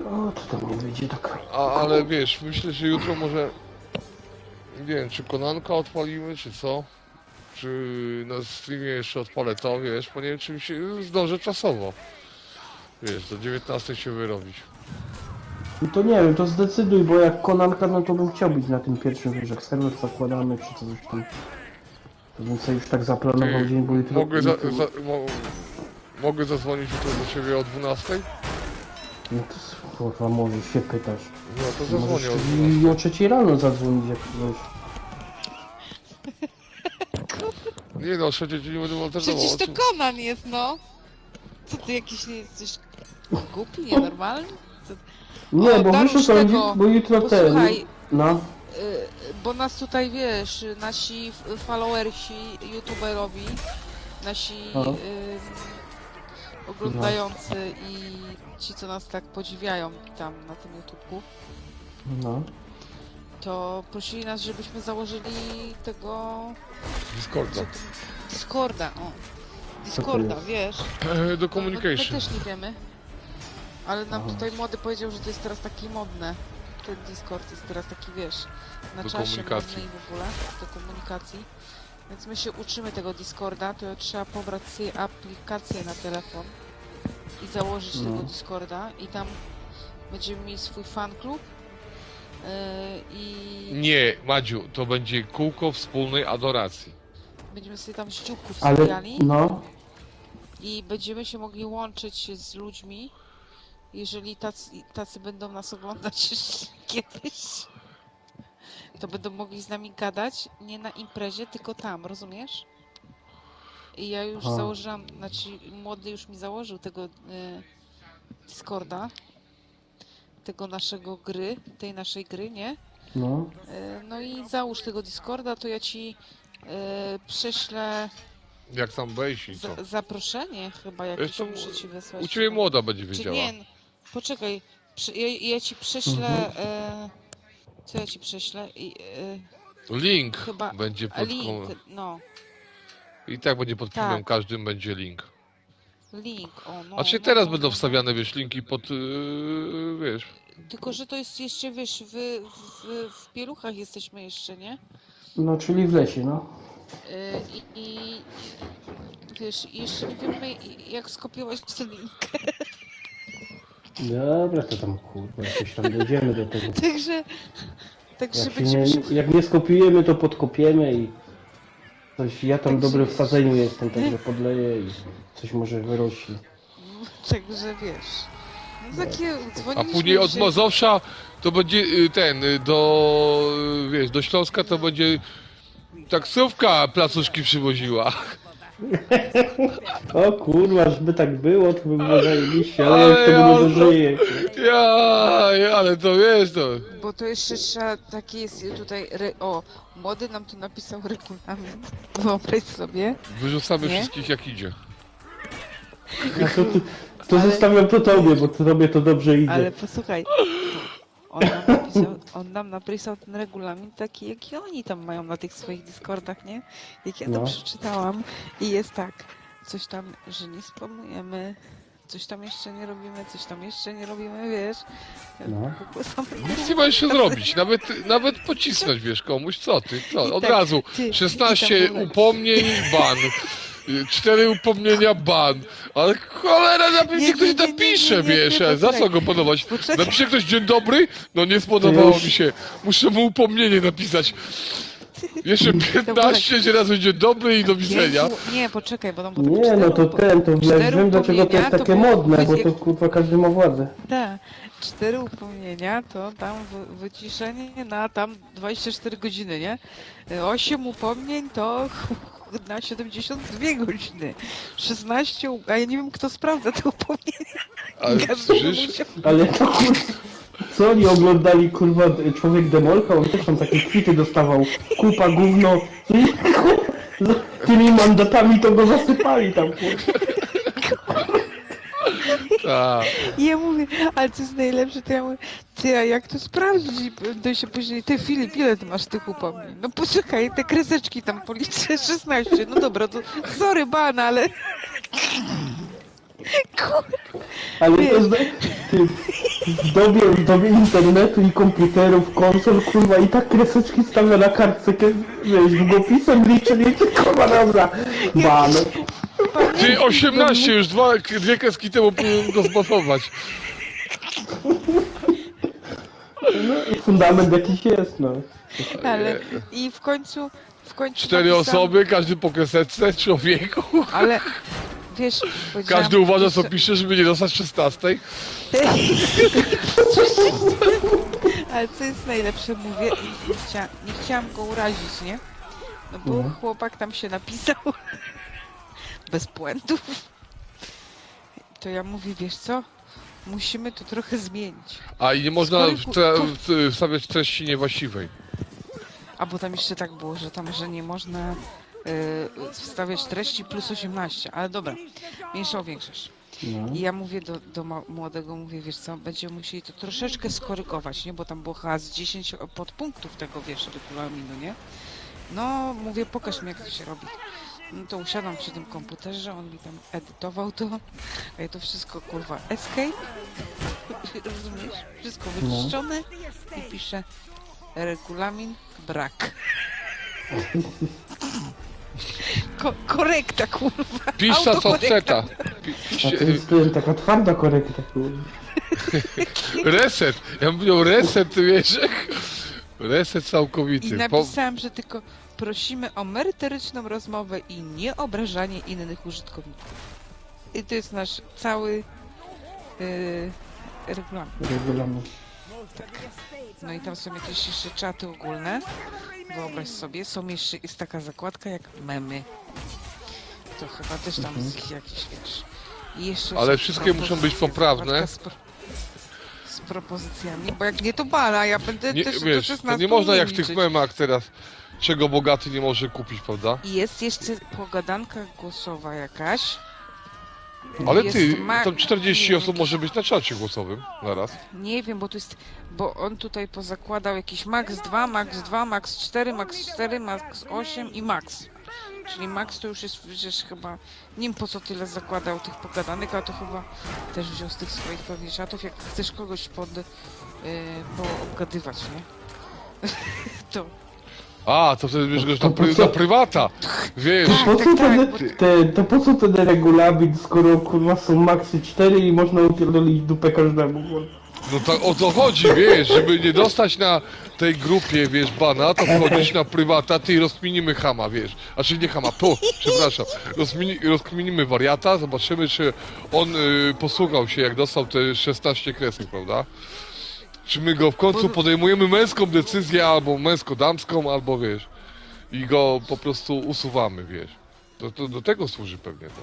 O, to tam nie wyjdzie tak. Ale wiesz, myślę, że jutro może... Nie wiem, czy konanka odpalimy, czy co? na streamie jeszcze odpalę to, wiesz, bo nie wiem, czy mi się zdążę czasowo. Wiesz, do 19 się wyrobić. No to nie wiem, to zdecyduj, bo jak konanka, no to bym chciał być na tym pierwszym, wiesz, jak serwer zakładamy, czy coś tam. To bym sobie już tak zaplanował Ty, dzień, bo jutro... Mogę zadzwonić jutro do ciebie o 12? No to kurwa, może się pytasz. No to zadzwonię Możesz o 12. i o 3 rano zadzwonić, jak wiesz. Nie no, o 3 dzień nie będę montażował. Przecież to Conan jest, no. Co ty jakiś nie jesteś głupi, nienormalny? Nie, O, bo Darusz, wiesz o co chodzi, tego, bo jutro ten... posłuchaj, No, bo nas tutaj, wiesz, nasi followersi, youtuberowi, nasi No. oglądający i ci, co nas tak podziwiają tam na tym YouTubeku, no. to prosili nas, żebyśmy założyli tego Discorda. Discorda, o. to Discorda, jest? wiesz. Do My communication. też nie wiemy. Ale nam Aha. tutaj młody powiedział, że to jest teraz taki modne. Ten Discord jest teraz taki, wiesz, na Do czasie komunikacji. modny i w ogóle, do komunikacji. Więc my się uczymy tego Discorda, to trzeba pobrać sobie aplikację na telefon i założyć No. tego Discorda i tam będziemy mieli swój fan klub i Nie, Madziu, to będzie kółko wspólnej adoracji. będziemy sobie tam ździłków Ale, zbijali no, i będziemy się mogli łączyć z ludźmi, jeżeli tacy będą nas oglądać jeszcze kiedyś, to będą mogli z nami gadać, nie na imprezie, tylko tam, rozumiesz? I ja już A. założyłam, znaczy młody już mi założył tego Discorda, tego naszego gry, tej naszej gry, nie? no. No i załóż tego Discorda, to ja ci prześlę Jak tam wejść i co? zaproszenie chyba jakieś Zresztą muszę ci wysłać. U ciebie młoda będzie Czy wiedziała. nie, poczekaj, ja ci prześlę, co ja ci prześlę? Link Chyba- będzie pod Link, no, I tak będzie pod filmem, Tak. każdym będzie link. link, o no. A czy no, teraz no, będą no, wstawiane, wiesz, linki pod, wiesz... Tylko, że to jest jeszcze, wiesz, w pieluchach jesteśmy jeszcze, nie? No, czyli w lesie, no. I wiesz, jeszcze nie wiemy jak skopiować ten link. Dobra, to tam kurwa, jakoś tam dojdziemy do tego. Także Jak, się będziemy nie, się... jak nie skopiujemy, to podkopiemy i coś, ja tam Także- dobry w sadzeniu jestem, także podleję i coś może wyrośnie. Także wiesz. No takie A dzwoniliśmy później od dzisiaj- Mazowsza to będzie wiesz, do Śląska to będzie taksówka placuszki przywoziła. O kurwa, żeby tak było, to by było zajebiście, ale ja już tego nie dożyję. Ja, ale to wiesz, to... Bo to jeszcze trzeba, taki jest tutaj, o, młody nam tu napisał regulamin, wyobraź sobie. Wyrzucamy Nie? wszystkich jak idzie. A to zostawiam to tobie, bo to tobie to dobrze idzie. Ale posłuchaj, on nam napisał ten regulamin taki, jaki oni tam mają na tych swoich Discordach, nie? Jak ja to No. przeczytałam i jest tak, coś tam, że nie spamujemy, coś tam jeszcze nie robimy, coś tam jeszcze nie robimy, wiesz? No. Nic nie ma jeszcze zrobić, nawet pocisnąć, wiesz, komuś, co ty, co, I od tak, razu, ty, i 16 tam było- upomnień, ban, 4 upomnienia, ban, ale cholera, Nie, ktoś nie, nie, napisze, nie, nie, nie, wiesz, nie, za co poczekaj. go podobać, Poczekaj. napisze ktoś dzień dobry, no nie spodobało już- mi się, muszę mu upomnienie napisać, jeszcze 15 razy dzień dobry i do widzenia. Nie, poczekaj, bo tam potem Nie, no to ja cztery wiem dlaczego to jest upomnienia, to takie było- modne, bo to kurwa każdy ma władzę. Tak, 4 upomnienia to tam wyciszenie na tam 24 godziny, nie? 8 upomnień to na 72 godziny. 16, a ja nie wiem kto sprawdza te upomnienia. Ale Każdy słyszysz? musiał... Ale to kurwa, co oni oglądali kurwa Człowiek Demolka? On też tam takie kwity dostawał, kupa gówno. Z tymi mandatami to go zasypali tam kurwa. Tak. I ja mówię, ale co jest najlepsze, to ja mówię, ty, a jak to sprawdzić? I to się później, ty Filip, ile ty masz tych upomnień? No poczekaj, te kreseczki tam policzę, 16. No dobra, to sorry, ban, ale... Ale to Wiesz. ty, w dobie internetu i komputerów, konsol, kurwa, i tak kreseczki stawia na kartce, wiesz, długopisem liczę, kurwa, dobra, ban. Ty 18 już dwie kreski temu powinien go zbafować. No, fundament jakiś jest, no. Ale i w końcu 4 napisałam- osoby, każdy po kreseczce, człowieku. Ale wiesz, powiedziałam, Każdy uważa co jeszcze- pisze, żeby nie dostać 16. Ale co jest najlepsze, mówię, nie chciałam go urazić, nie? No bo chłopak tam się napisał bez błędów. To ja mówię, wiesz co? Musimy to trochę zmienić. A i nie można wstawiać treści niewłaściwej. A bo tam jeszcze tak było, że tam, że nie można wstawiać treści plus 18, ale dobra, mniejsza o większość. No. I ja mówię do młodego, mówię, wiesz co, będziemy musieli to troszeczkę skorygować, nie? Bo tam było chyba z 10 podpunktów tego, wiesz, regulaminu, nie? No, mówię, pokaż mi, jak to się robi. No to usiadam przy tym komputerze, on mi tam edytował to, a ja to wszystko, kurwa, escape, rozumiesz? Wszystko wyczyszczone i piszę regulamin brak. Korekta, kurwa. Piszta Autokorekta. offseta. A to jest taka twarda korekta, kurwa. Reset. Ja bym powiedział reset, wiesz? Reset I całkowity. napisałam, że tylko prosimy o merytoryczną rozmowę i nieobrażanie innych użytkowników. I to jest nasz cały regulamin. Regulamin. No i tam są jakieś jeszcze czaty ogólne. Wyobraź sobie, jest taka zakładka jak memy. To chyba też tam jest jakiś, wiesz. I jeszcze Ale są wszystkie muszą być propozycje, poprawne. zakładka z propozycjami, bo jak nie to bana, ja będę Nie, też do wiesz, 16 to nie można jak w liczyć. tych memach teraz, czego bogaty nie może kupić, prawda? I jest jeszcze pogadanka głosowa jakaś. Ale Jest ty, ma- tam 40 nie, osób może być na czacie głosowym naraz. Nie wiem, bo tu jest, bo on tutaj pozakładał jakiś max 2, max 2, max 4, max 4, max 8 i max. Czyli max to już jest przecież chyba, nie wiem po co tyle zakładał tych pogadanek, ale to chyba też wziął z tych swoich pewnie czatów, jak chcesz kogoś poobgadywać, nie? to A, to wtedy bierzesz go na prywata. Wiesz, Po co to po co ten regulamin, skoro kurwa są maksy 4 i można upierdolić dupę każdemu, kurwa. no tak o to chodzi, wiesz, żeby nie dostać na tej grupie, wiesz, bana, to wchodzisz na prywata, ty rozkminimy chama, wiesz. Znaczy nie chama, przepraszam. Rozkminimy wariata, zobaczymy, czy on posłuchał się, jak dostał te 16 kresek, prawda? Czy my go w końcu podejmujemy męską decyzję, albo męsko-damską, albo wiesz, i go po prostu usuwamy, wiesz. Do tego służy pewnie to.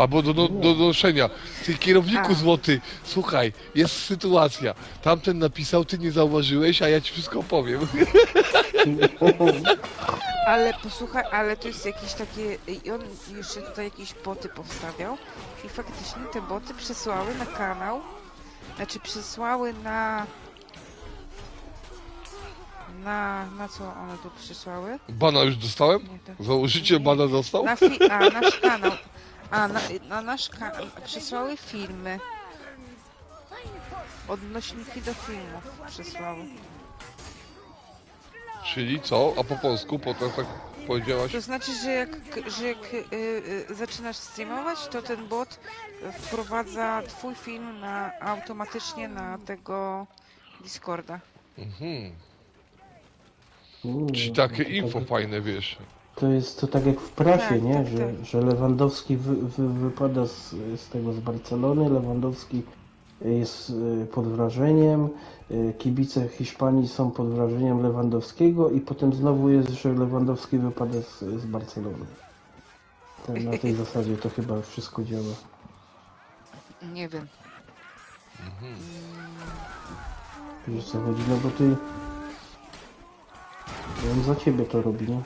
Albo do noszenia. Ty kierowniku złoty, słuchaj, jest sytuacja. Tamten napisał, ty nie zauważyłeś, a ja ci wszystko powiem. Ale posłuchaj, ale to jest jakieś takie, i on jeszcze tutaj jakieś boty powstawiał i faktycznie te boty przesłały na kanał, znaczy przesłały na co one tu przysłały? Bana już dostałem? Nie, to... Założyciel bana dostał? nasz kanał. Na nasz kanał przysłały filmy. Odnośniki do filmów przysłały. Czyli co? A po polsku potem tak powiedziałaś? To znaczy, że jak zaczynasz streamować, to ten bot wprowadza twój film automatycznie na tego Discorda. Mhm. No Czyli takie info fajne, wiesz. To jest to tak jak w prasie, Tak, nie? tak, Że Lewandowski wypada z tego z Barcelony, Lewandowski jest pod wrażeniem, kibice Hiszpanii są pod wrażeniem Lewandowskiego i potem znowu jest, że Lewandowski wypada z Barcelony. Na tej zasadzie to chyba wszystko działa. Nie wiem. Wiesz co chodzi? No bo ty... On za ciebie to robi, nie?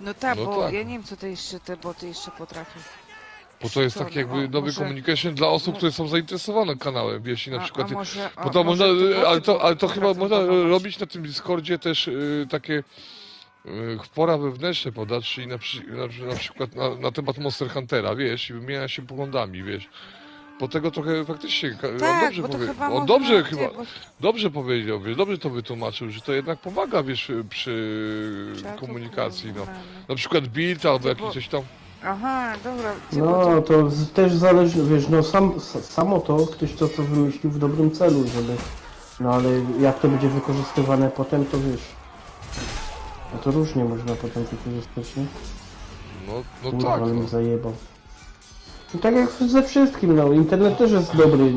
No tak, No bo tak. ja nie wiem, co te boty jeszcze potrafią. Bo to jest Co, tak no, jakby nowy może- communication dla osób, które są zainteresowane kanałem, wiesz, i na przykład... może, Bo to można, może te boty ale to chyba potrafią można panować. robić na tym Discordzie też takie fora wewnętrzne, prawda? Czyli na przykład na temat Monster Huntera, wiesz, i wymienia się poglądami, wiesz. Po tego trochę faktycznie, on Tak, dobrze bo to powiedział, chyba on można... dobrze ty, chyba, bo dobrze powiedział, wiesz, dobrze to wytłumaczył, że to jednak pomaga, wiesz, przy trzeba to komunikacji, no. kurwa, Na przykład build albo Ty, jakiś bo- coś tam. Aha, dobra. Ty, bo No, to też zależy, wiesz, no samo to ktoś to co wymyślił w dobrym celu, żeby... No ale jak to będzie wykorzystywane potem, to wiesz... No to różnie można potem wykorzystać, nie? No Kurwa, tak, ale no. mnie zajebał. No tak jak ze wszystkim, no, internet też jest dobry.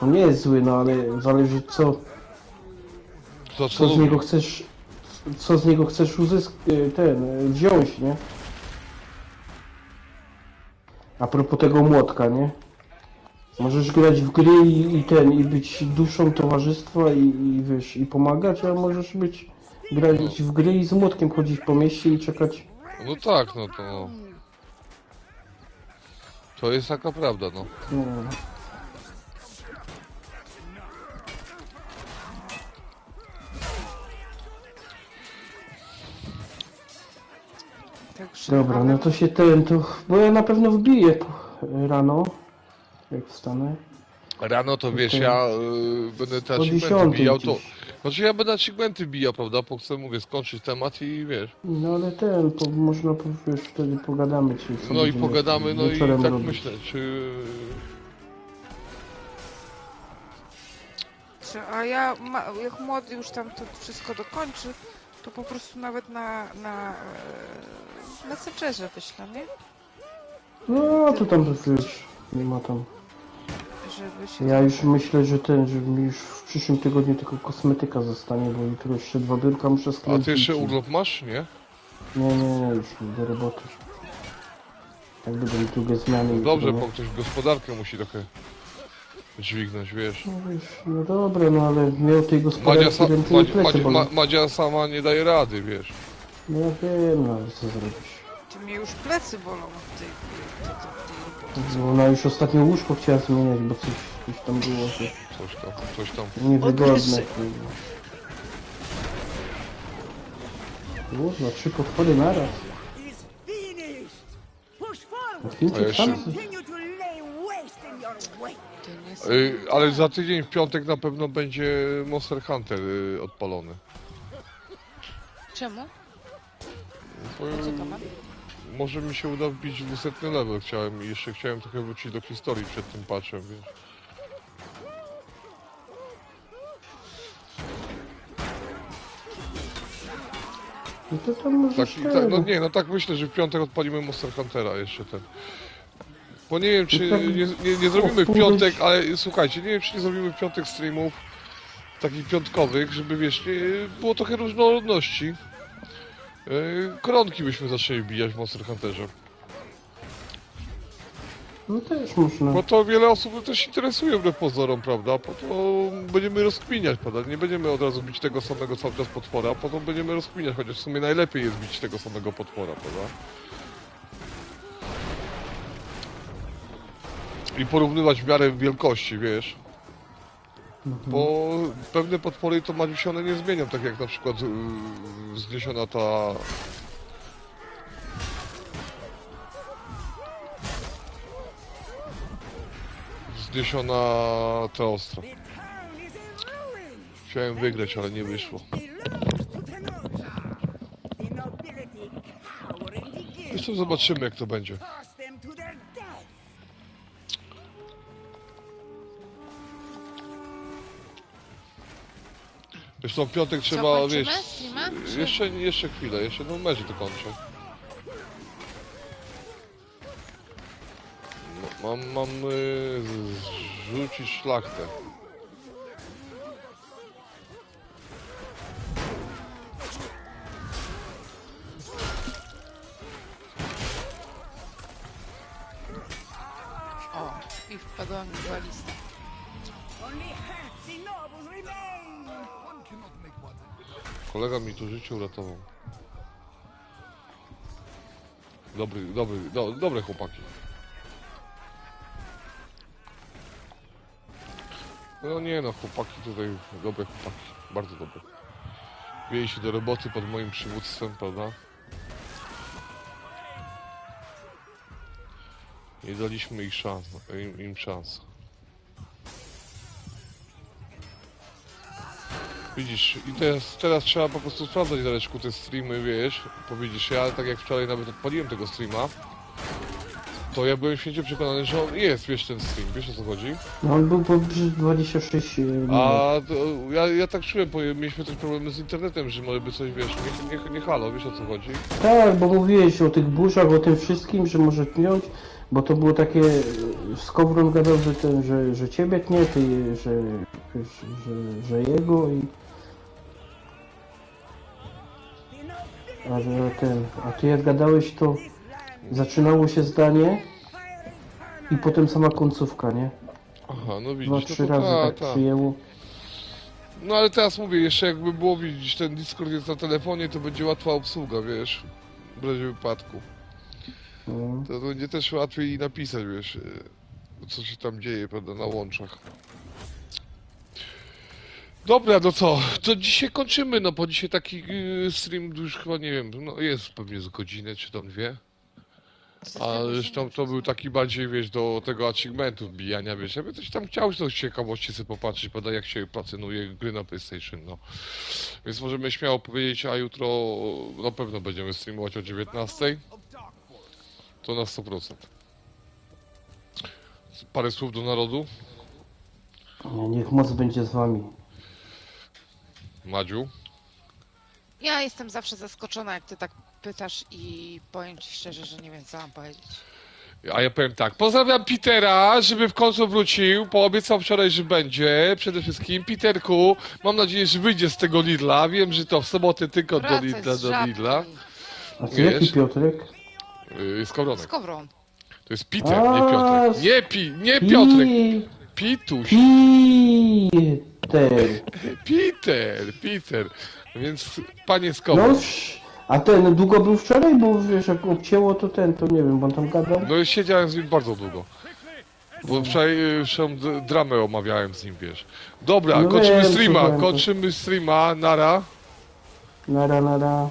On nie jest zły, no ale zależy co Co z niego chcesz... Co z niego chcesz wziąć, nie? A propos tego młotka, nie? Możesz grać w gry i być duszą towarzystwa i wiesz, i pomagać, a możesz grać w gry i z młotkiem chodzić po mieście i czekać. No tak, no to... To jest taka prawda, no. No, Także dobra, ale- no to się bo ja na pewno wbiję rano, jak wstanę. Rano to wiesz, Okej. ja będę te O achievementy 10 bijał, to... gdzieś. Znaczy ja będę achievementy bijał, prawda, bo chcę, mówię, skończyć temat i wiesz. No ale można, wiesz, wtedy pogadamy, czy co No i będziemy pogadamy, no i wieczorem tak robić. myślę, czy... A ja, jak młody już tam to wszystko dokończy, to po prostu nawet na Messengerze wyślę, nie? No to tam, wiesz, nie ma tam. Żeby się... Ja już myślę, że że mi już w przyszłym tygodniu tylko kosmetyka zostanie, bo jutro jeszcze 2 biurka muszę A skręcić. ty jeszcze i- urlop masz, nie? Nie, już do roboty. Tak będą długie zmiany. No jutro, dobrze, nie? bo ktoś gospodarkę musi trochę dźwignąć, wiesz. No wiesz, no dobra, no ale miał tej Madzia, gospodarki ręce i plecy bolą. Madzia sama nie daje rady, wiesz. No ja wiem, no ale co zrobić. Ty mnie już plecy bolą od tej roboty. No, ona już ostatnio łóżko chciała zmieniać, bo coś tam było, że Coś tam. niewygodne. kurwa. Kurwa, 3 potwory naraz. Is finished. Push A forward. Chińczyk A jeszcze- sam... Continue to lay waste in your wake. To nie są... Ale za tydzień w piątek na pewno będzie Monster Hunter odpalony. Czemu? Bo, Po co to ma? może mi się uda wbić 200 level. Jeszcze chciałem trochę wrócić do historii przed tym patchem, wiesz. No to tam możesz No nie, no tak myślę, że w piątek odpalimy Monster Huntera jeszcze ten. Bo nie wiem, czy tak nie zrobimy w pół piątek, godzin- ale słuchajcie, nie wiem, czy nie zrobimy w piątek streamów takich piątkowych, żeby wiesz, było trochę różnorodności. Koronki byśmy zaczęli bijać w Monster Hunterze. No też można. Bo to wiele osób też interesuje wbrew pozorom, prawda? Bo to będziemy rozkminiać, prawda? Nie będziemy od razu bić tego samego cały czas potwora, a potem będziemy rozkminiać, chociaż w sumie najlepiej jest bić tego samego potwora, prawda? I porównywać w miarę wielkości, wiesz? Bo pewne potwory to one nie zmienią, tak jak na przykład wzniesiona ta... Wzniesiona Teostra. The town is in ruin. Chciałem wygrać, ale nie wyszło. The lords to Tenosa. The nobility cower in the guild. Zresztą zobaczymy, jak to będzie. Force them to their death. Zresztą w piątek Co, trzeba, kończymy? wiesz... Streama? Czy- Jeszcze chwilę, jeszcze no mecz dokończę. No, mam zrzucić szlachtę. O, i wpadła mi w listę. Only half the nobles remain. Kolega mi tu życie uratował. Dobre chłopaki. No nie no, chłopaki tutaj, dobre chłopaki, bardzo dobre. Wzięli się do roboty pod moim przywództwem, prawda? I daliśmy im szans. Widzisz, i teraz trzeba po prostu sprawdzać Dareczku te streamy, wiesz, powiedzisz, ja tak jak wczoraj nawet odpaliłem tego streama, to ja byłem święcie przekonany, że on jest, wiesz, ten stream, wiesz o co chodzi? No on był po 26 minut. A to, ja tak czułem, bo mieliśmy też problemy z internetem, że może by coś, wiesz, nie halo, wiesz o co chodzi? Tak, bo mówiłeś o tych burzach, o tym wszystkim, że może tniąć, bo to było takie... Skowron gadał, że że ciebie tnie, ty, że jego i... A ty jak gadałeś, to zaczynało się zdanie i potem sama końcówka, nie? Aha, no widzisz, 2-3 no to razy tak przyjęło. No ale teraz mówię, jeszcze jakby było widzieć, ten Discord jest na telefonie, to będzie łatwa obsługa, wiesz, w razie wypadku. No. To będzie też łatwiej napisać, wiesz, co się tam dzieje, prawda, na łączach. Dobra, no co, to dzisiaj kończymy, no bo dzisiaj taki stream już chyba, nie wiem, no jest pewnie z godzinę czy tam dwie. A zresztą to był taki bardziej, wiesz, do tego achievementu wbijania, wiesz, ja bym coś tam chciał z ciekawości sobie popatrzeć, prawda, jak się placynuje gry na PlayStation, no. Więc możemy śmiało powiedzieć, a jutro na pewno będziemy streamować o 19:00. To na 100%. Parę słów do narodu. Niech moc będzie z wami. Madziu. Ja jestem zawsze zaskoczona, jak ty tak pytasz i powiem ci szczerze, że nie wiem, co mam powiedzieć. A ja powiem tak, pozdrawiam Petera, żeby w końcu wrócił, poobiecał wczoraj, że będzie, przede wszystkim. Peterku, mam nadzieję, że wyjdzie z tego Lidla, wiem, że to w sobotę tylko do Wracaj Lidla, z do żabki. Lidla. A co, Wiesz? jaki Piotrek? Z Skowronek. kowron. To jest Peter, nie Piotrek. Nie Piotrek, Pituś. Peter. Więc panie No, Skowron. a ten długo był wczoraj, bo wiesz, jak obcięło to to nie wiem, bo on tam gadał. No siedziałem z nim bardzo długo. Bo wczoraj dramę omawiałem z nim, wiesz. Dobra, No kończymy wiem, streama, słuchałem to. kończymy streama, nara. Nara.